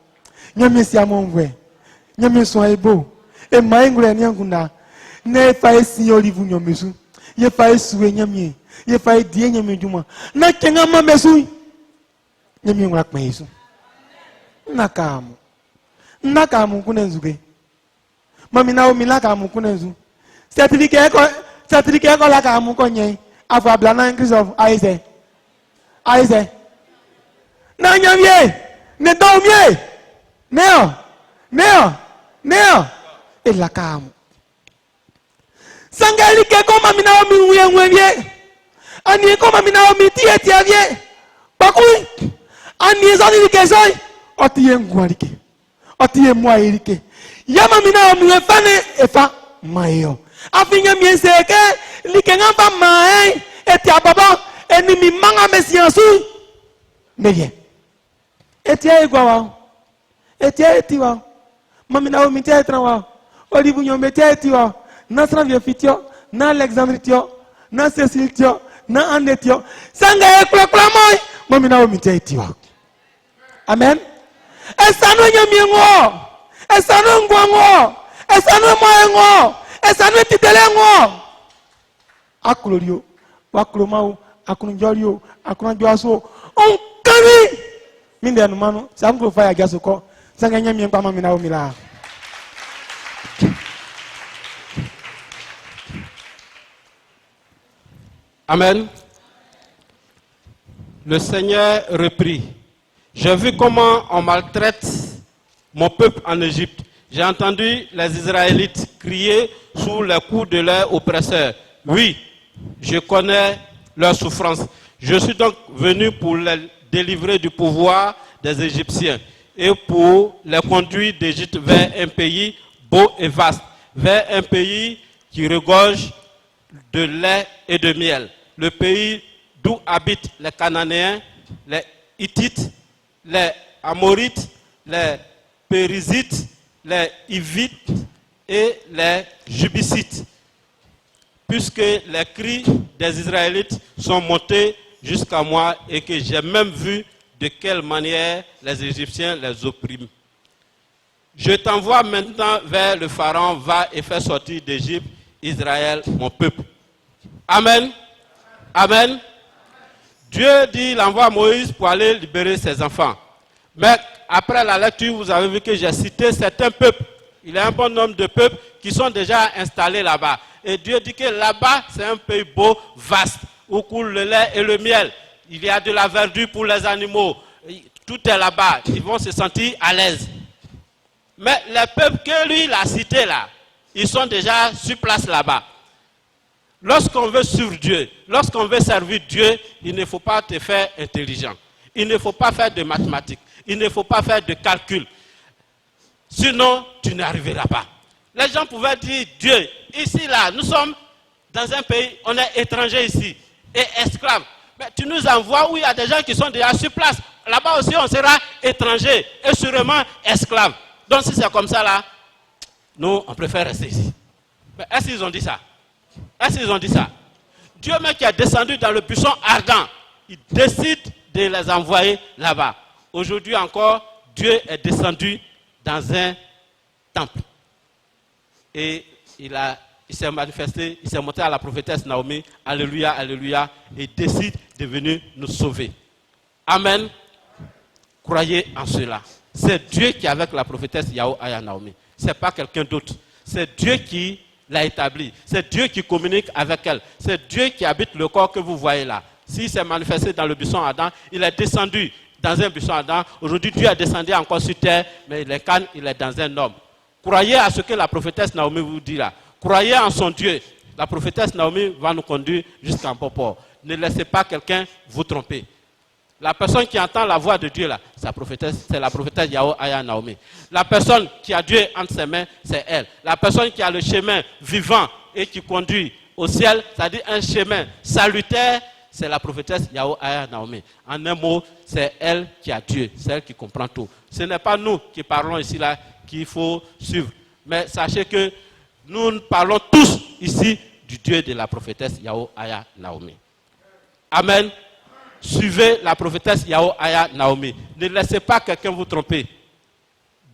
A: nyami siamo ngwe nyami so ebo e mai ngre ni anguna ne fa esi olivu nyomesu ye fa esuwe nyami ye fa die nyami djuma na kenga mamesu nyami ngwa kpen yesu nakamu kunenzuge mami na o milaka mu kunenzu certificate ko la ka mu ko yen afa blana increase of Isaac na nyamie ne domie neo e la ka mu sangali ke ko mami na o mi wenwe ani ko mami na o mi tie vie bakui ani zo ni ke so oti engwarike oti emwairike yama mi na o mi fane efa mayo afinya mienseke likenga ba mai eti ababa eni mi manga mesiansu meye eti egwa wa eti eti wa mami na o mi tetra wa olibu nyombe eti wa na Sranvie fitio na Alexandre tio na Cécile tio na Anne tio sanga ekla moy mami na o mi eti wa amen esanu nyami ngo esanu ngwango esanu moyengo esanu titelengo aklorio waklomau akunjorio akunjoaso onkari minde anumano samko fire gasoko sanga nyami ngwa mami na o mi la.
B: Amen. Le Seigneur reprit. J'ai vu comment on maltraite mon peuple en Égypte. J'ai entendu les Israélites crier sous les coups de leurs oppresseurs. Oui, je connais leur souffrance. Je suis donc venu pour les délivrer du pouvoir des Égyptiens et pour les conduire d'Égypte vers un pays beau et vaste, vers un pays qui regorge de lait et de miel. Le pays d'où habitent les Cananéens, les Hittites, les Amorites, les Périzites, les Hivites et les Jubissites. Puisque les cris des Israélites sont montés jusqu'à moi et que j'ai même vu de quelle manière les Égyptiens les oppriment. Je t'envoie maintenant vers le Pharaon, va et fais sortir d'Égypte Israël, mon peuple. Amen. Amen. Dieu dit, il envoie Moïse pour aller libérer ses enfants. Mais après la lecture, vous avez vu que j'ai cité certains peuples. Il y a un bon nombre de peuples qui sont déjà installés là-bas. Et Dieu dit que là-bas, c'est un pays beau, vaste, où coule le lait et le miel. Il y a de la verdure pour les animaux. Tout est là-bas. Ils vont se sentir à l'aise. Mais les peuples que lui, il a cités là, ils sont déjà sur place là-bas. Lorsqu'on veut suivre Dieu, lorsqu'on veut servir Dieu, il ne faut pas te faire intelligent. Il ne faut pas faire de mathématiques. Il ne faut pas faire de calculs. Sinon, tu n'arriveras pas. Les gens pouvaient dire, Dieu, ici, là, nous sommes dans un pays, on est étrangers ici, et esclaves. Mais tu nous envoies où il y a des gens qui sont déjà sur place. Là-bas aussi, on sera étrangers et sûrement esclaves. Donc, si c'est comme ça, là, nous, on préfère rester ici. Mais est-ce qu'ils ont dit ça? Est-ce qu'ils ont dit ça? Dieu même qui est descendu dans le buisson ardent, il décide de les envoyer là-bas. Aujourd'hui encore, Dieu est descendu dans un temple. Et il s'est manifesté, il s'est montré à la prophétesse Naomi, alléluia, alléluia, et décide de venir nous sauver. Amen. Croyez en cela. C'est Dieu qui est avec la prophétesse Yahweh Naomi. Ce n'est pas quelqu'un d'autre. C'est Dieu qui l'a établi. C'est Dieu qui communique avec elle. C'est Dieu qui habite le corps que vous voyez là. S'il s'est manifesté dans le buisson Adam, il est descendu dans un buisson Adam. Aujourd'hui, Dieu est descendu encore sur terre, mais il est dans un homme. Croyez à ce que la prophétesse Naomi vous dit là. Croyez en son Dieu. La prophétesse Naomi va nous conduire jusqu'à bon port. Ne laissez pas quelqu'un vous tromper. La personne qui entend la voix de Dieu là, c'est la prophétesse Yahweh Naomi. La personne qui a Dieu entre ses mains, c'est elle. La personne qui a le chemin vivant et qui conduit au ciel, c'est-à-dire un chemin salutaire, c'est la prophétesse Yahweh Naomi. En un mot, c'est elle qui a Dieu, c'est elle qui comprend tout. Ce n'est pas nous qui parlons ici là qu'il faut suivre. Mais sachez que nous parlons tous ici du Dieu de la prophétesse Yahweh Naomi. Amen. Suivez la prophétesse Yahweh Naomi. Ne laissez pas quelqu'un vous tromper.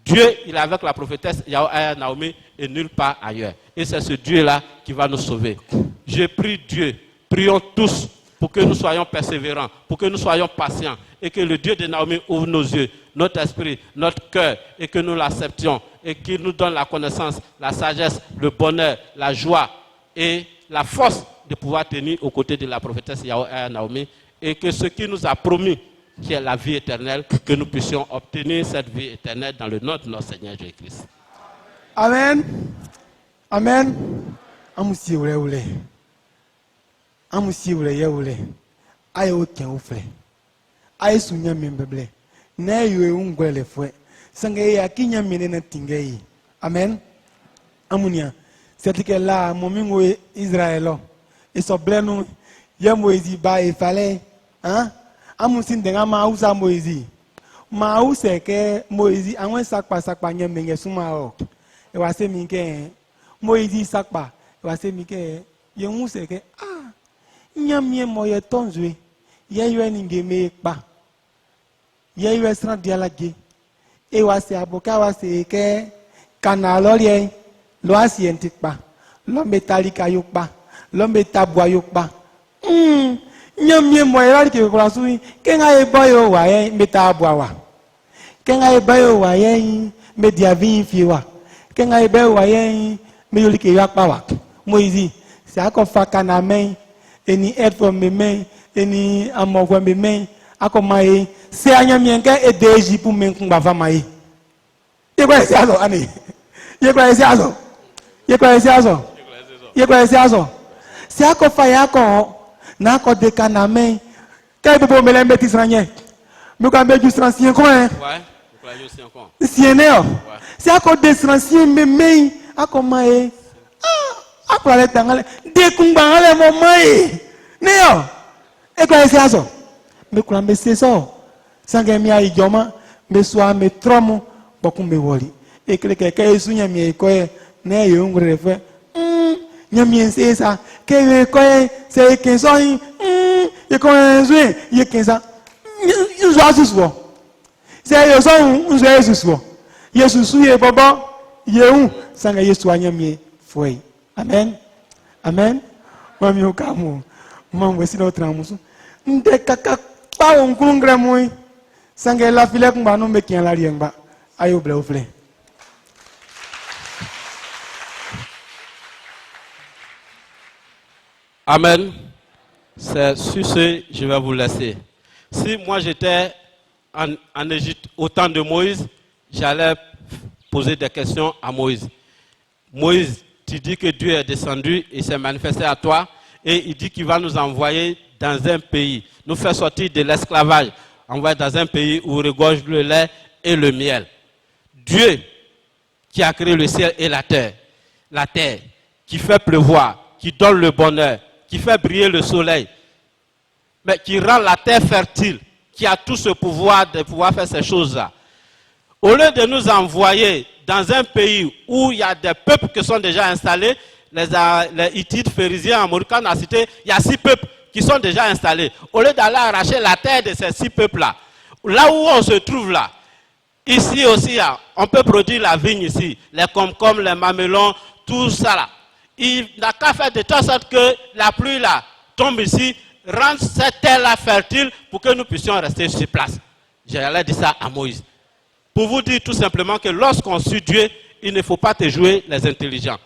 B: Dieu, il est avec la prophétesse Yahweh Naomi et nulle part ailleurs. Et c'est ce Dieu-là qui va nous sauver. Je prie Dieu, prions tous pour que nous soyons persévérants, pour que nous soyons patients et que le Dieu de Naomi ouvre nos yeux, notre esprit, notre cœur et que nous l'acceptions et qu'il nous donne la connaissance, la sagesse, le bonheur, la joie et la force de pouvoir tenir aux côtés de la prophétesse Yahweh Naomi. Et que ce qui nous a promis, qui est la vie éternelle, que nous puissions obtenir cette vie éternelle dans le nom de notre Seigneur Jésus-Christ.
A: Amen. Amen. Amusi ule ule. Amusi ule ye ule. Aye oken ofre. Aye sunya membeble. Na yue ungwele fwe. Sange ya kinya menena tingei. Amen. Amunia. C'est que là, mon mingo Israël, et so blenu ya Moïse ba e fallait hein amusin denga ma usa Moïse ma use ke Moïse anwen sakpa nyemenge suma o e wa se mi ke Moïse sakpa e wa se mi ke ye use ke nyamie moye tonzwe ye ywe ninge me pa ye ywe sran dialage e wa se aboka wa se ke kanalorie lo asienti pa lo metalika yo pa lo metabwa yo pa nyamie moye la ke ko sui ke nga e boyo wa ye metabwa wa ke nga e boyo wa ye media vin fiwa ke nga e boyo wa ye me yoli ke ya pa wa Moïse se akofa kana men eni etfo meme eni amogwa meme akomaye se anyamienka e deji pour men kumba famaye ye kwa ese aso ani ye kwa ese aso ye kwa ese aso ye kwa ese aso se akofa yako na ko de kaname kay bobo mele mbeti sranye me ko ambeju strancien ko hein
B: Ouais, je crois aussi encore.
A: sieneo se ako de strancien meme akomaye ako ale tangale de kumba ale mo mai neo e kwa ese aso me kura me seso sange mi ai joma me soa me tromo boku me woli e kle ke esu nya mi ko e na ye ngure fe nya mi ensesa ke ye ko e se ke so yi e ko enzu ye ke sa nzo asusuo se ye so nzo asusuo yesusu ye bobo ye hu sange yesu anya mi foi amen amen mami okamu mamwe sino tramusu nde kaka pa onkulungre muy sange la file kumba no me kian la riengba ayo ble ofle.
B: Amen. C'est sur ce, je vais vous laisser. Si moi j'étais en Égypte au temps de Moïse, j'allais poser des questions à Moïse. Moïse, tu dis que Dieu est descendu et s'est manifesté à toi et il dit qu'il va nous envoyer dans un pays, nous faire sortir de l'esclavage, envoyer dans un pays où regorge le lait et le miel. Dieu qui a créé le ciel et la terre, qui fait pleuvoir, qui donne le bonheur, qui fait briller le soleil, mais qui rend la terre fertile, qui a tout ce pouvoir de pouvoir faire ces choses-là. Au lieu de nous envoyer dans un pays où il y a des peuples qui sont déjà installés, les Hittites, Phérésiens, Amoricains, on a cité, il y a 6 peuples qui sont déjà installés. Au lieu d'aller arracher la terre de ces 6 peuples-là, là où on se trouve là, ici aussi, on peut produire la vigne ici, les concombres, les mamelons, tout ça là. Il n'a qu'à faire de telle sorte que la pluie là tombe ici, rendre cette terre-là fertile pour que nous puissions rester sur place. J'allais dire ça à Moïse. Pour vous dire tout simplement que lorsqu'on suit Dieu, il ne faut pas te jouer les intelligents.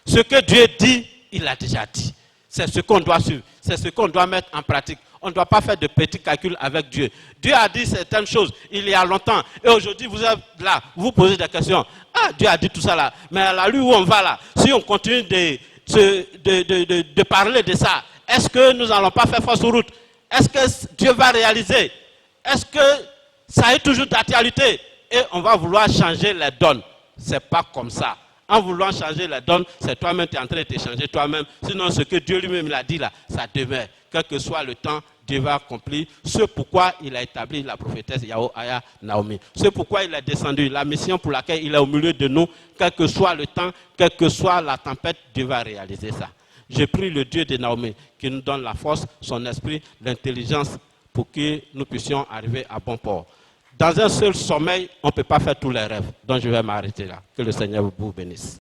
B: Ce que Dieu dit, il a déjà dit. C'est ce qu'on doit suivre, c'est ce qu'on doit mettre en pratique. On ne doit pas faire de petits calculs avec Dieu. Dieu a dit certaines choses il y a longtemps. Et aujourd'hui, vous êtes là, vous posez des questions. Ah, Dieu a dit tout ça là. Mais à la rue où on va là, si on continue de parler de ça, est-ce que nous n'allons pas faire fausse route? Est-ce que Dieu va réaliser? Est-ce que ça est toujours d'actualité? Et on va vouloir changer les donnes. Ce n'est pas comme ça. En voulant changer les donnes, c'est toi-même qui es en train de te changer toi-même. Sinon, ce que Dieu lui-même l'a dit là, ça demeure. Quel que soit le temps, Dieu va accomplir ce pourquoi il a établi la prophétesse Yahoaya Naomi. C'est pourquoi il est descendu. La mission pour laquelle il est au milieu de nous, quel que soit le temps, quelle que soit la tempête, Dieu va réaliser ça. Je prie le Dieu de Naomi qui nous donne la force, son esprit, l'intelligence pour que nous puissions arriver à bon port. Dans un seul sommeil, on ne peut pas faire tous les rêves. Donc je vais m'arrêter là. Que le Seigneur vous bénisse.